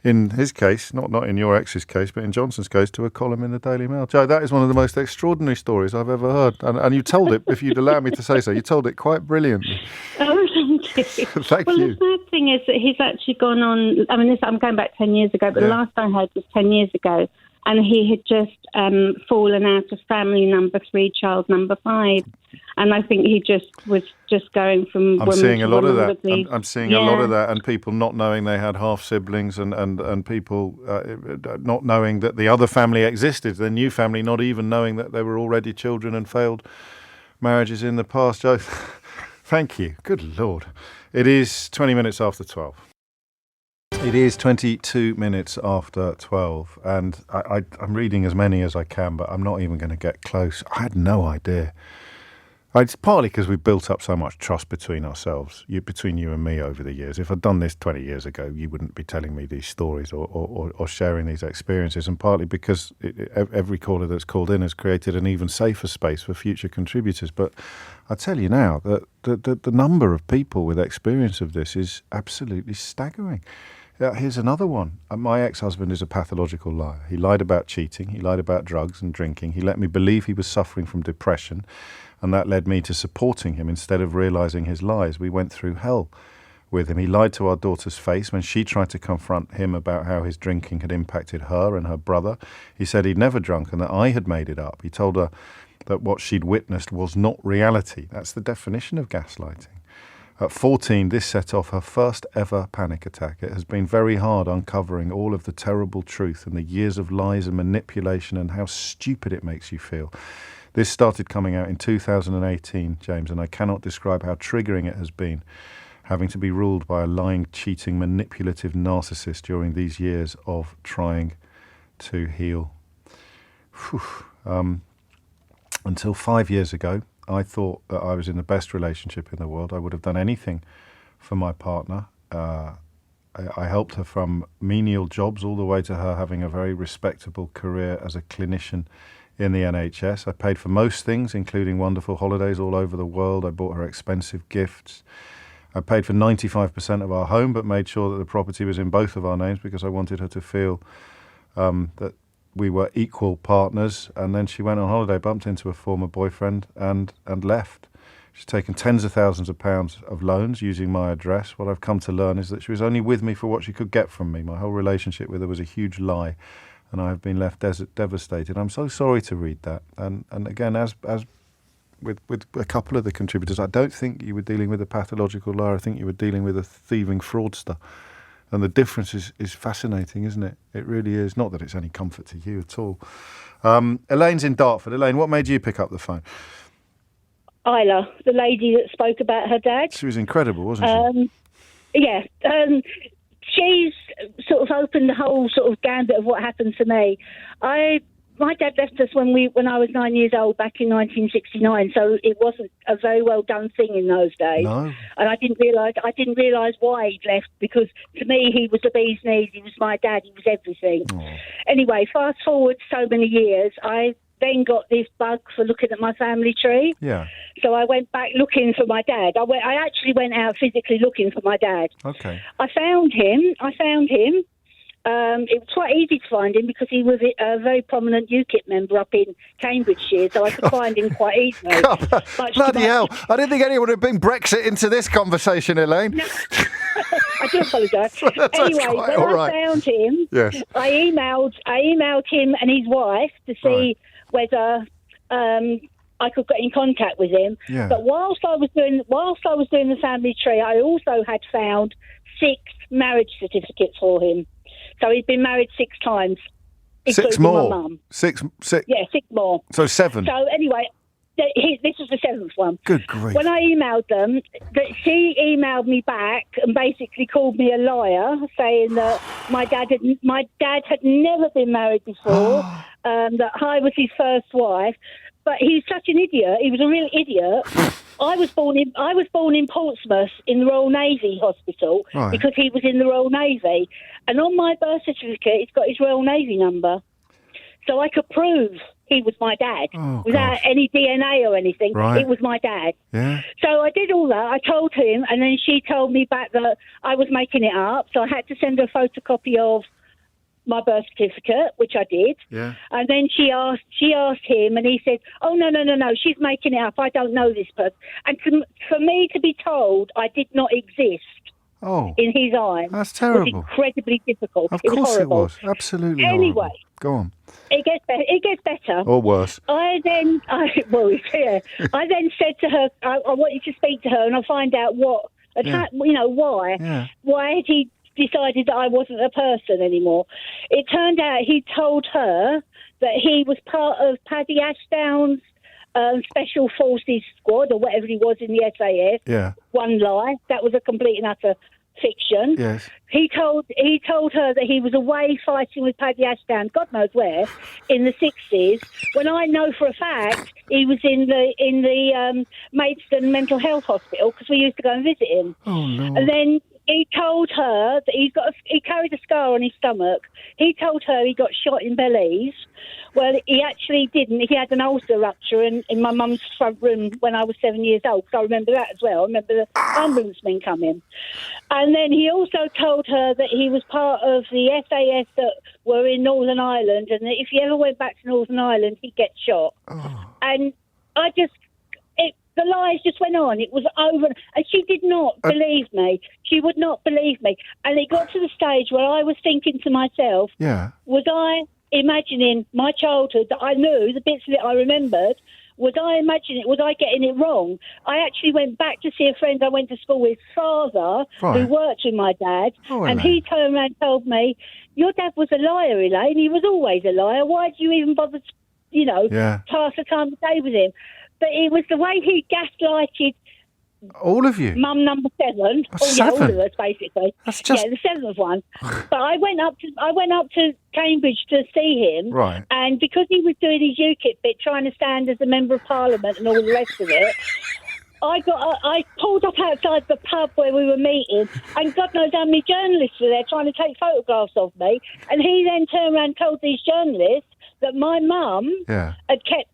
In his case, not in your ex's case, but in Johnson's case, to a column in the Daily Mail. Joe, that is one of the most extraordinary stories I've ever heard. And you told it, if you'd allow me to say so, you told it quite brilliantly. Oh, thank you. Thank you. The sad thing is that he's actually gone on, I mean, I'm going back 10 years ago, but the last I heard was 10 years ago. And he had just fallen out of family number 3, child number 5. And I think he was going from I'm seeing a lot of that. I'm seeing a lot of that, and people not knowing they had half siblings, and people not knowing that the other family existed, the new family not even knowing that there were already children and failed marriages in the past. Joe, thank you. Good Lord. It is 20 minutes after 12. It is 22 minutes after 12, and I'm reading as many as I can, but I'm not even going to get close. I had no idea. It's partly because we've built up so much trust between ourselves, between you and me over the years. If I'd done this 20 years ago, you wouldn't be telling me these stories or sharing these experiences, and partly because every caller that's called in has created an even safer space for future contributors. But I tell you now that the number of people with experience of this is absolutely staggering. Here's another one. My ex-husband is a pathological liar. He lied about cheating. He lied about drugs and drinking. He let me believe he was suffering from depression, and that led me to supporting him instead of realising his lies. We went through hell with him. He lied to our daughter's face when she tried to confront him about how his drinking had impacted her and her brother. He said he'd never drunk and that I had made it up. He told her that what she'd witnessed was not reality. That's the definition of gaslighting. At 14, this set off her first ever panic attack. It has been very hard uncovering all of the terrible truth and the years of lies and manipulation and how stupid it makes you feel. This started coming out in 2018, James, and I cannot describe how triggering it has been, having to be ruled by a lying, cheating, manipulative narcissist during these years of trying to heal. Until 5 years ago, I thought that I was in the best relationship in the world. I would have done anything for my partner. I helped her from menial jobs all the way to her having a very respectable career as a clinician in the NHS. I paid for most things, including wonderful holidays all over the world. I bought her expensive gifts. I paid for 95% of our home, but made sure that the property was in both of our names because I wanted her to feel that we were equal partners. And then she went on holiday, bumped into a former boyfriend and left. She's taken tens of thousands of pounds of loans using my address. What I've come to learn is that she was only with me for what she could get from me. My whole relationship with her was a huge lie, and I have been left devastated. I'm so sorry to read that. And again, as with a couple of the contributors, I don't think you were dealing with a pathological liar. I think you were dealing with a thieving fraudster. And the difference is fascinating, isn't it? It really is. Not that it's any comfort to you at all. Elaine's in Dartford. Elaine, what made you pick up the phone? Isla, the lady that spoke about her dad. She was incredible, wasn't she? Yeah. She's sort of opened the whole sort of gambit of what happened to me. My dad left us when I was 9 years old back in 1969, so it wasn't a very well done thing in those days. No. And I didn't realise why he'd left, because to me he was the bee's knees. He was my dad. He was everything. Aww. Anyway, fast forward so many years, I then got this bug for looking at my family tree. Yeah. So I went back looking for my dad. I actually went out physically looking for my dad. Okay. I found him. It was quite easy to find him because he was a very prominent UKIP member up in Cambridgeshire, so I could find him quite easily. Bloody hell. I didn't think anyone would bring Brexit into this conversation, Elaine. No. I do apologise. Anyway, when I found him, yes. I emailed him and his wife to see whether I could get in contact with him. Yeah. But whilst I was doing the family tree, I also had found 6 marriage certificates for him. So he'd been married 6 times, including 6 more. my mum. Six. Yeah, 6 more. So 7. So anyway, this was the 7th one. Good grief. When I emailed them, she emailed me back and basically called me a liar, saying that my dad had never been married before, that I was his first wife. But he's such an idiot. He was a real idiot. I was born in Portsmouth in the Royal Navy Hospital because he was in the Royal Navy, and on my birth certificate, it's got his Royal Navy number, so I could prove he was my dad without any DNA or anything. Right. It was my dad. Yeah. So I did all that. I told him, and then she told me back that I was making it up. So I had to send her a photocopy of my birth certificate, which I did. Yeah. And then she asked him, and he said, "Oh no, she's making it up. I don't know this person." And for me to be told I did not exist in his eyes, that's terrible. was incredibly difficult. Of it was course horrible. it was. Absolutely. Anyway, horrible. Go on. It gets better. Or worse. I then said to her, I want you to speak to her, and I'll find out what, why. Yeah. Why had he decided that I wasn't a person anymore? It turned out he told her that he was part of Paddy Ashdown's Special Forces Squad, or whatever he was in the SAS. Yeah. One lie. That was a complete and utter fiction. Yes. He told her that he was away fighting with Paddy Ashdown, God knows where, in the 60s, when I know for a fact he was in the Maidstone Mental Health Hospital, because we used to go and visit him. Oh, no. And then he told her that he carried a scar on his stomach. He told her he got shot in Belize. Well, he actually didn't. He had an ulcer rupture in my mum's front room when I was 7 years old. So I remember that as well. I remember the ambulance men coming. And then he also told her that he was part of the SAS that were in Northern Ireland, and that if he ever went back to Northern Ireland, he'd get shot. Oh. And the lies just went on. It was over. And she did not believe me. She would not believe me. And it got to the stage where I was thinking to myself, was I imagining my childhood that I knew, the bits of it I remembered, was I getting it wrong? I actually went back to see a friend I went to school with, father, who worked with my dad, and he turned around and told me, "Your dad was a liar, Elaine. He was always a liar. Why do you even bother to, pass the time of day with him?" But it was the way he gaslighted all of you. Mum number 7. Seven? All of us, basically. That's just... Yeah, the 7th one. But I went up to Cambridge to see him. Right. And because he was doing his UKIP bit, trying to stand as a member of Parliament and all the rest of it, I pulled up outside the pub where we were meeting, and God knows how many journalists were there trying to take photographs of me. And he then turned around and told these journalists that my mum had kept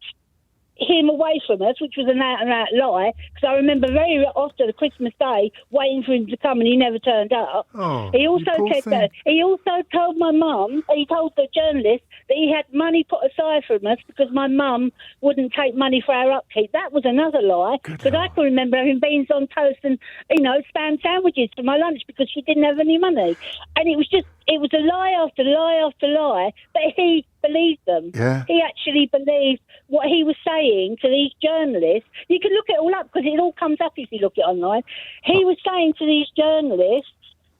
him away from us, which was an out-and-out lie, because I remember very often, Christmas Day, waiting for him to come, and he never turned up. Oh, he also said that. He also told my mum, he told the journalist, that he had money put aside from us because my mum wouldn't take money for our upkeep. That was another lie, because I can remember having beans on toast and, spam sandwiches for my lunch because she didn't have any money. And it was a lie after lie after lie, but he believed them. Yeah. He actually believed what he was saying to these journalists. You can look it all up because it all comes up if you look it online. He was saying to these journalists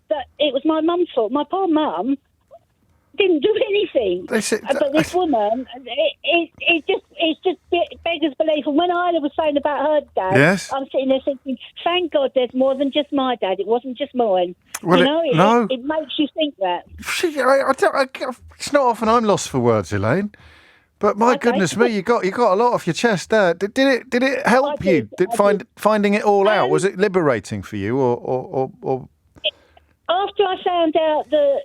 that it was my mum's fault. My poor mum didn't do anything. But this woman, it just beggars belief. And when Isla was saying about her dad, I'm sitting there thinking, thank God there's more than just my dad. It wasn't just mine. Well, it makes you think that. It's not often I'm lost for words, Elaine. But my goodness me, you got a lot off your chest there. Did it help you? Finding it all out? Was it liberating for you, or? After I found out that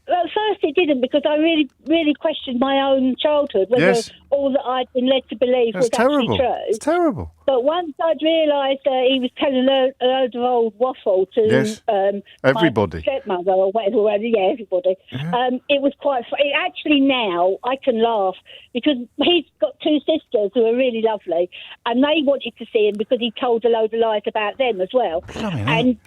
At first it didn't, because I really, really questioned my own childhood, whether all that I'd been led to believe was actually true. It's terrible. But once I'd realised that he was telling a load of old waffle to everybody, my stepmother or whatever, everybody, it was quite funny. Actually, now I can laugh, because he's got two sisters who are really lovely, and they wanted to see him because he told a load of lies about them as well. And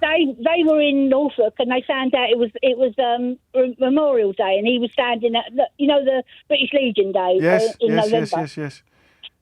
they were in Norfolk, and they found out it was Memorial Day, and he was standing at the British Legion Day in November. Yes.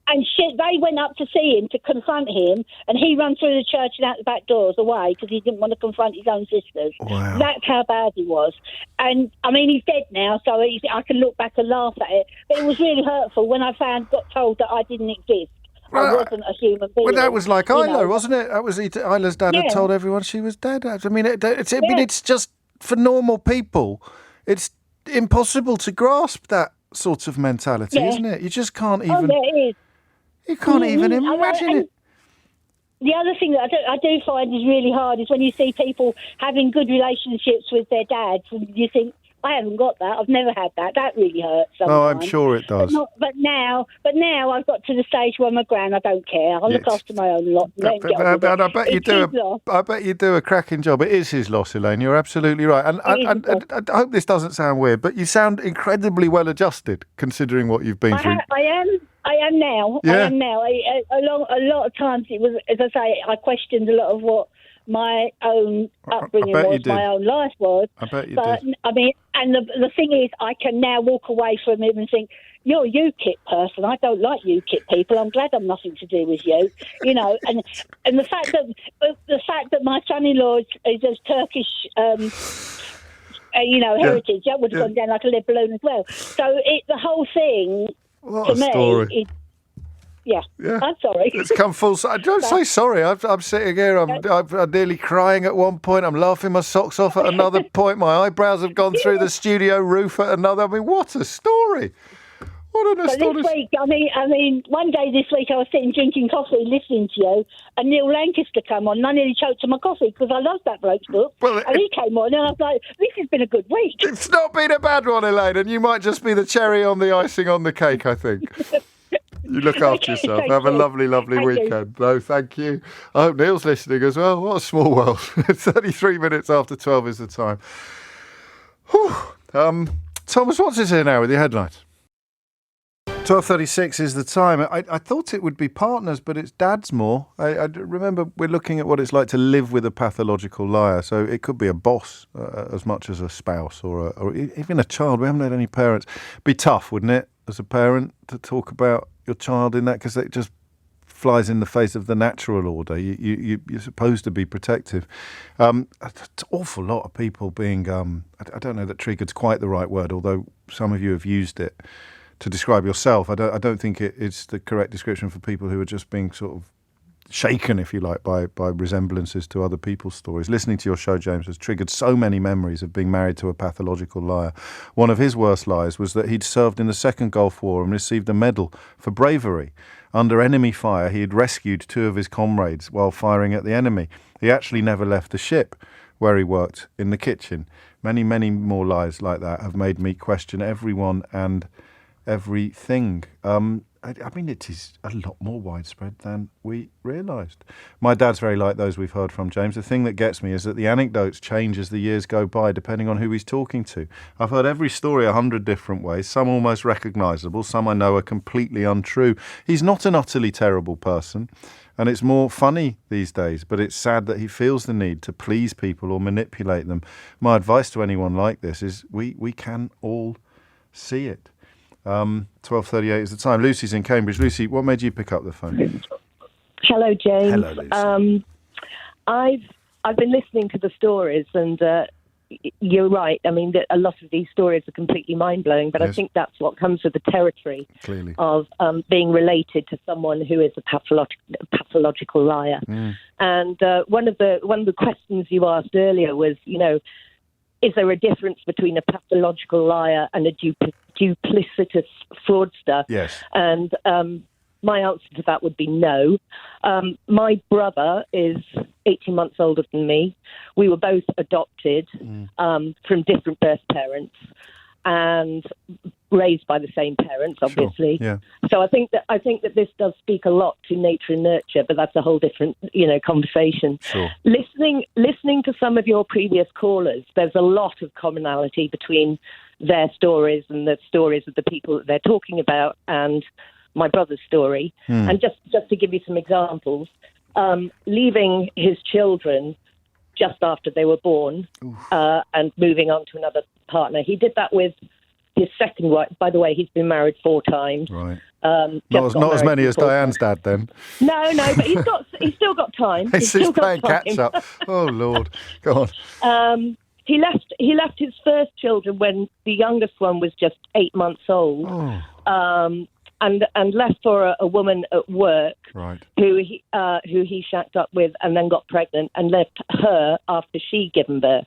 And they went up to see him, to confront him, and he ran through the church and out the back doors away because he didn't want to confront his own sisters. Wow. That's how bad he was. And, I mean, he's dead now, so I can look back and laugh at it. But it was really hurtful when I got told that I didn't exist. I wasn't a human being. Well, that was like Isla, wasn't it? That was Isla's dad had told everyone she was dead. I mean, it's just, for normal people, it's impossible to grasp that sort of mentality, isn't it? You just can't even... Oh, yeah, it is. You can't even imagine it. The other thing that I do find is really hard is when you see people having good relationships with their dads, and you think, I haven't got that. I've never had that. That really hurts sometimes. Oh, I'm sure it does. But now I've got to the stage where I'm a gran. I don't care. I'll look after my own lot. I bet you do. I bet you do a cracking job. It is his loss, Elaine. You're absolutely right. And I hope this doesn't sound weird, but you sound incredibly well adjusted considering what you've been through. I am now. Yeah. I am now. A lot of times it was, as I say, I questioned a lot of what my own upbringing was, my own life was. I bet you but, did. I mean, and the thing is, I can now walk away from him and think, you're a UKIP person. I don't like UKIP people. I'm glad I'm nothing to do with you. And the fact that my son-in-law is of Turkish heritage, that would have gone down like a lead balloon as well. So the whole thing, what to a me, story. Yeah, I'm sorry. It's come full circle. Don't say sorry. I'm sitting here. I'm nearly crying at one point. I'm laughing my socks off at another point. My eyebrows have gone through the studio roof at another. I mean, what a story! What an astonishing... This week, I mean, one day this week I was sitting drinking coffee, listening to you, and Neil Lancaster came on, and I nearly choked on my coffee because I love that bloke's book. And he came on, and I was like, this has been a good week. It's not been a bad one, Elaine, and you might just be the cherry on the icing on the cake, I think. You look after yourself. Have a lovely, lovely weekend. No, thank you. I hope Neil's listening as well. What a small world. 33 minutes after 12 is the time. Whew. Thomas Watts is here now with your headlines. 12:36 is the time. I thought it would be partners, but it's dads more. I remember we're looking at what it's like to live with a pathological liar. So it could be a boss as much as a spouse or even a child. We haven't had any parents. Be tough, wouldn't it, as a parent, to talk about your child in that, because it just flies in the face of the natural order. You're supposed to be protective. An awful lot of people being, I don't know that triggered's quite the right word, although some of you have used it to describe yourself. I don't think it's the correct description for people who are just being sort of shaken, if you like, by resemblances to other people's stories. Listening to your show, James, has triggered so many memories of being married to a pathological liar. One of his worst lies was that he'd served in the Second Gulf War and received a medal for bravery. Under enemy fire, he had rescued two of his comrades while firing at the enemy. He actually never left the ship where he worked in the kitchen. Many, many more lies like that have made me question everyone and everything. I mean, it is a lot more widespread than we realised. My dad's very like those we've heard from, James. The thing that gets me is that the anecdotes change as the years go by, depending on who he's talking to. I've heard every story 100 different ways, some almost recognisable, some I know are completely untrue. He's not an utterly terrible person, and it's more funny these days, but it's sad that he feels the need to please people or manipulate them. My advice to anyone like this is we can all see it. 12:38 is the time. Lucy's in Cambridge. Lucy, what made you pick up the phone? Hello, James. Hello, Lucy. I've been listening to the stories, and you're right. I mean, a lot of these stories are completely mind-blowing, but yes. I think that's what comes with the territory Clearly. of being related to someone who is a pathological liar. Mm. And one of the questions you asked earlier was, is there a difference between a pathological liar and a duplicitous fraudster? Yes. And my answer to that would be no. My brother is 18 months older than me. We were both adopted from different birth parents and raised by the same parents, obviously. Sure, yeah. So I think that this does speak a lot to nature and nurture, but that's a whole different, conversation. Sure. Listening to some of your previous callers, there's a lot of commonality between their stories and the stories of the people that they're talking about and my brother's story. And just to give you some examples, leaving his children just after they were born and moving on to another partner. He did that with his second wife. By the way, he's been married 4 times. Right. Not as many as Diane's dad, then. No, but he's still got time. He's playing catch up. Oh Lord, go on. He left his first children when the youngest one was just 8 months old. And left for a woman at work who he shacked up with and then got pregnant and left her after she given birth.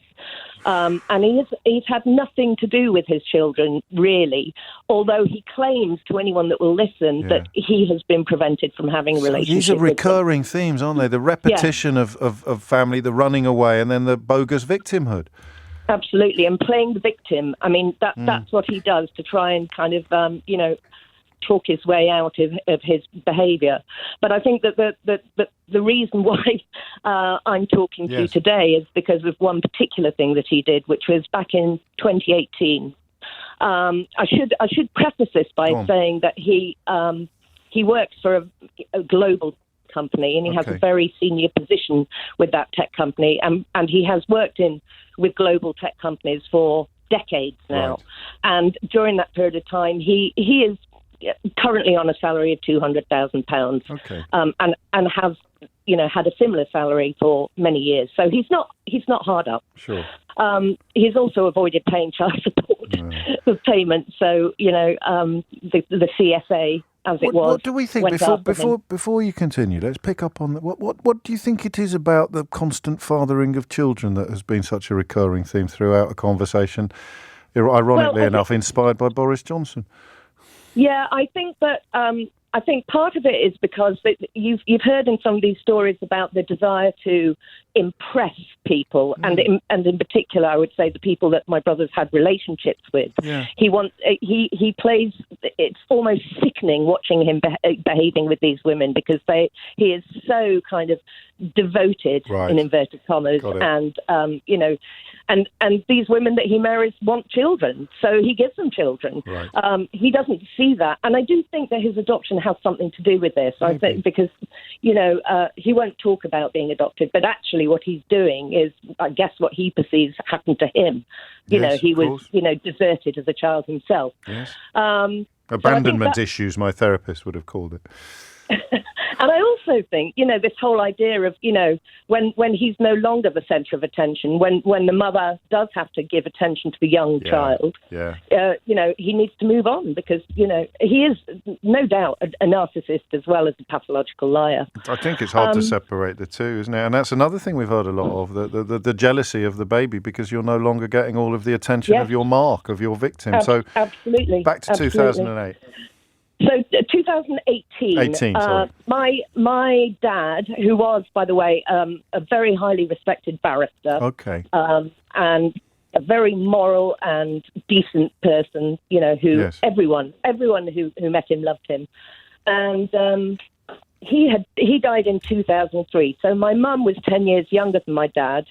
And he's had nothing to do with his children, really, although he claims to anyone that will listen that he has been prevented from having a relationship. These are recurring themes, aren't they? The repetition of family, the running away, and then the bogus victimhood. Absolutely, and playing the victim. I mean, that's what he does to try and kind of, talk his way out of his behaviour. But I think that the reason why I'm talking to you today is because of one particular thing that he did, which was back in 2018. I should preface this by saying that he works for a global company, and he has a very senior position with that tech company, and he has worked with global tech companies for decades now. And during that period of time, he is currently on a salary of £200,000, and has had a similar salary for many years. So he's not hard up. Sure. He's also avoided paying child support for payments. So the CSA, as it was. What do we think before you continue? Let's pick up on that. What do you think it is about the constant fathering of children that has been such a recurring theme throughout a conversation? Ironically enough, inspired by Boris Johnson. Yeah, I think that I think part of it is because you've heard in some of these stories about the desire to impress people, and in particular, I would say the people that my brother's had relationships with. Yeah. He plays. It's almost sickening watching him behaving with these women because he is so kind of devoted in inverted commas, and and these women that he marries want children, so he gives them children. Right. He doesn't see that, and I do think that his adoption has something to do with this. I think because he won't talk about being adopted, but actually what he's doing is, I guess, what he perceives happened to him. He was deserted as a child himself. Yes. Abandonment issues, my therapist would have called it. And I also think, this whole idea of, when he's no longer the centre of attention, when the mother does have to give attention to the young child, he needs to move on because, he is no doubt a narcissist as well as a pathological liar. I think it's hard to separate the two, isn't it? And that's another thing we've heard a lot of, the jealousy of the baby because you're no longer getting all of the attention of your mark, of your victim. So absolutely. Back to 2008. So 2018, my dad, who was, by the way, a very highly respected barrister, and a very moral and decent person, who everyone who met him loved him, and he died in 2003. So my mum was 10 years younger than my dad.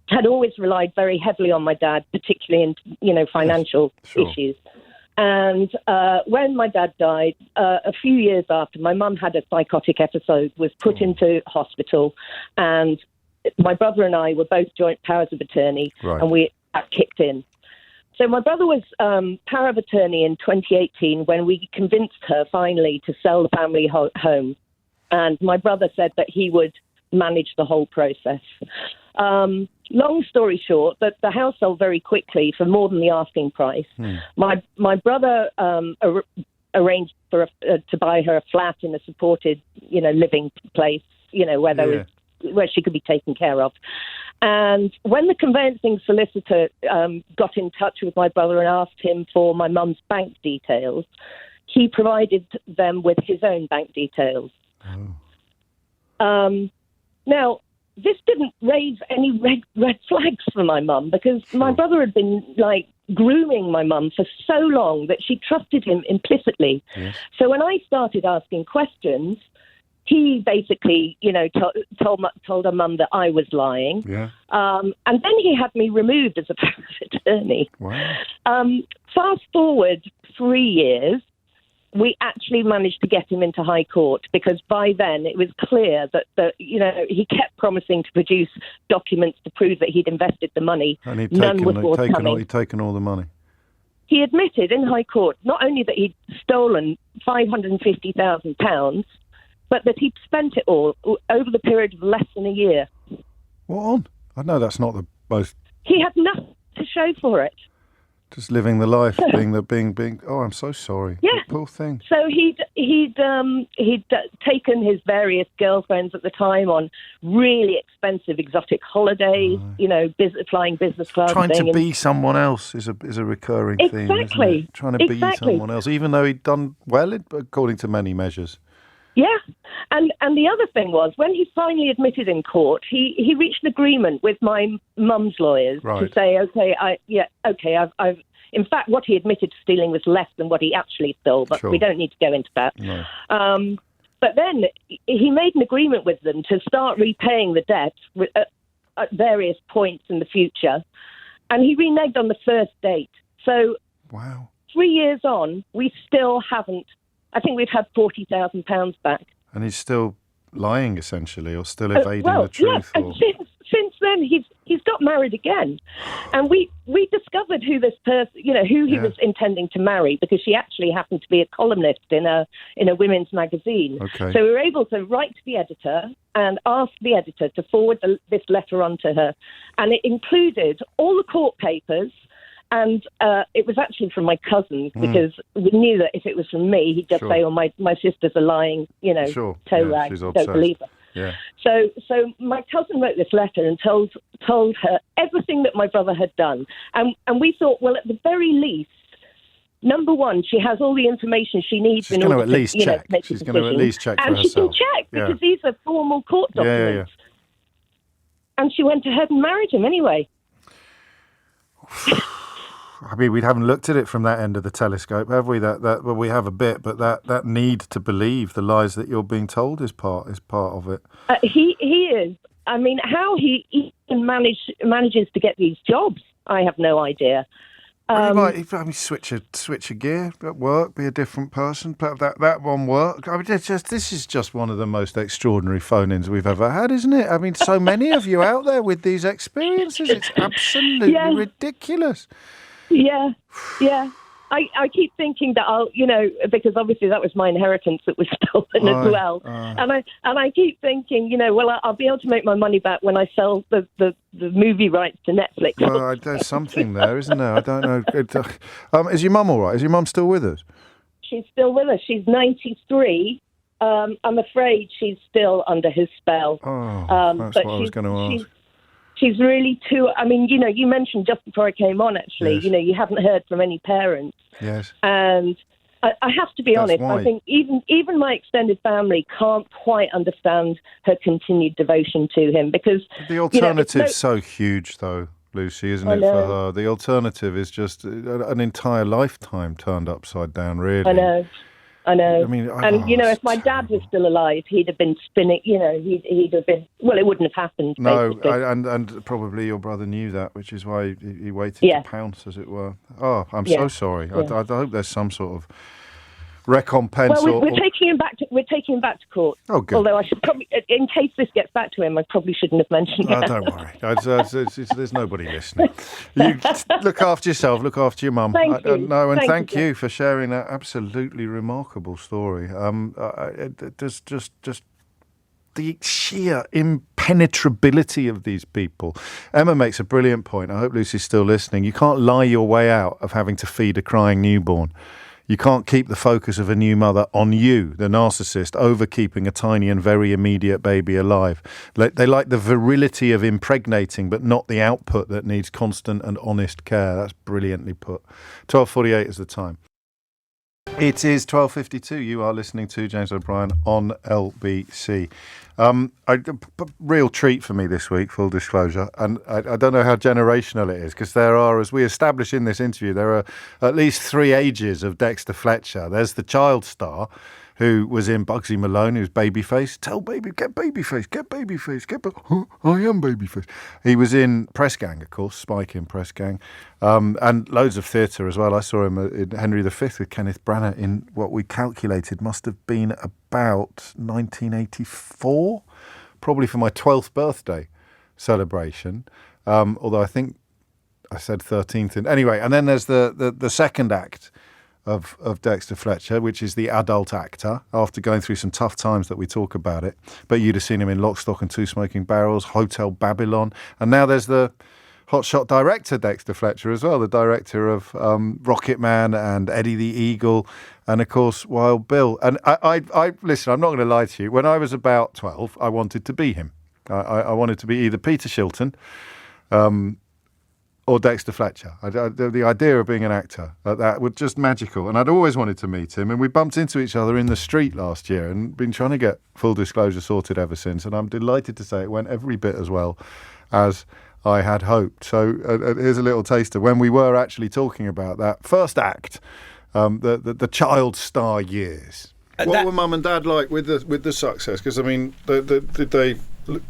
Had always relied very heavily on my dad, particularly in financial issues. And when my dad died, a few years after, my mum had a psychotic episode, was put into hospital, and my brother and I were both joint powers of attorney, and we kicked in. So my brother was power of attorney in 2018 when we convinced her finally to sell the family home. And my brother said that he would manage the whole process. Long story short, that the house sold very quickly for more than the asking price. My brother arranged to buy her a flat in a supported, living place, where she could be taken care of. And when the conveyancing solicitor got in touch with my brother and asked him for my mum's bank details, he provided them with his own bank details. Now, this didn't raise any red flags for my mum, because my brother had been grooming my mum for so long that she trusted him implicitly. Yes. So when I started asking questions, he basically, told her mum that I was lying. Yeah. And then he had me removed as a power of attorney. Wow. Fast forward 3 years, we actually managed to get him into High Court, because by then it was clear that he kept promising to produce documents to prove that he'd invested the money. And he'd taken all the money. He admitted in High Court not only that he'd stolen £550,000, but that he'd spent it all over the period of less than a year. What on? I know that's not the most... He had nothing to show for it. Just living the life, being. Oh, I'm so sorry. Yeah, the poor thing. So he'd taken his various girlfriends at the time on really expensive, exotic holidays. Flying business class. Trying to be someone else is a recurring theme. Exactly. Trying to be someone else, even though he'd done well according to many measures. Yeah, and the other thing was, when he finally admitted in court, he reached an agreement with my mum's lawyers to say, I've in fact, what he admitted to stealing was less than what he actually stole, but we don't need to go into that. No. But then he made an agreement with them to start repaying the debt at various points in the future, and he reneged on the first date. So, wow. 3 years on, we still haven't. I think we've had £40,000 back. And he's still lying, essentially, or still evading the truth. Yeah. And since then, he's got married again. And we discovered who this person, who he was intending to marry, because she actually happened to be a columnist in a women's magazine. Okay. So we were able to write to the editor and ask the editor to forward this letter on to her. And it included all the court papers. And it was actually from my cousins, because we knew that if it was from me, he'd just say, my sisters are lying, toe rag, don't believe her. Yeah. So my cousin wrote this letter and told her everything that my brother had done. And we thought, well, at the very least, number one, she has all the information she needs in order to, make a decision. She's going to at least check for herself. And she can check, because these are formal court documents. Yeah. And she went ahead and married him anyway. I mean, we haven't looked at it from that end of the telescope, have we? Well, we have a bit, but that need to believe the lies that you're being told is part of it. He is. I mean, how he even manages to get these jobs, I have no idea. Switch a gear at work, be a different person. That one work. I mean, this is just one of the most extraordinary phone-ins we've ever had, isn't it? I mean, so many of you out there with these experiences. It's absolutely ridiculous. Yeah. I keep thinking that I'll, because obviously that was my inheritance that was stolen as well. And I keep thinking, I'll be able to make my money back when I sell the movie rights to Netflix. Well, there's something there, isn't there? I don't know. Is your mum all right? Is your mum still with us? She's still with us. She's 93. I'm afraid she's still under his spell. That's what I was going to ask. She's really too... I mean, you mentioned just before I came on, actually, you haven't heard from any parents. Yes. And I have to be honest, I think even my extended family can't quite understand her continued devotion to him, because... The alternative's so huge, though, Lucy, isn't it, for her? The alternative is just an entire lifetime turned upside down, really. I know. I mean, if my dad was still alive, he'd have been spinning, he'd have been, well, it wouldn't have happened. No, and probably your brother knew that, which is why he waited to pounce, as it were. Oh, I'm so sorry. Yeah. I hope there's some sort of recompense. Well, we're taking him back to court. Oh, good. Although I should probably, in case this gets back to him, I probably shouldn't have mentioned it. Don't worry. There's nobody listening. You look after yourself. Look after your mum. Thank you. Thank you for sharing that absolutely remarkable story. Just the sheer impenetrability of these people. Emma makes a brilliant point. I hope Lucy's still listening. You can't lie your way out of having to feed a crying newborn. You can't keep the focus of a new mother on you, the narcissist, over keeping a tiny and very immediate baby alive. They like the virility of impregnating, but not the output that needs constant and honest care. That's brilliantly put. 12:48 is the time. It is 12:52. You are listening to James O'Brien on LBC. Real treat for me this week, full disclosure. And I don't know how generational it is, because there are, as we established in this interview, there are at least 3 ages of Dexter Fletcher. There's the child star who was in Bugsy Malone, who's Babyface. Tell baby, get Babyface, get Babyface, get I am Babyface. He was in Press Gang, of course, Spike in Press Gang, and loads of theatre as well. I saw him in Henry V with Kenneth Branagh in what we calculated must have been about 1984, probably for my 12th birthday celebration, although I think I said 13th. Anyway, and then there's the second act of Dexter Fletcher, which is the adult actor, after going through some tough times that we talk about it. But you'd have seen him in Lock, Stock and Two Smoking Barrels, Hotel Babylon. And now there's the hotshot director, Dexter Fletcher, as well, the director of Rocket Man and Eddie the Eagle and, of course, Wild Bill. And I listen, I'm not going to lie to you. When I was about 12, I wanted to be him. I wanted to be either Peter Shilton or Dexter Fletcher. The idea of being an actor like that was just magical. And I'd always wanted to meet him. And we bumped into each other in the street last year and been trying to get full disclosure sorted ever since. And I'm delighted to say it went every bit as well as I had hoped. So here's a little taster. When we were actually talking about that first act, the child star years. What were Mum and Dad like with the success? Because, I mean, did they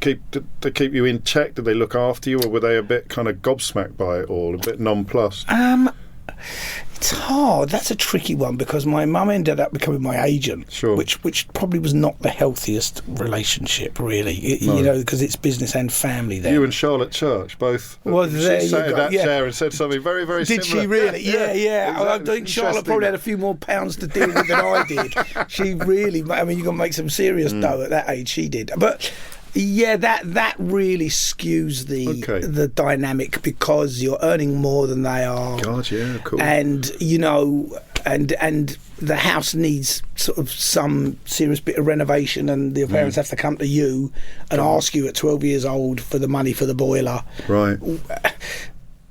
keep you in check? Did they look after you, or were they a bit kind of gobsmacked by it all, a bit nonplussed? It's hard. That's a tricky one, because my mum ended up becoming my agent, sure. which probably was not the healthiest relationship, really. No. You know, because it's business and family there. You and Charlotte Church both. Well, there she you sat in go. that Yeah. chair and said something very, very Did similar. she really? Yeah. Exactly. I think Charlotte probably had a few more pounds to deal with than I did. She really, I mean, you've got to make some serious dough at that age. She did. But yeah, that really skews the dynamic, because you're earning more than they are. God, yeah, cool. And, you know, and the house needs sort of some serious bit of renovation, and the parents have to come to you and ask you at 12 years old for the money for the boiler. Right.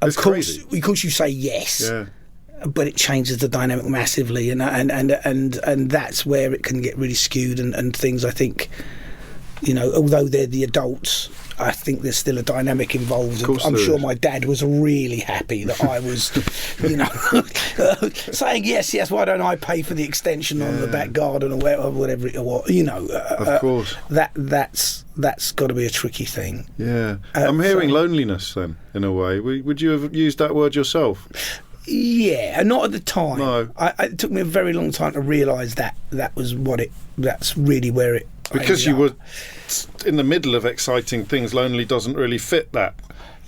Of course you say yes. Yeah. But it changes the dynamic massively, and that's where it can get really skewed, and things, I think, you know, although they're the adults, I think there's still a dynamic involved. I'm sure my dad was really happy that I was, you know, saying yes, why don't I pay for the extension on the back garden or whatever it was, you know. Of course. That's got to be a tricky thing. Yeah. I'm hearing loneliness then, in a way. Would you have used that word yourself? Yeah, not at the time. No. It took me a very long time to realise that's really where it... Because you were in the middle of exciting things, lonely doesn't really fit that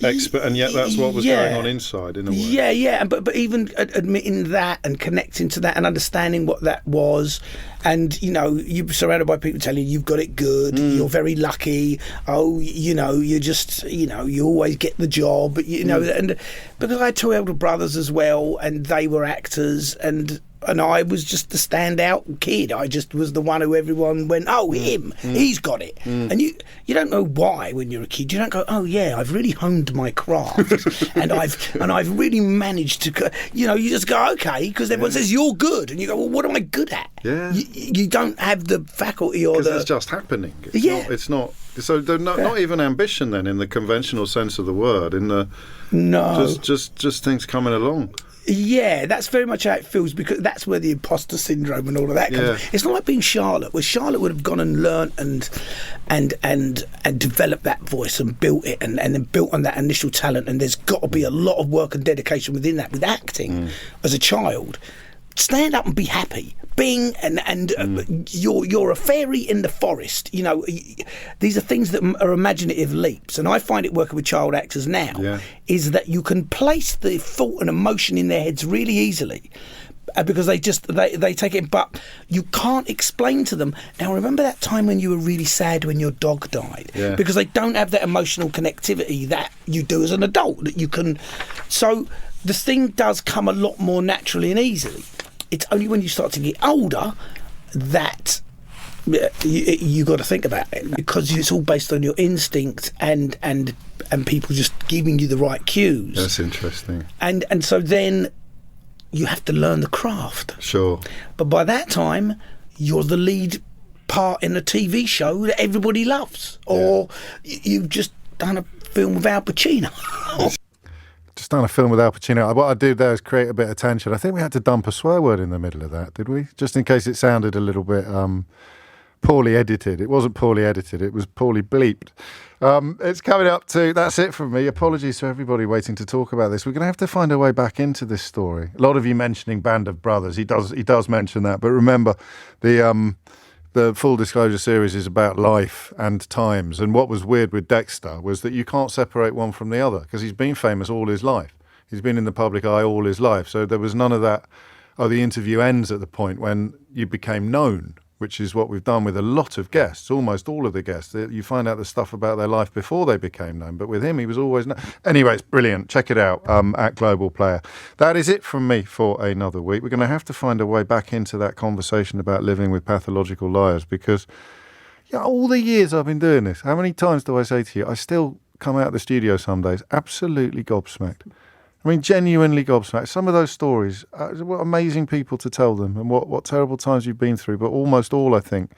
expert, and yet that's what was going on inside, in a way. Yeah, but even admitting that and connecting to that and understanding what that was, and, you know, you're surrounded by people telling you you've got it good, you're very lucky, you know, you just, you know, you always get the job, you know, and because I had 2 elder brothers as well, and they were actors, and I was just the standout kid. I just was the one who everyone went, him, he's got it. And you don't know why when you're a kid. You don't go, oh yeah, I've really honed my craft, and I've really managed to, you know. You just go, okay, because everyone says you're good, and you go, well, what am I good at? Yeah. You don't have the faculty or because it's just happening. It's not. So they're not even ambition then, in the conventional sense of the word. Just things coming along. Yeah, that's very much how it feels, because that's where the imposter syndrome and all of that comes. It's not like being Charlotte, where Charlotte would have gone and learnt and developed that voice and built it, and then built on that initial talent. And there's got to be a lot of work and dedication within that. With acting as a child, stand up and be happy. You're a fairy in the forest. You know, these are things that are imaginative leaps, and I find it working with child actors now is that you can place the thought and emotion in their heads really easily, because they take it, but you can't explain to them. Now, remember that time when you were really sad when your dog died? Yeah. Because they don't have that emotional connectivity that you do as an adult, that you can. So the thing does come a lot more naturally and easily. It's only when you start to get older that you got to think about it, because it's all based on your instinct and people just giving you the right cues. That's interesting. And so then you have to learn the craft. Sure. But by that time, you're the lead part in a TV show that everybody loves, or you've just done a film with Al Pacino. Just done a film with Al Pacino. What I did there is create a bit of tension. I think we had to dump a swear word in the middle of that, did we? Just in case it sounded a little bit poorly edited. It wasn't poorly edited, it was poorly bleeped. It's coming up to, that's it from me. Apologies to everybody waiting to talk about this. We're going to have to find a way back into this story. A lot of you mentioning Band of Brothers. He does mention that. But remember, the Full Disclosure series is about life and times. And what was weird with Dexter was that you can't separate one from the other, because he's been famous all his life. He's been in the public eye all his life. So there was none of that, the interview ends at the point when you became known, which is what we've done with a lot of guests, almost all of the guests. You find out the stuff about their life before they became known. But with him, he was always known. Anyway, it's brilliant. Check it out at Global Player. That is it from me for another week. We're going to have to find a way back into that conversation about living with pathological liars, because all the years I've been doing this, how many times do I say to you, I still come out of the studio some days absolutely gobsmacked. I mean, genuinely gobsmacked. Some of those stories, what amazing people to tell them, and what terrible times you've been through, but almost all, I think.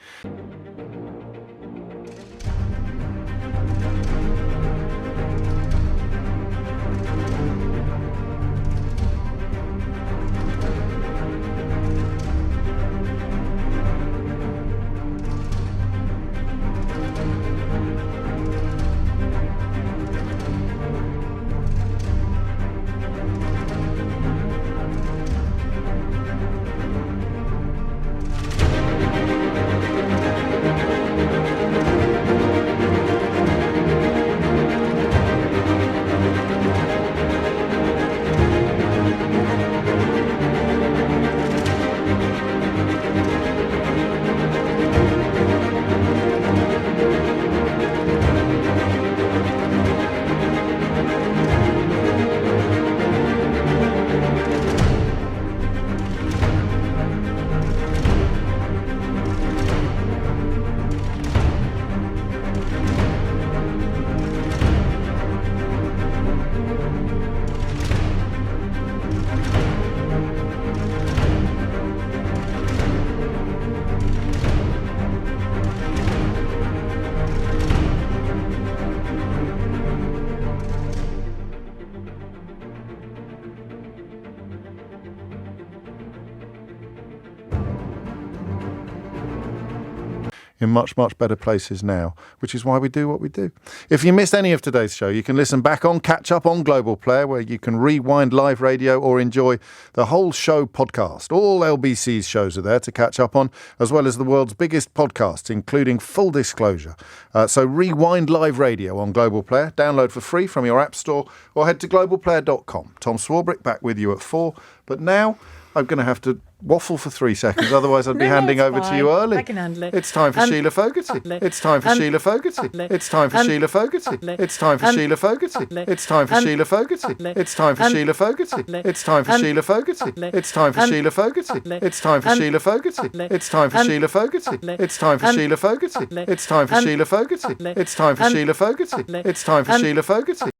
In much, much better places now, which is why we do what we do. If you missed any of today's show, you can listen back on Catch Up on Global Player, where you can rewind live radio or enjoy the whole show podcast. All LBC's shows are there to catch up on, as well as the world's biggest podcasts, including Full Disclosure. So rewind live radio on Global Player, download for free from your app store, or head to globalplayer.com. Tom Swarbrick back with you at 4. But now I'm going to have to waffle for 3 seconds, otherwise I'd be handing over to you early. I can handle it. It's time for Sheila Fogarty. It's time for Sheila Fogarty. It's time for Sheila Fogarty. It's time for Sheila Fogarty. It's time for Sheila Fogarty. It's time for Sheila Fogarty. It's time for Sheila Fogarty. It's time for Sheila Fogarty. It's time for Sheila Fogarty. It's time for Sheila Fogarty. It's time for Sheila Fogarty. It's time for Sheila Fogarty. It's time for Sheila Fogarty. It's time for Sheila Fogarty.